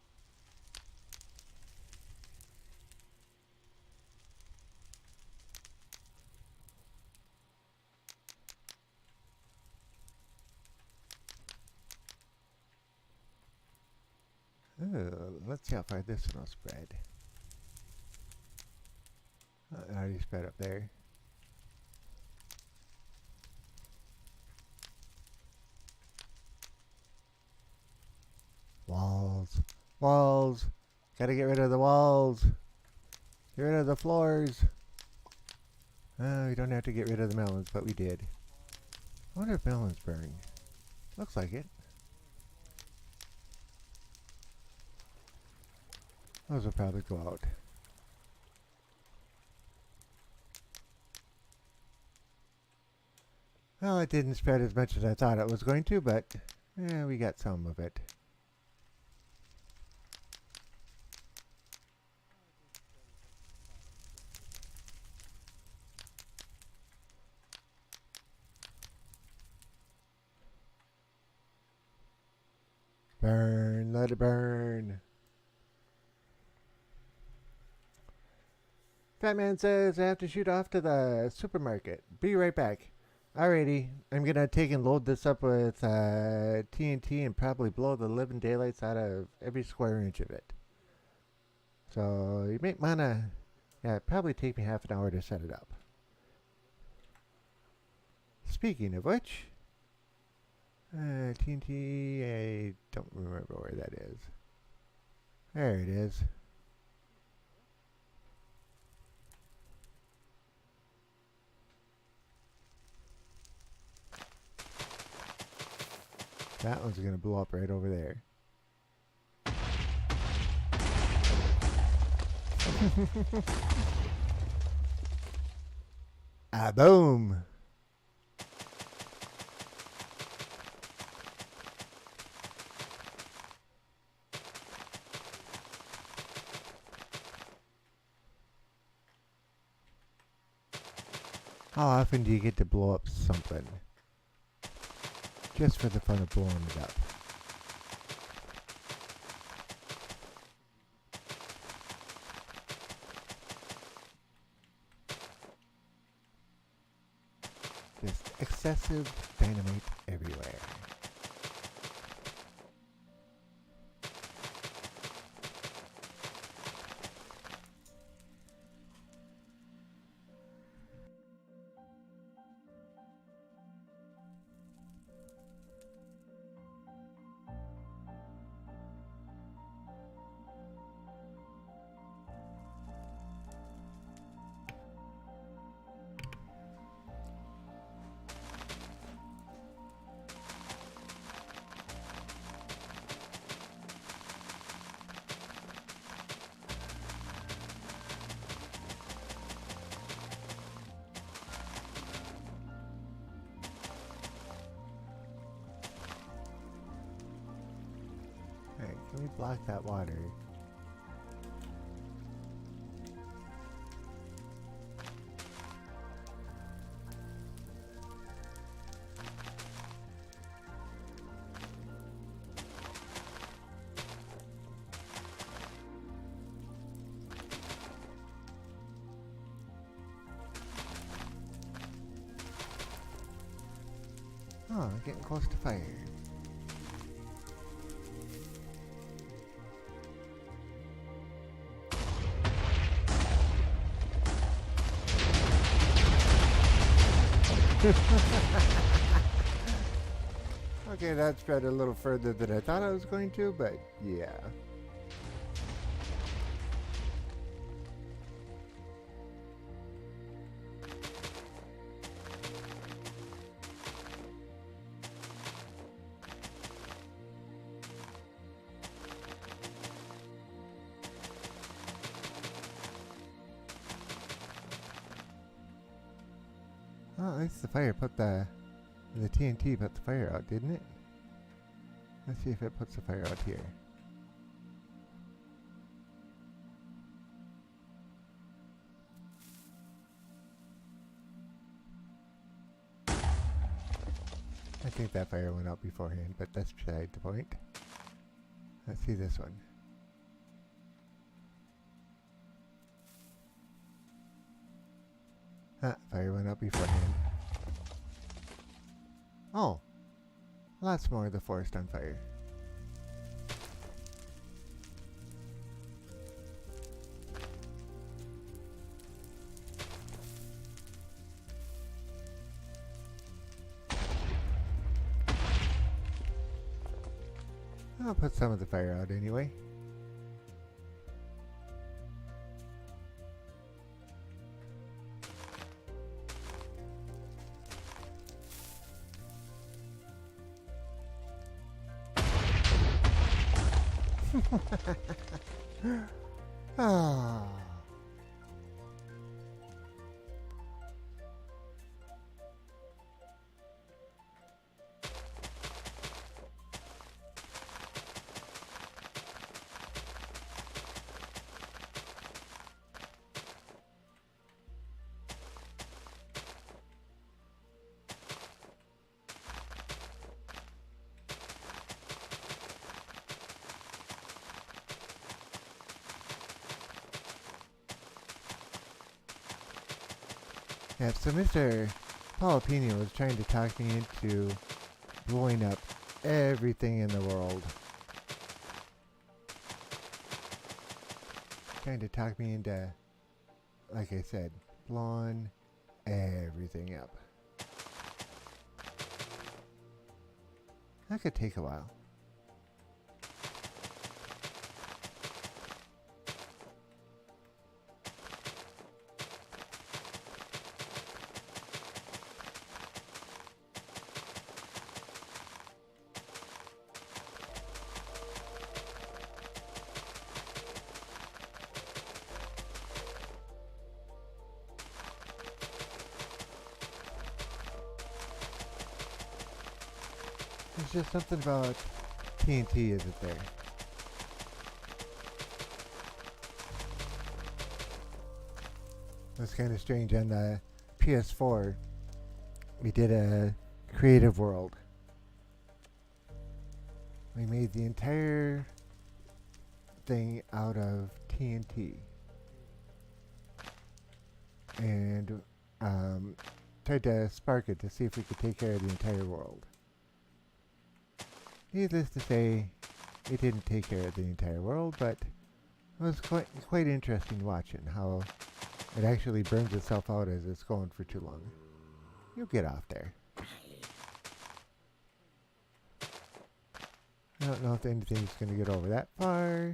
Let's see how far this one will spread. It already spread up there. Walls. Walls. Gotta get rid of the walls. Get rid of the floors. We don't have to get rid of the melons, but we did. I wonder if melons burn. Looks like it. Those will probably go out. Well, it didn't spread as much as I thought it was going to, but we got some of it. Burn, let it burn. Fatman says I have to shoot off to the supermarket. Be right back. Alrighty, I'm gonna take and load this up with TNT and probably blow the living daylights out of every square inch of it. So you might wanna, it'd probably take me half an hour to set it up. Speaking of which, TNT, I don't remember where that is. There it is. That one's gonna blow up right over there. Ah, boom! How often do you get to blow up something? Just for the fun of blowing it up. Just excessive dynamite everywhere. Alright, can we block that water? Oh, we're getting close to fire. Okay, that spread a little further than I thought I was going to, but yeah. Oh, at least the fire put the TNT put the fire out, didn't it? Let's see if it puts the fire out here. I think that fire went out beforehand, but that's beside the point. Let's see this one. Ah, fire went out beforehand. Oh, lots more of the forest on fire. I'll put some of the fire out anyway. Ah. Yeah, so Mr. Jalapeno was trying to talk me into blowing up everything in the world. Trying to talk me into, like I said, blowing everything up. That could take a while. There's just something about TNT, isn't there? That's kind of strange. On the PS4, we did a creative world. We made the entire thing out of TNT. And tried to spark it to see if we could take care of the entire world. Needless to say, it didn't take care of the entire world, but it was quite interesting watching how it actually burns itself out as it's going for too long. You get off there. I don't know if anything's going to get over that far.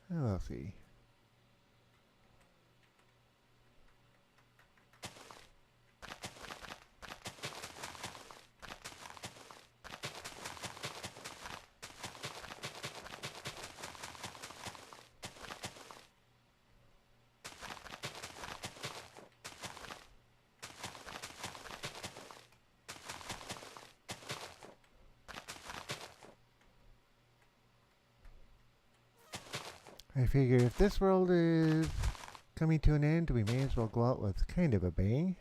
We'll see. I figure if this world is coming to an end, we may as well go out with kind of a bang.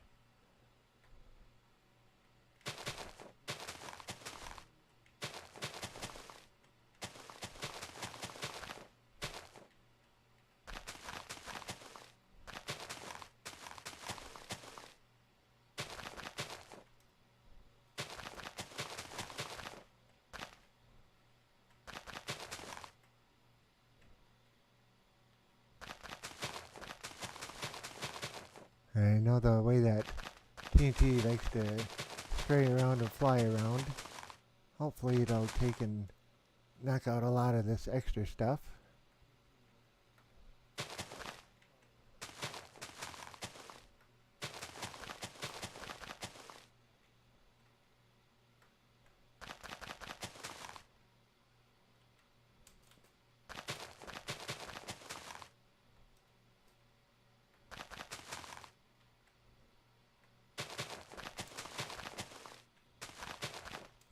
I know the way that TNT likes to spray around and fly around. Hopefully it'll take and knock out a lot of this extra stuff.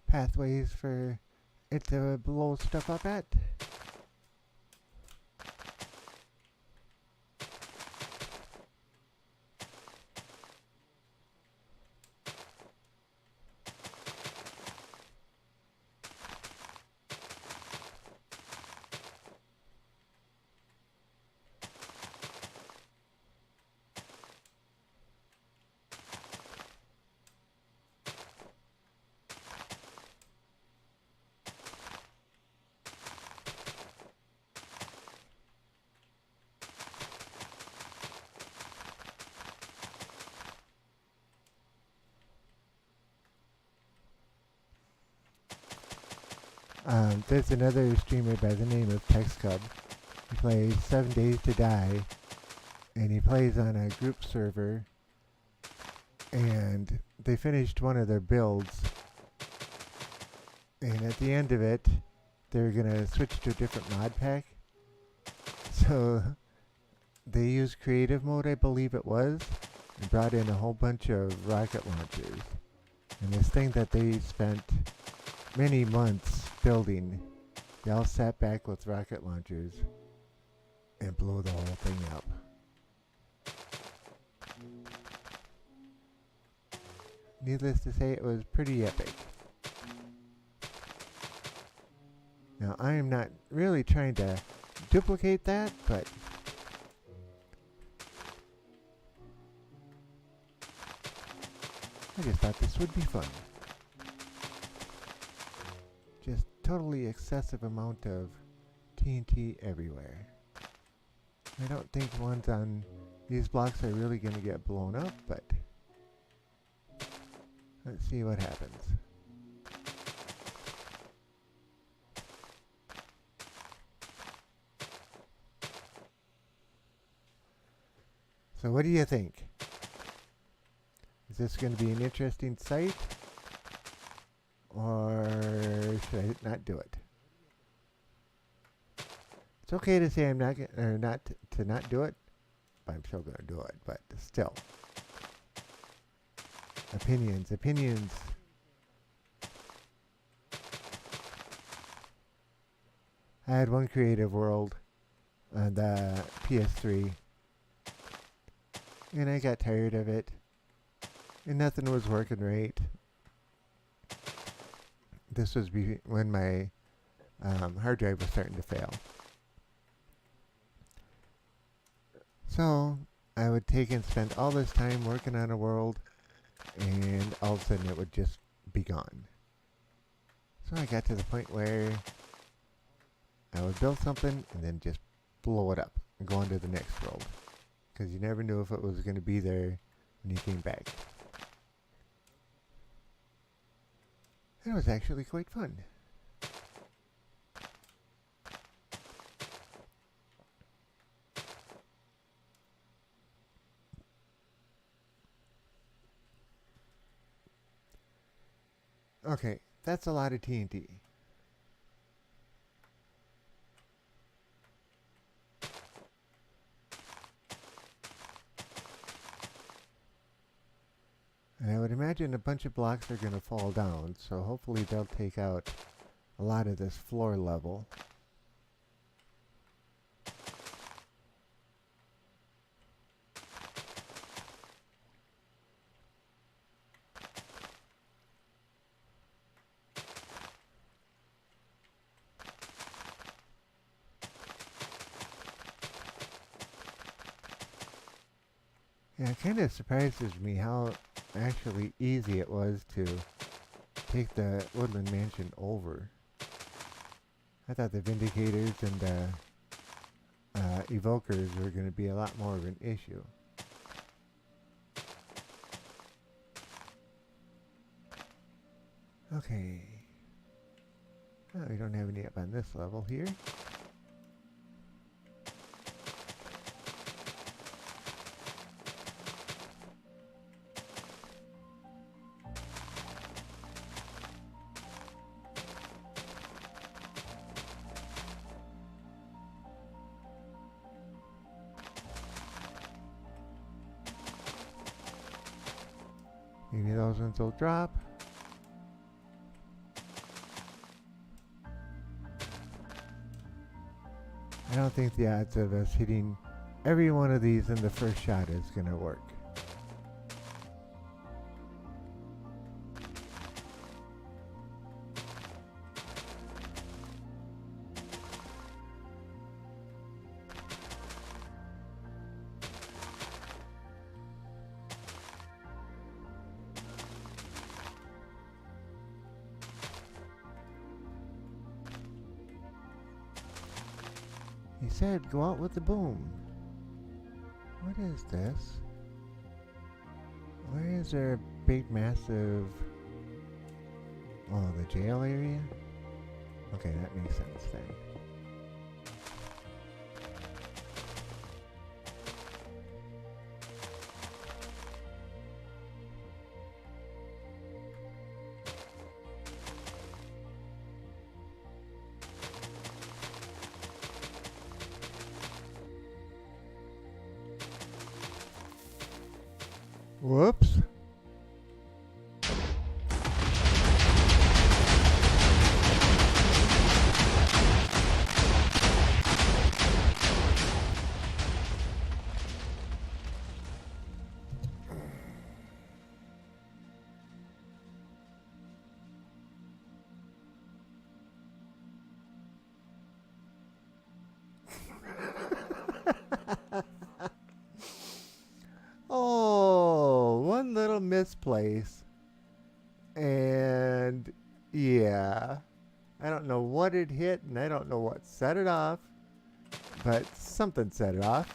Pathways for it to blow stuff up at. There's another streamer by the name of TextCub. He plays 7 Days to Die, and he plays on a group server, and they finished one of their builds, and at the end of it, they're going to switch to a different mod pack. So they used creative mode, I believe it was, and brought in a whole bunch of rocket launchers. And this thing that they spent many months building, they all sat back with rocket launchers and blew the whole thing up. Needless to say, it was pretty epic. Now, I am not really trying to duplicate that, but I just thought this would be fun. Just totally excessive amount of TNT everywhere. I don't think ones on these blocks are really going to get blown up, but let's see what happens. So what do you think? Is this going to be an interesting sight? Or should I not do it? It's okay to say I'm not or not to not do it, but I'm still going to do it. But still, opinions. I had one creative world on the PS3, and I got tired of it, and nothing was working right. This was when my hard drive was starting to fail. So I would take and spend all this time working on a world, and all of a sudden it would just be gone. So I got to the point where I would build something and then just blow it up and go on to the next world, because you never knew if it was going to be there when you came back. It was actually quite fun. Okay, that's a lot of TNT. And I would imagine a bunch of blocks are going to fall down, so hopefully they'll take out a lot of this floor level. Yeah, it kind of surprises me how actually easy it was to take the Woodland Mansion over. I thought the Vindicators and the Evokers were going to be a lot more of an issue. Okay. Oh, we don't have any up on this level here. Maybe those ones will drop. I don't think the odds of us hitting every one of these in the first shot is going to work. He said, go out with the boom. What is this? Why is there a big, massive... Oh, the jail area? Okay, that makes sense then. Whoops. misplace. And yeah, I don't know what it hit and I don't know what set it off, but something set it off.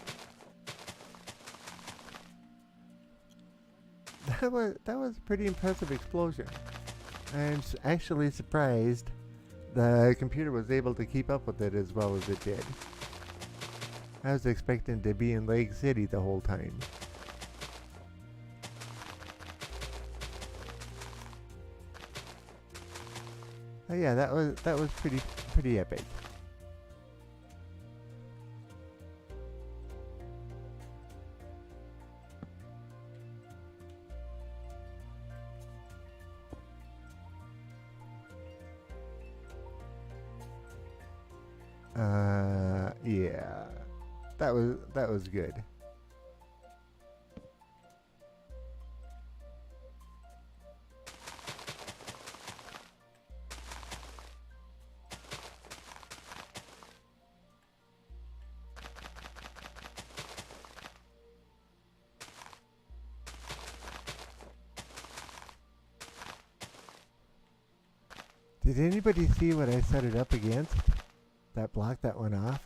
That was a pretty impressive explosion. I'm actually surprised the computer was able to keep up with it as well as it did. I was expecting to be in Lake City the whole time. Oh yeah, that was pretty epic. Yeah, that was good. Did anybody see what I set it up against? That block that went off?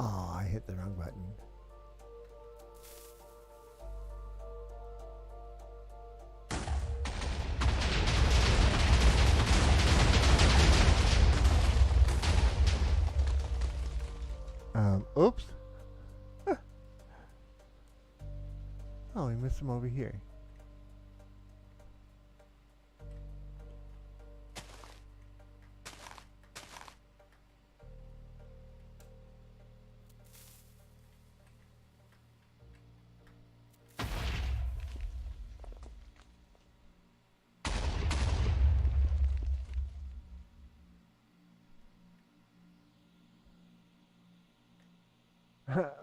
Oh, I hit the wrong button. Oops. Oh, we missed him over here.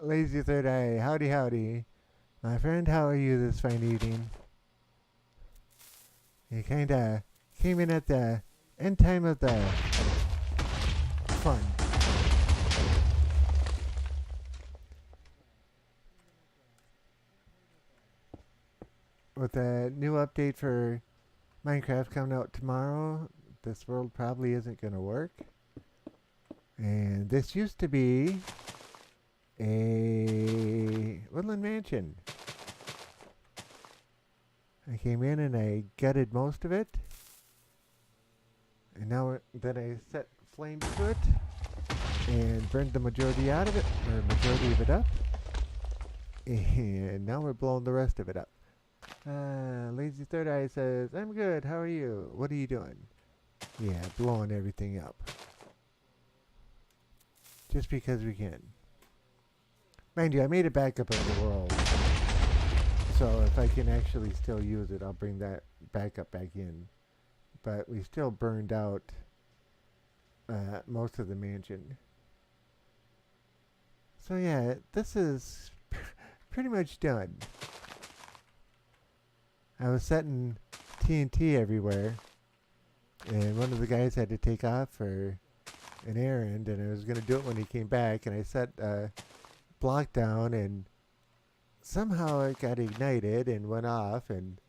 Lazy Third Eye, howdy howdy. My friend, how are you this fine evening? You kinda came in at the end time of the fun. With a new update for Minecraft coming out tomorrow, this world probably isn't gonna work. And this used to be a woodland mansion. I came in and I gutted most of it, and now then I set flames to it and burned the majority out of it, or majority of it up, and now we're blowing the rest of it up. Lazy Third Eye says, I'm good, how are you? What are you doing? Yeah, blowing everything up. Just because we can. Mind you, I made a backup of the world. So if I can actually still use it, I'll bring that backup back in. But we still burned out most of the mansion. So yeah, this is pretty much done. I was setting TNT everywhere, and one of the guys had to take off for an errand, and I was going to do it when he came back, and I set a block down, and somehow it got ignited and went off, and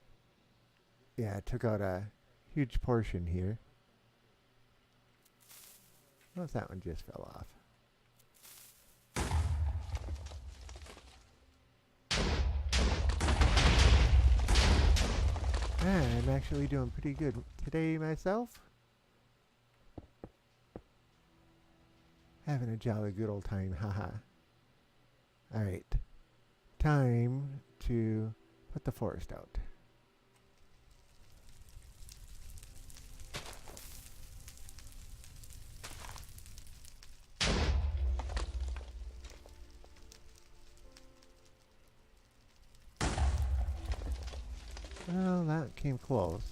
yeah, it took out a huge portion here. Well, that one just fell off. I'm actually doing pretty good today myself. Having a jolly good old time, haha. Alright. Time to put the forest out. it came close.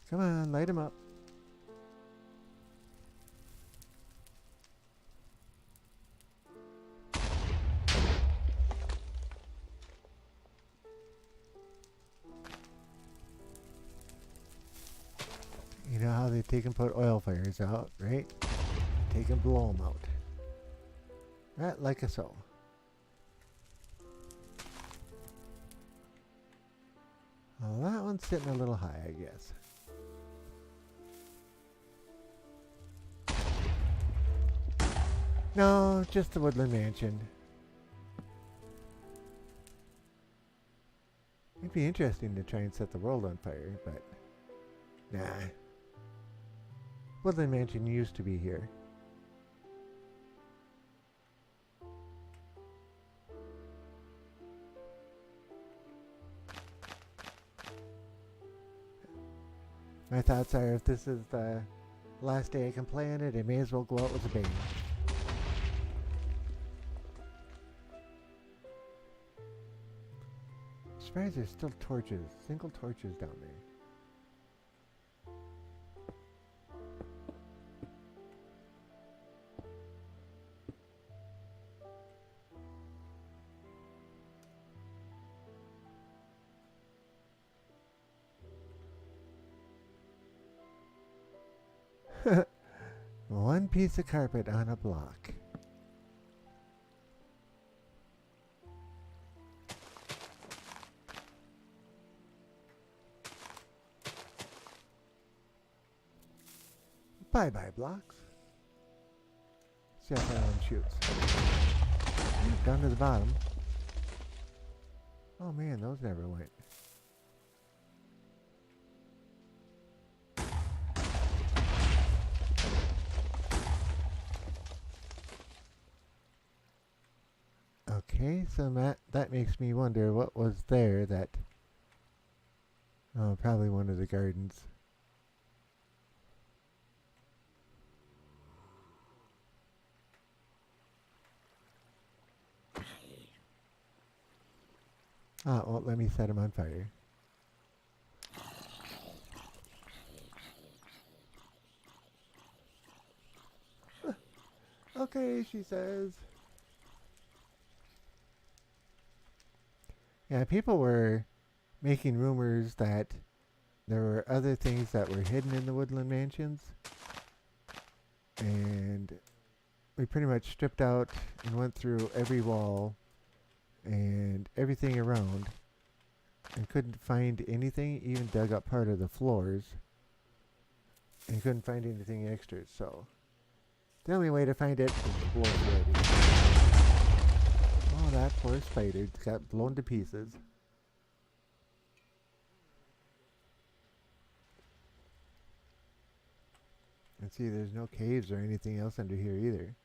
Come on, light him up. You know how they take and put oil fires out, right? Take and blow them out. Right, like so. Well, that one's sitting a little high, I guess. No, just the woodland mansion. It'd be interesting to try and set the world on fire, but nah. Woodland mansion used to be here. My thoughts are, if this is the last day I can play on it, I may as well go out with a bang. Surprised there's still torches, single torches down there. One piece of carpet on a block. Bye-bye blocks. See how far one shoots. Down to the bottom. Oh man, those never went. Okay, so that makes me wonder what was there that... Oh, probably one of the gardens. Ah, well, let me set him on fire. Okay, she says. Yeah, people were making rumors that there were other things that were hidden in the woodland mansions. And we pretty much stripped out and went through every wall and everything around and couldn't find anything, even dug up part of the floors and couldn't find anything extra. So the only way to find it is to blow it ready. Oh, that poor spider got blown to pieces. And see, there's no caves or anything else under here either.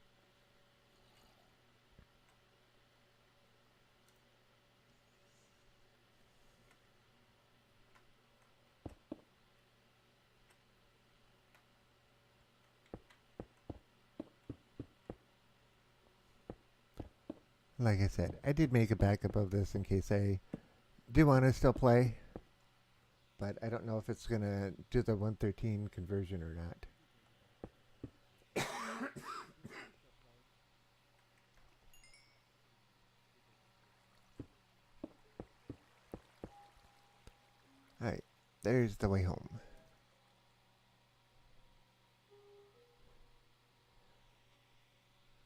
Like I said, I did make a backup of this in case I do want to still play. But I don't know if it's going to do the 113 conversion or not. Alright, there's the way home.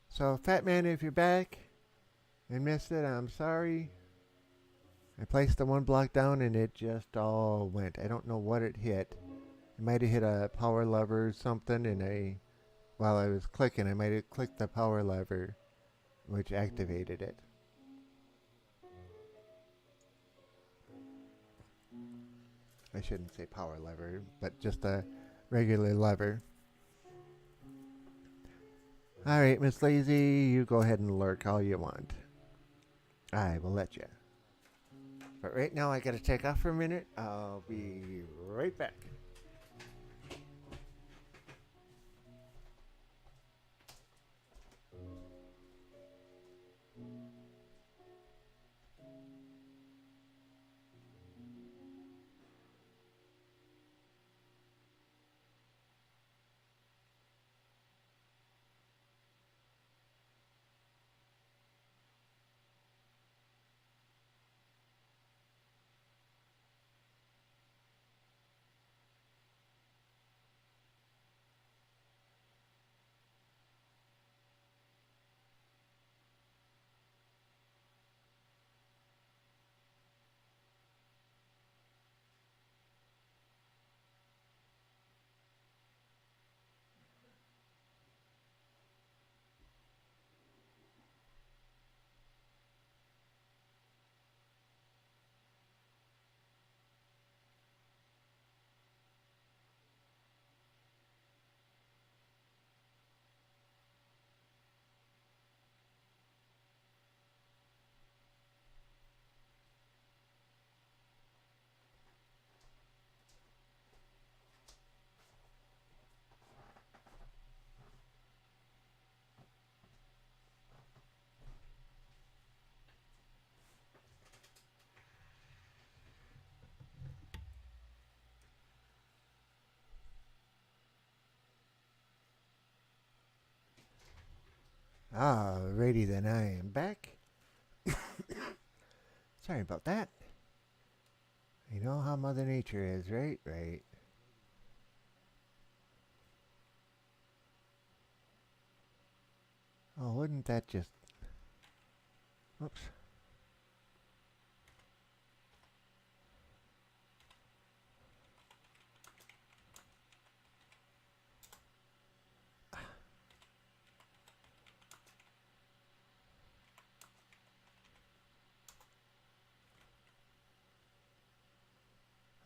So, Fat Man, if you're back and missed it, I'm sorry. I placed the one block down and it just all went. I don't know what it hit. It might have hit a power lever or something, and while I was clicking, I might have clicked the power lever, which activated it. I shouldn't say power lever, but just a regular lever. Alright, Miss Lazy, you go ahead and lurk all you want. I will let you. But right now I gotta take off for a minute. I'll be right back. Alrighty then, I am back. Sorry about that. You know how Mother Nature is, right? Right. Oh, wouldn't that just... Oops.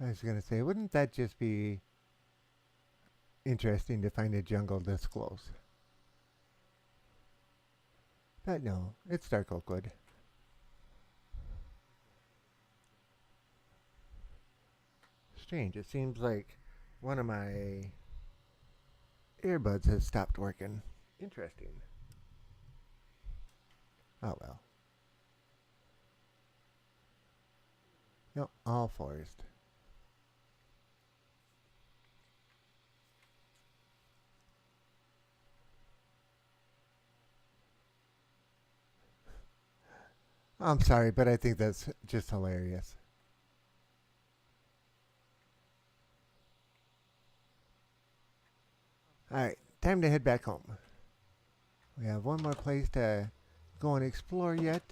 I was going to say, wouldn't that just be interesting to find a jungle this close? But no, it's dark Oakwood. Strange, it seems like one of my earbuds has stopped working. Interesting. Oh well. No, all forest. I'm sorry, but I think that's just hilarious. Alright, time to head back home. We have one more place to go and explore yet.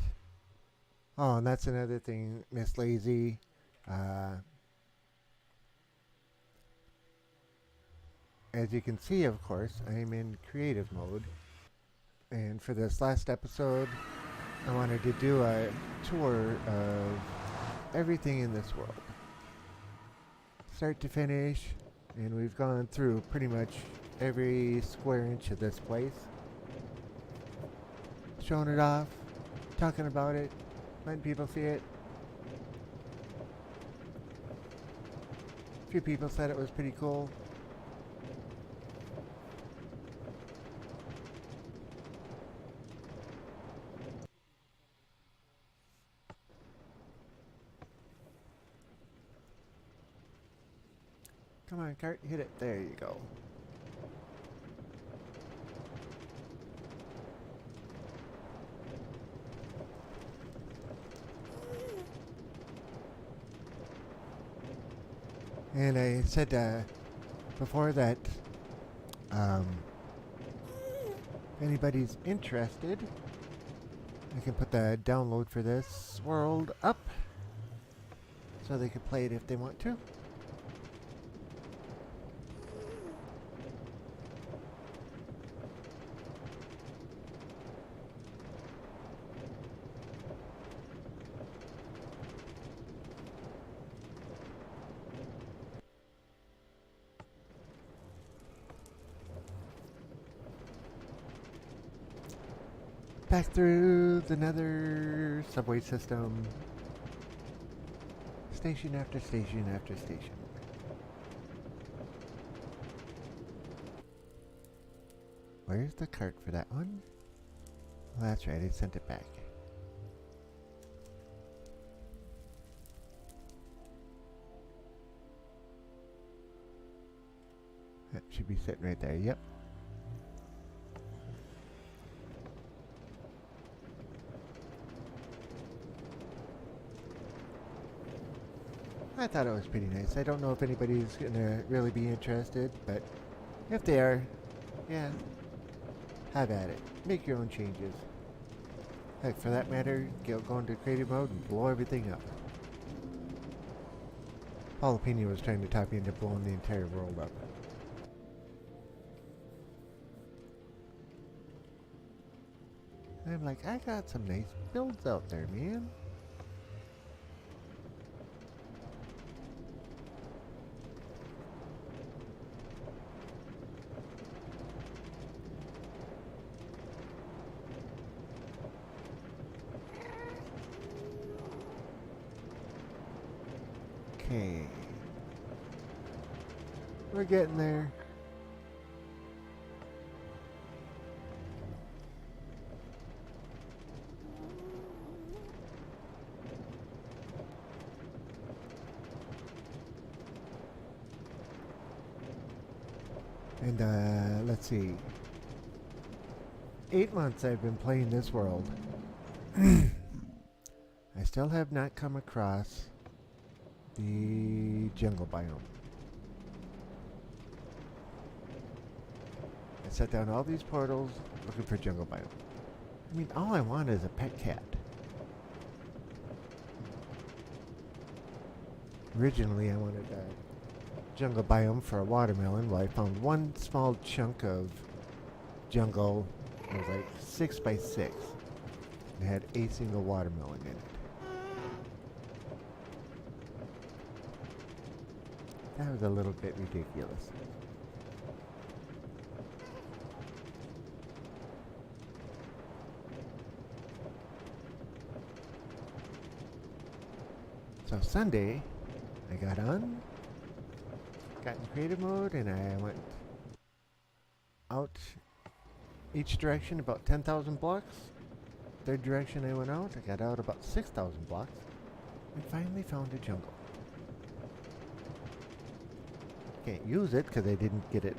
Oh, and that's another thing, Miss Lazy. As you can see, of course, I'm in creative mode. And for this last episode, I wanted to do a tour of everything in this world. Start to finish, and we've gone through pretty much every square inch of this place. Showing it off, talking about it, letting people see it. A few people said it was pretty cool. Come on, cart, hit it. There you go. And I said before that if anybody's interested, I can put the download for this world up so they can play it if they want to. Back through the nether subway system. Station after station after station. Where's the cart for that one? Well, that's right, I sent it back. That should be sitting right there, yep. I thought it was pretty nice. I don't know if anybody's gonna really be interested, but if they are, yeah, have at it. Make your own changes. Heck, for that matter, go into creative mode and blow everything up. Jalapeno was trying to talk me into blowing the entire world up. And I'm like, I got some nice builds out there, man. Okay. We're getting there. And let's see. 8 months I've been playing this world. I still have not come across the jungle biome. I set down all these portals looking for jungle biome. I mean, all I want is a pet cat. Originally, I wanted a jungle biome for a watermelon. Well, I found one small chunk of jungle. It was like 6 by 6. It had a single watermelon in it. That was a little bit ridiculous. So Sunday, I got in creative mode, and I went out each direction about 10,000 blocks. Third direction I went out, I got out about 6,000 blocks, and finally found a jungle. Can't use it because I didn't get it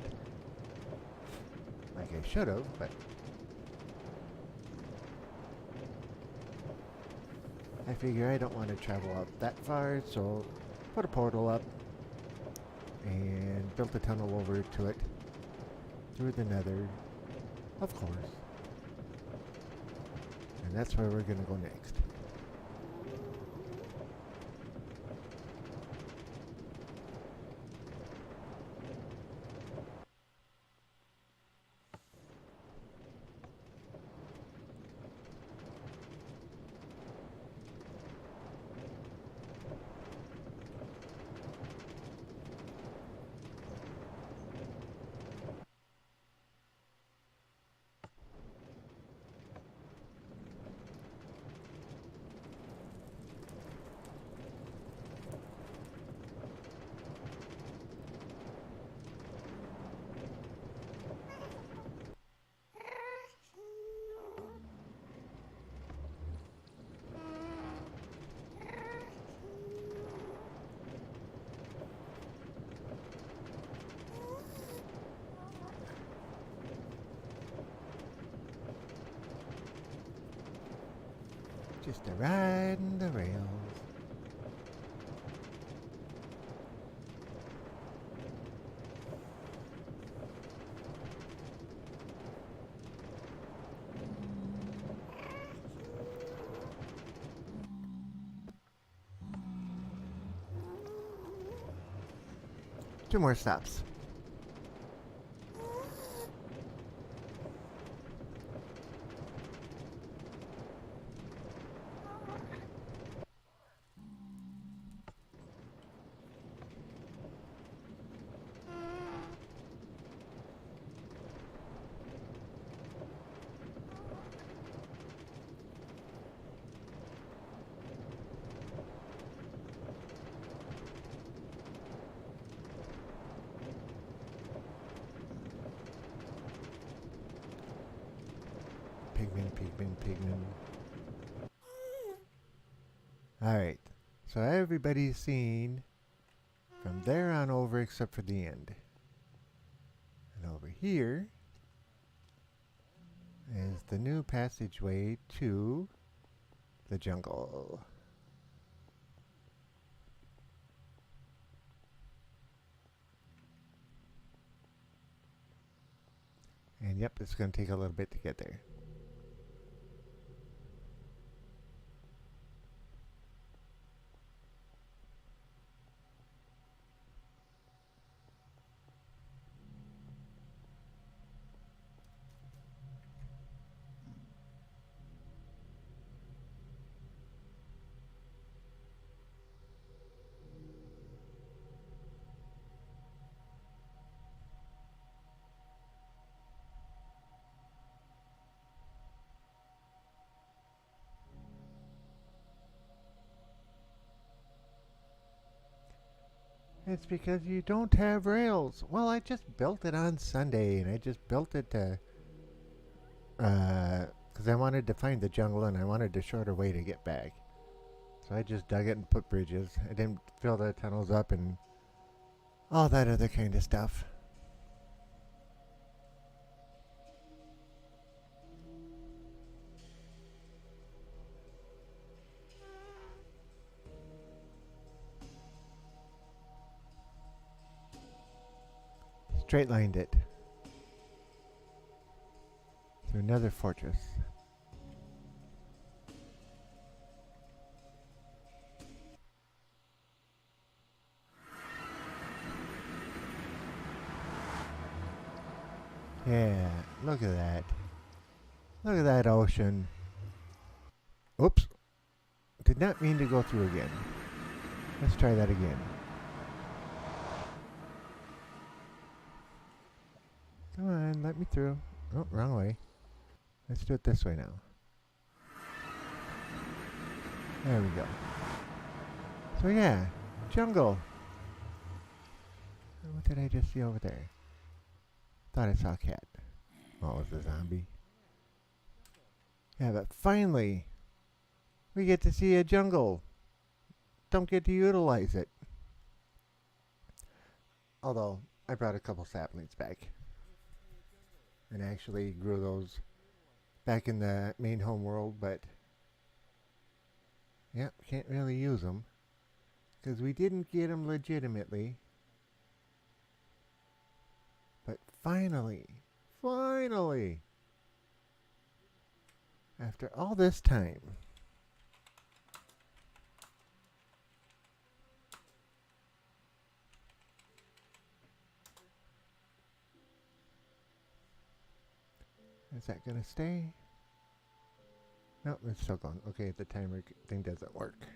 like I should have, but I figure I don't want to travel out that far, so put a portal up and built a tunnel over to it through the nether, of course. And that's where we're going to go next. Just a ride in the rails. Two more stops. Pigman. Alright, so everybody's seen from there on over except for the end. And over here is the new passageway to the jungle. And yep, it's going to take a little bit to get there. It's because you don't have rails. Well, I just built it on Sunday, and I just built it to, because I wanted to find the jungle, and I wanted a shorter way to get back. So I just dug it and put bridges. I didn't fill the tunnels up and all that other kind of stuff. straight lined it through another fortress. Yeah, look at that. Look at that ocean. Oops. Did not mean to go through again. Let's try that again. Come on, let me through. Oh, wrong way. Let's do it this way now. There we go. So yeah, jungle. What did I just see over there? Thought I saw a cat. Oh, it was a zombie. Yeah, but finally, we get to see a jungle. Don't get to utilize it. Although, I brought a couple saplings back. And actually grew those back in the main home world, but yeah, can't really use them. Because we didn't get them legitimately. But finally, after all this time, is that going to stay? No, it's still going. Okay, the timer thing doesn't work.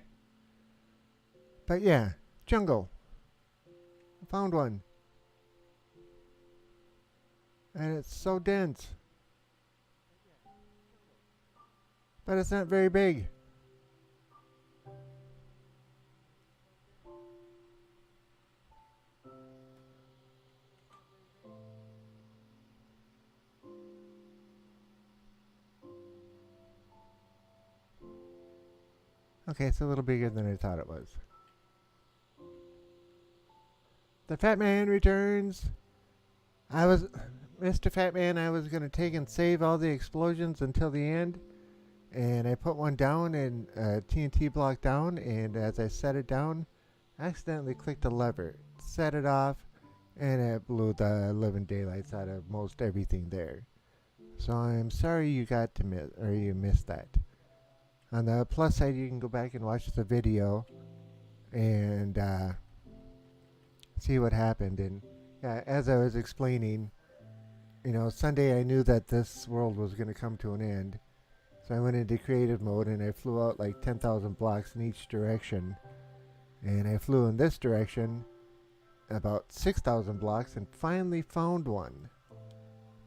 But yeah, jungle. I found one. And it's so dense. But it's not very big. Okay, it's a little bigger than I thought it was. The Fat Man returns. Mr. Fat Man, I was going to take and save all the explosions until the end. And I put one down and a TNT block down. And as I set it down, I accidentally clicked a lever. Set it off. And it blew the living daylights out of most everything there. So I'm sorry you got to you missed that. On the plus side, you can go back and watch the video and see what happened. And as I was explaining, Sunday I knew that this world was going to come to an end. So I went into creative mode and I flew out like 10,000 blocks in each direction. And I flew in this direction about 6,000 blocks and finally found one.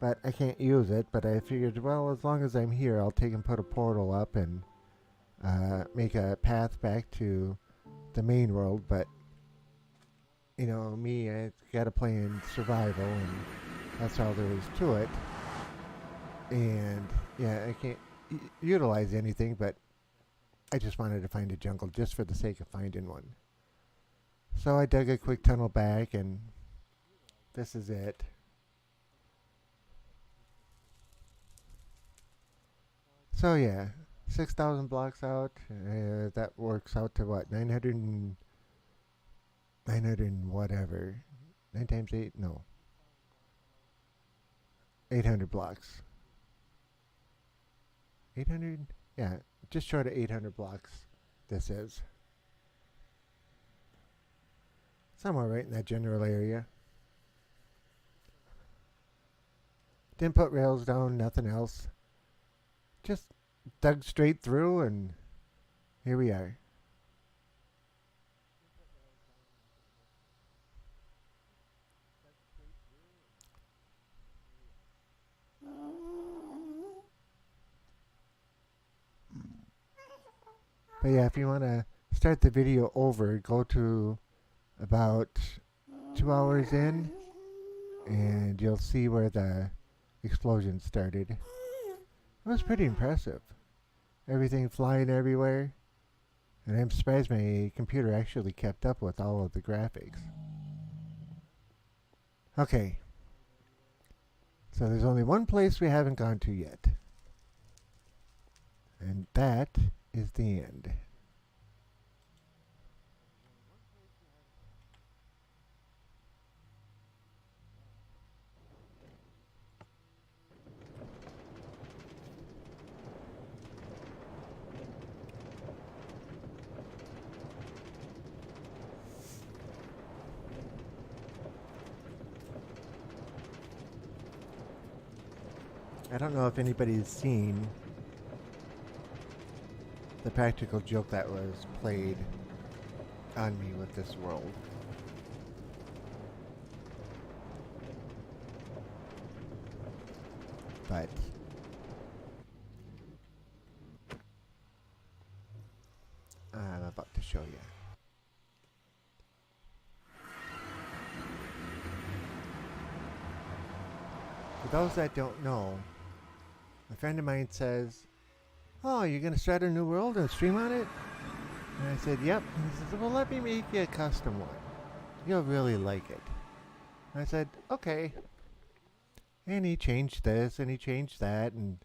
But I can't use it, but I figured, well, as long as I'm here, I'll take and put a portal up and make a path back to the main world. But me, I gotta play in survival, and that's all there is to it. And yeah, I can't utilize anything, but I just wanted to find a jungle just for the sake of finding one. So I dug a quick tunnel back, and this is it. So yeah, 6,000 blocks out. That works out to what? 900 and whatever. 9 times 8? No. 800 blocks. 800? Yeah, just short of 800 blocks this is. Somewhere right in that general area. Didn't put rails down, nothing else. Just dug straight through, and here we are. But yeah, if you want to start the video over, go to about 2 hours in, and you'll see where the explosion started. It was pretty impressive. Everything flying everywhere. And I'm surprised my computer actually kept up with all of the graphics. Okay. So there's only one place we haven't gone to yet. And that is the end. I don't know if anybody's seen the practical joke that was played on me with this world. But I'm about to show you. For those that don't know, a friend of mine says, "Oh, you're going to start a new world and stream on it?" And I said, "Yep." And he says, "Well, let me make you a custom one. You'll really like it." And I said, "Okay." And he changed this and he changed that and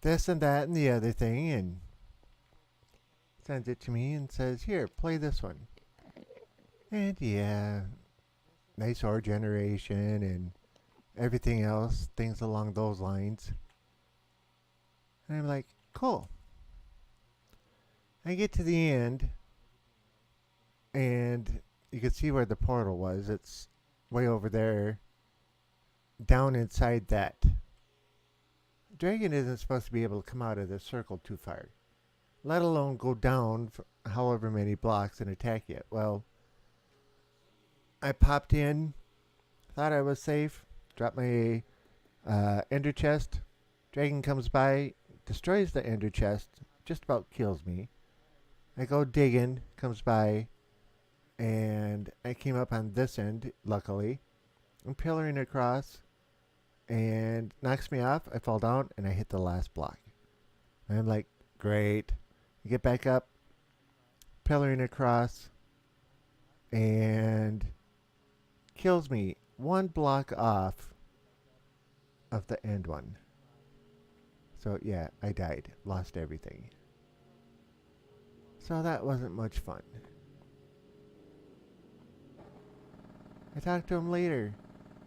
this and that and the other thing and sends it to me and says, "Here, play this one." And yeah, nice ore generation and everything else, things along those lines. And I'm like, cool. I get to the end, and you can see where the portal was. It's way over there, down inside that. Dragon isn't supposed to be able to come out of this circle too far, let alone go down for however many blocks and attack it. Well, I popped in, thought I was safe, dropped my ender chest. Dragon comes by, destroys the ender chest, just about kills me. I go digging, comes by, and I came up on this end, luckily. I'm pillaring across, and knocks me off. I fall down, and I hit the last block. And I'm like, great. I get back up, pillaring across, and kills me one block off of the end one. So yeah, I died. Lost everything. So that wasn't much fun. I talked to him later.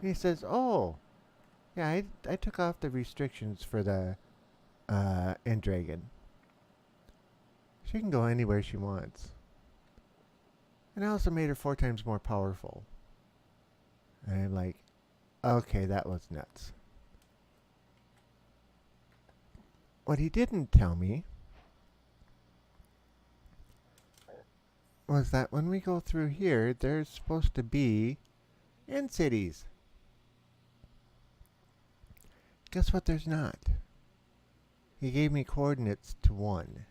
And he says, "Oh, yeah, I took off the restrictions for the end dragon. She can go anywhere she wants. And I also made her 4 times more powerful." And I'm like, okay, that was nuts. What he didn't tell me was that when we go through here, there's supposed to be end cities. Guess what there's not? He gave me coordinates to 1.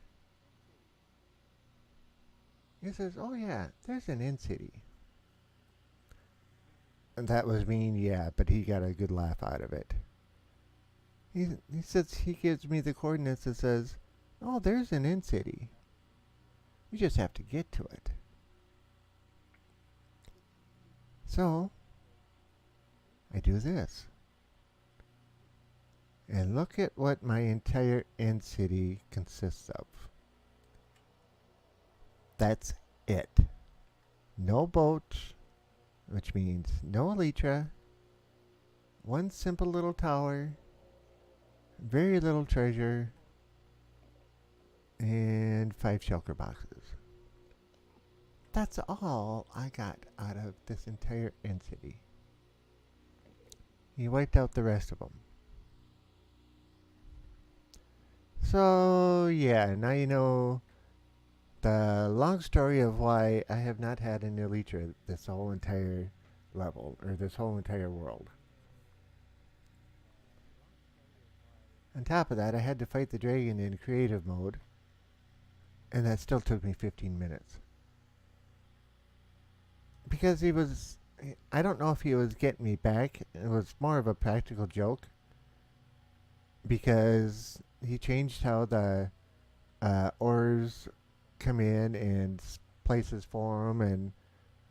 He says, "Oh yeah, there's an end city." And that was mean, yeah, but he got a good laugh out of it. He says he gives me the coordinates and says, "Oh, there's an end city. You just have to get to it." So, I do this. And look at what my entire end city consists of. That's it. No boat, which means no elytra, 1 simple little tower, very little treasure, and 5 shulker boxes. That's all I got out of this entire end city. He wiped out the rest of them. So, yeah, now you know the long story of why I have not had an elytra this whole entire level, or this whole entire world. On top of that, I had to fight the dragon in creative mode, and that still took me 15 minutes. Because he was... I don't know if he was getting me back. It was more of a practical joke. Because he changed how the ores come in and places for them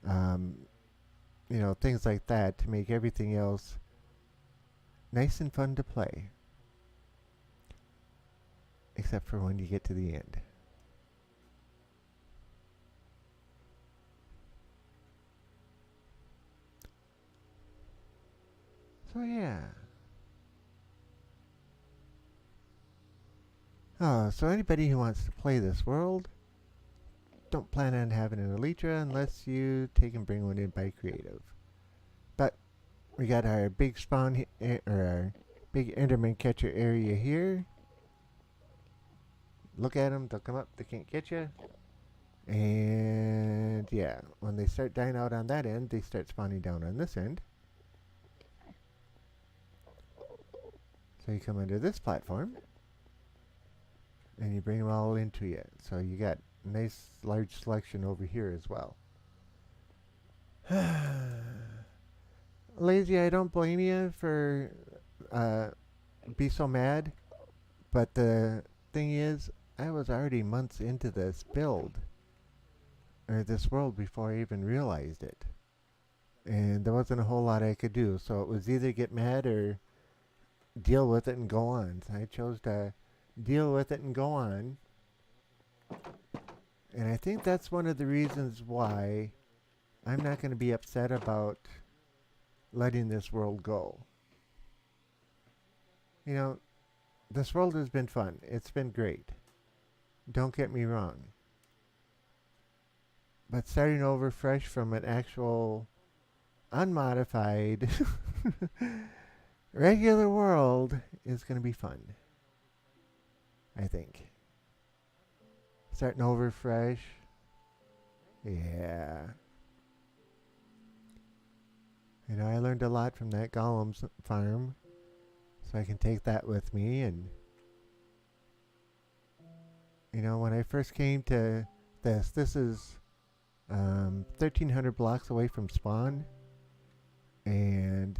and, you know, things like that to make everything else nice and fun to play. Except for when you get to the end. So yeah. Oh, so anybody who wants to play this world, don't plan on having an elytra unless you take and bring one in by creative. But we got our big spawn or our big Enderman catcher area here. Look at them, they'll come up, they can't get you. And yeah, when they start dying out on that end, they start spawning down on this end. So you come under this platform, and you bring them all into you. So you got a nice large selection over here as well. Lazy, I don't blame you for be so mad, but the thing is, I was already months into this build, or this world, before I even realized it. And there wasn't a whole lot I could do, so it was either get mad or deal with it and go on. So I chose to deal with it and go on. And I think that's one of the reasons why I'm not going to be upset about letting this world go. You know, this world has been fun. It's been great. Don't get me wrong. But starting over fresh from an actual unmodified regular world is going to be fun, I think. Starting over fresh. Yeah. You know, I learned a lot from that Golem's farm, so I can take that with me. And you know, when I first came to this is 1,300 blocks away from spawn, and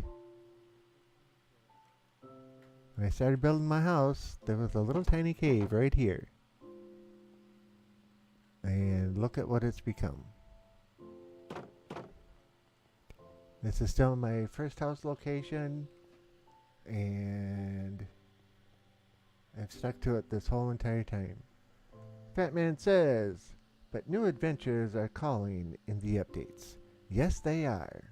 when I started building my house, there was a little tiny cave right here. And look at what it's become. This is still my first house location, and I've stuck to it this whole entire time. Fatman says, but new adventures are calling in the updates. Yes, they are.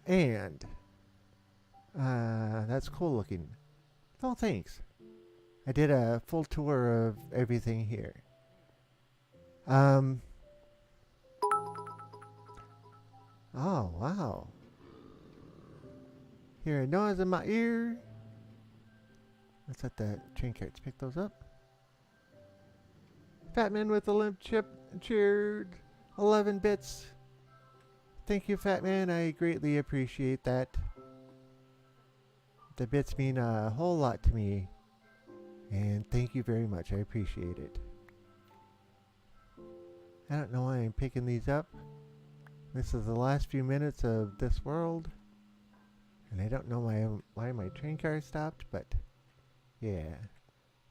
And that's cool looking. Oh, thanks. I did a full tour of everything here. Oh, wow. Hear a noise in my ear. Let's let the train carts pick those up. Fatman with a limp chip cheered 11 bits. Thank you, Fatman. I greatly appreciate that. The bits mean a whole lot to me. And thank you very much. I appreciate it. I don't know why I'm picking these up. This is the last few minutes of this world. And I don't know why my train car stopped, but yeah.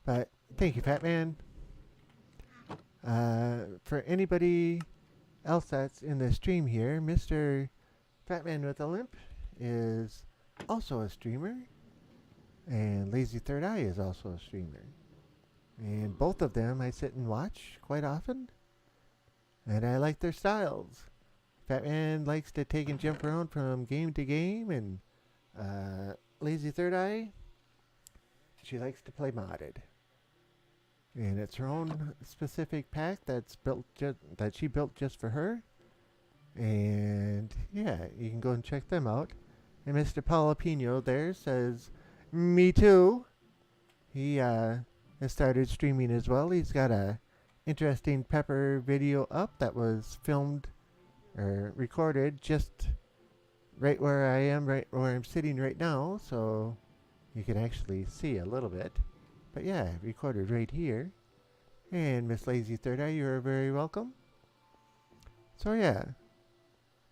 But thank you, Fatman. For anybody else that's in the stream here, Mr. Fatman with a Limp is also a streamer. And Lazy Third Eye is also a streamer. And both of them I sit and watch quite often. And I like their styles. Fatman likes to take and jump around from game to game, and Lazy Third Eye, she likes to play modded. And it's her own specific pack that's built that she built just for her. And yeah, you can go and check them out. And Mr. Palapino there says, me too. He has started streaming as well. He's got a interesting pepper video up that was filmed or recorded just right where I am, right where I'm sitting right now, so you can actually see a little bit. But yeah, recorded right here. And Miss Lazy Third Eye, you're very welcome. So yeah,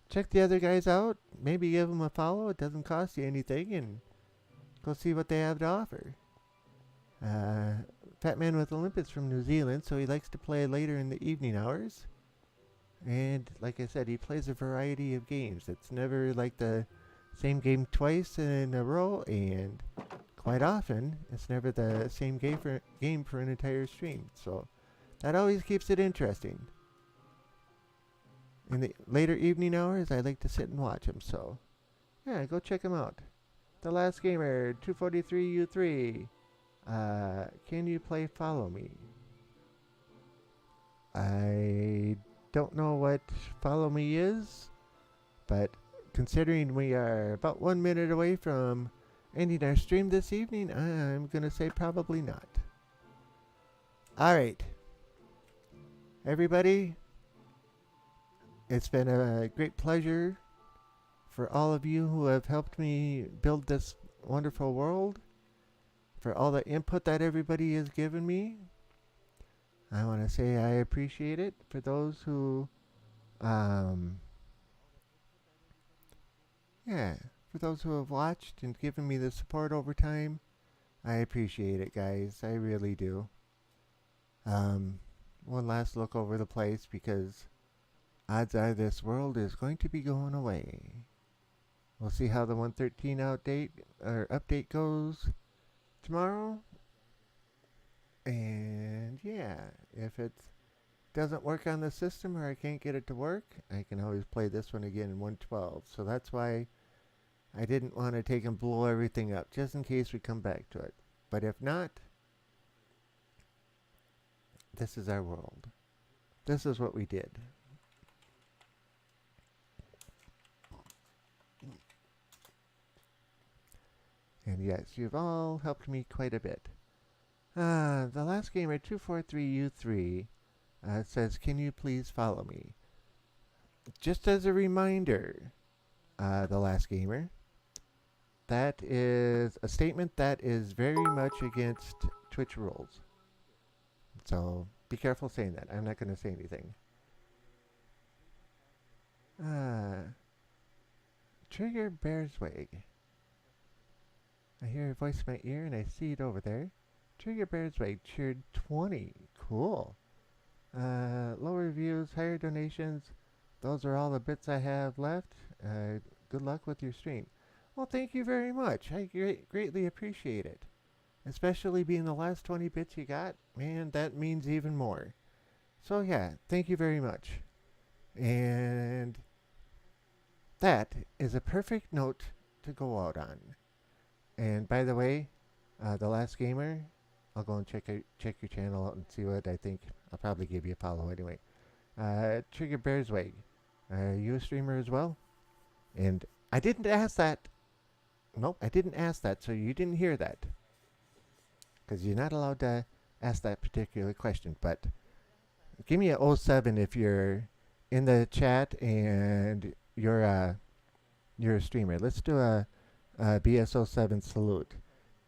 check the other guys out. Maybe give them a follow. It doesn't cost you anything, and go see what they have to offer. Fatman with Olympus from New Zealand, so he likes to play later in the evening hours. And like I said, he plays a variety of games. It's never like the same game twice in a row, and quite often it's never the same game for an entire stream. So that always keeps it interesting. In the later evening hours, I like to sit and watch him. So yeah, go check him out. The Last Gamer 243U3. Can you play Follow Me? I don't know what Follow Me is, but considering we are about 1 minute away from ending our stream this evening, I'm going to say probably not. All right. Everybody, it's been a great pleasure for all of you who have helped me build this wonderful world, for all the input that everybody has given me. I want to say I appreciate it. For those who, for those who have watched and given me the support over time, I appreciate it, guys. I really do. One last look over the place, because odds are this world is going to be going away. We'll see how the 113 update goes tomorrow. And yeah, if it doesn't work on the system or I can't get it to work, I can always play this one again in 112. So that's why I didn't want to take and blow everything up, just in case we come back to it. But if not, this is our world. This is what we did. And yes, you've all helped me quite a bit. The last gamer 243U3 says, "Can you please follow me?" Just as a reminder, the last gamer, that is a statement that is very much against Twitch rules. So be careful saying that. I'm not going to say anything. Trigger Bear's Wig. I hear a voice in my ear and I see it over there. Trigger Bear's Wig cheered 20. Cool. Lower reviews, higher donations. Those are all the bits I have left. Good luck with your stream. Well, thank you very much. I greatly appreciate it. Especially being the last 20 bits you got. Man, that means even more. So yeah, thank you very much. And that is a perfect note to go out on. And by the way, the last gamer, I'll go and check your channel out and see what I think. I'll probably give you a follow anyway. Trigger Bear's Wig. Are you a streamer as well? And I didn't ask that. Nope, I didn't ask that, so you didn't hear that. Because you're not allowed to ask that particular question. But give me a 07 if you're in the chat and you're a streamer. Let's do a BS07 salute.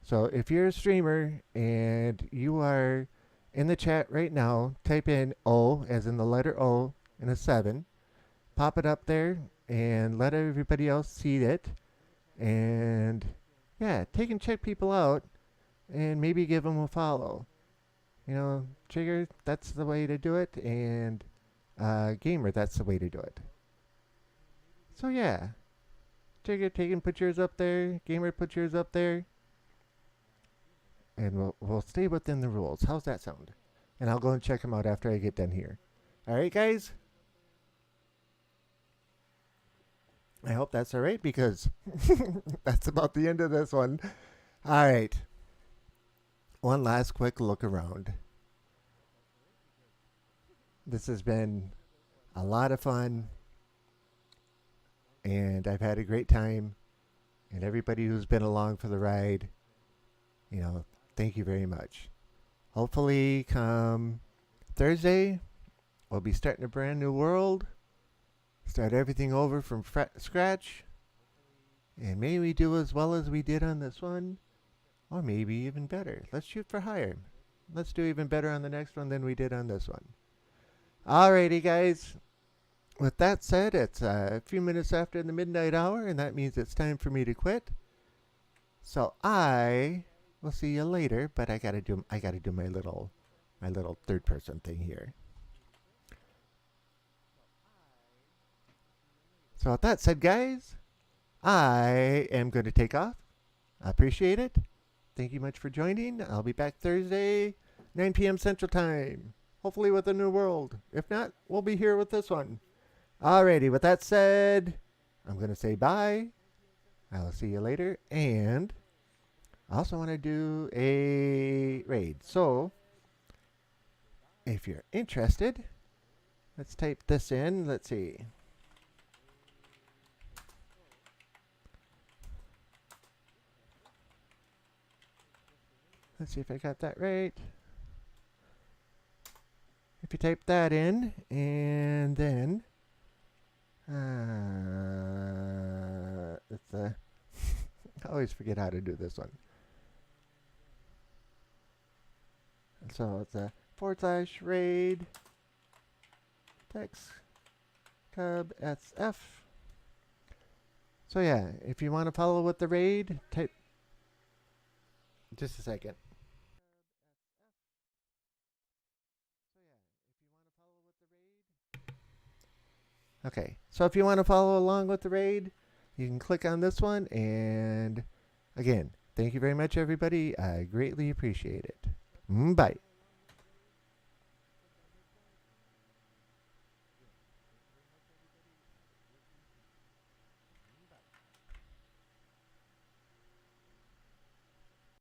So if you're a streamer and you are in the chat right now, type in O, as in the letter O, and a 7. Pop it up there and let everybody else see it. And yeah, take and check people out and maybe give them a follow. You know, Trigger, that's the way to do it. And Gamer, that's the way to do it. So yeah. Trigger, take and put yours up there. Gamer, put yours up there. And we'll stay within the rules. How's that sound? And I'll go and check them out after I get done here. Alright, guys? I hope that's alright, because that's about the end of this one. Alright. One last quick look around. This has been a lot of fun. And I've had a great time. And everybody who's been along for the ride, you know, thank you very much. Hopefully come Thursday, we'll be starting a brand new world. Start everything over from scratch. And maybe we do as well as we did on this one. Or maybe even better. Let's shoot for higher. Let's do even better on the next one than we did on this one. Alrighty, guys. With that said, it's a few minutes after the midnight hour, and that means it's time for me to quit. So I will see you later, but I gotta do my little third person thing here. So with that said, guys, I am going to take off. I appreciate it. Thank you much for joining. I'll be back Thursday, 9 p.m. Central Time. Hopefully with a new world. If not, we'll be here with this one. Alrighty, with that said, I'm going to say bye. I'll see you later. And I also want to do a raid. So, if you're interested, let's type this in. Let's see. Let's see if I got that right. If you type that in, and then it's I always forget how to do this one. So it's a / raid text cub SF. So yeah, if you want to follow with the raid, type. Just a second. Okay, so if you want to follow along with the raid, you can click on this one. And again, thank you very much, everybody. I greatly appreciate it. Bye.